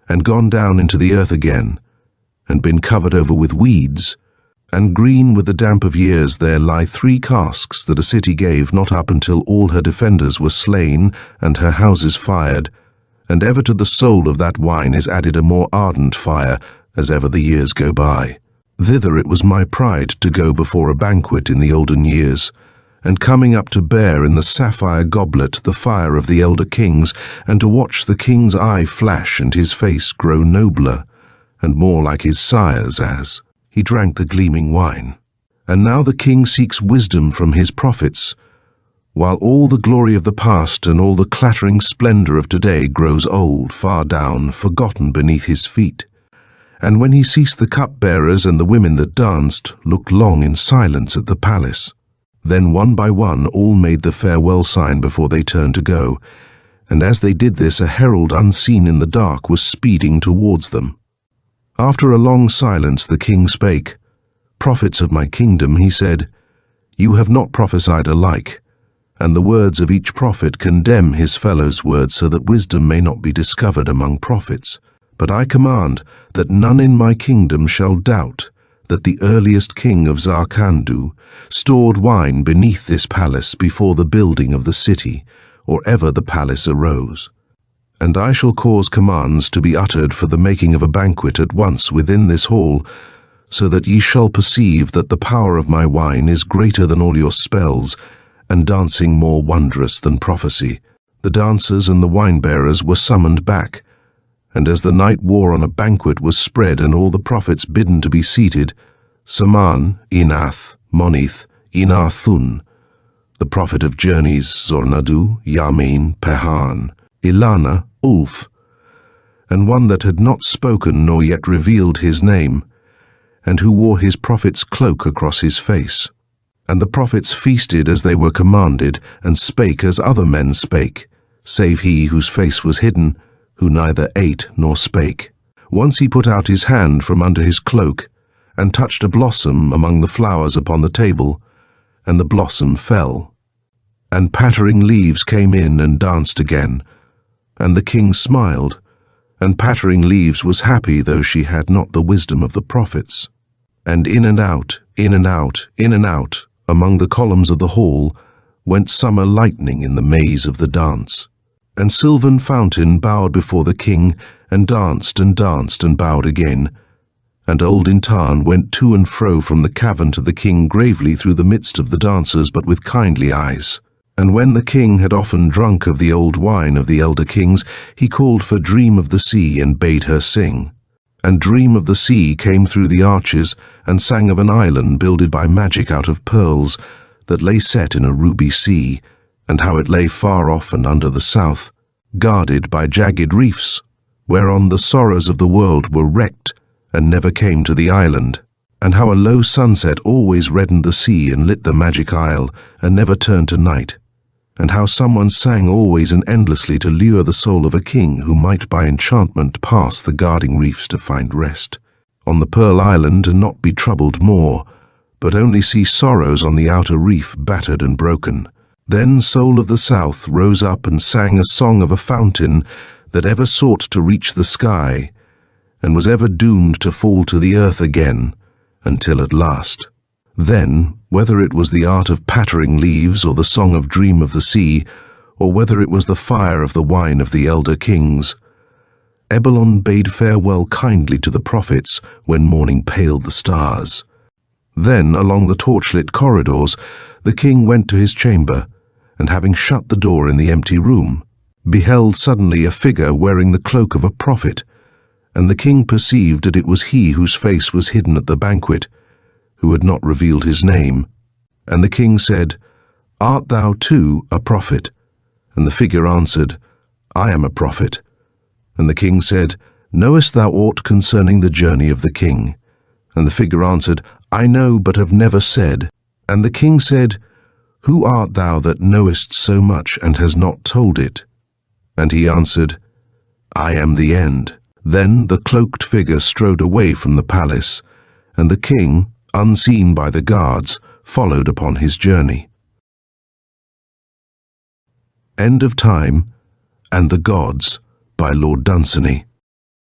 S1: and gone down into the earth again, and been covered over with weeds, and green with the damp of years. There lie 3 casks that a city gave not up until all her defenders were slain and her houses fired, and ever to the soul of that wine is added a more ardent fire as ever the years go by. Thither it was my pride to go before a banquet in the olden years, and coming up to bear in the sapphire goblet the fire of the elder kings, and to watch the king's eye flash and his face grow nobler, and more like his sire's as he drank the gleaming wine. And now the king seeks wisdom from his prophets, while all the glory of the past and all the clattering splendor of today grows old, far down, forgotten beneath his feet. And when he ceased, the cupbearers and the women that danced looked long in silence at the palace. Then one by one all made the farewell sign before they turned to go, and as they did this a herald unseen in the dark was speeding towards them. After a long silence the king spake. "Prophets of my kingdom," he said, "you have not prophesied alike, and the words of each prophet condemn his fellow's words, so that wisdom may not be discovered among prophets. But I command that none in my kingdom shall doubt that the earliest king of Zarkundu stored wine beneath this palace before the building of the city, or ever the palace arose. And I shall cause commands to be uttered for the making of a banquet at once within this hall, so that ye shall perceive that the power of my wine is greater than all your spells, and dancing more wondrous than prophecy." The dancers and the wine-bearers were summoned back, and as the night wore on a banquet was spread and all the prophets bidden to be seated, Saman, Inath, Monith, Inathun, the prophet of journeys, Zornadu, Yamin, Pehan, Ilana, Ulf, and one that had not spoken nor yet revealed his name, and who wore his prophet's cloak across his face. And the prophets feasted as they were commanded, and spake as other men spake, save he whose face was hidden, who neither ate nor spake. Once he put out his hand from under his cloak, and touched a blossom among the flowers upon the table, and the blossom fell. And pattering leaves came in and danced again, and the king smiled, and pattering leaves was happy, though she had not the wisdom of the prophets. And in and out, in and out, in and out, among the columns of the hall, went summer lightning in the maze of the dance. And Sylvan Fountain bowed before the king, and danced and danced and bowed again. And old Intarn went to and fro from the cavern to the king gravely through the midst of the dancers, but with kindly eyes. And when the king had often drunk of the old wine of the elder kings, he called for Dream of the Sea and bade her sing. And Dream of the Sea came through the arches and sang of an island builded by magic out of pearls that lay set in a ruby sea, and how it lay far off and under the south, guarded by jagged reefs, whereon the sorrows of the world were wrecked and never came to the island, and how a low sunset always reddened the sea and lit the magic isle and never turned to night, and how someone sang always and endlessly to lure the soul of a king who might by enchantment pass the guarding reefs to find rest on the Pearl Island and not be troubled more, but only see sorrows on the outer reef battered and broken, Then Soul of the South rose up and sang a song of a fountain that ever sought to reach the sky, and was ever doomed to fall to the earth again, until at last. Then, whether it was the art of pattering leaves, or the song of dream of the sea, or whether it was the fire of the wine of the elder kings, Ebelon bade farewell kindly to the prophets when morning paled the stars. Then, along the torchlit corridors, the king went to his chamber, and having shut the door in the empty room, beheld suddenly a figure wearing the cloak of a prophet, and the king perceived that it was he whose face was hidden at the banquet, who had not revealed his name. And the king said, "Art thou too a prophet?" And the figure answered, "I am a prophet." And the king said, "Knowest thou aught concerning the journey of the king?" And the figure answered, "I know, but have never said." And the king said, "Who art thou that knowest so much and has not told it?" And he answered, "I am the end." Then the cloaked figure strode away from the palace, and the king, unseen by the guards, followed upon his journey. End of Time and the Gods by Lord Dunsany.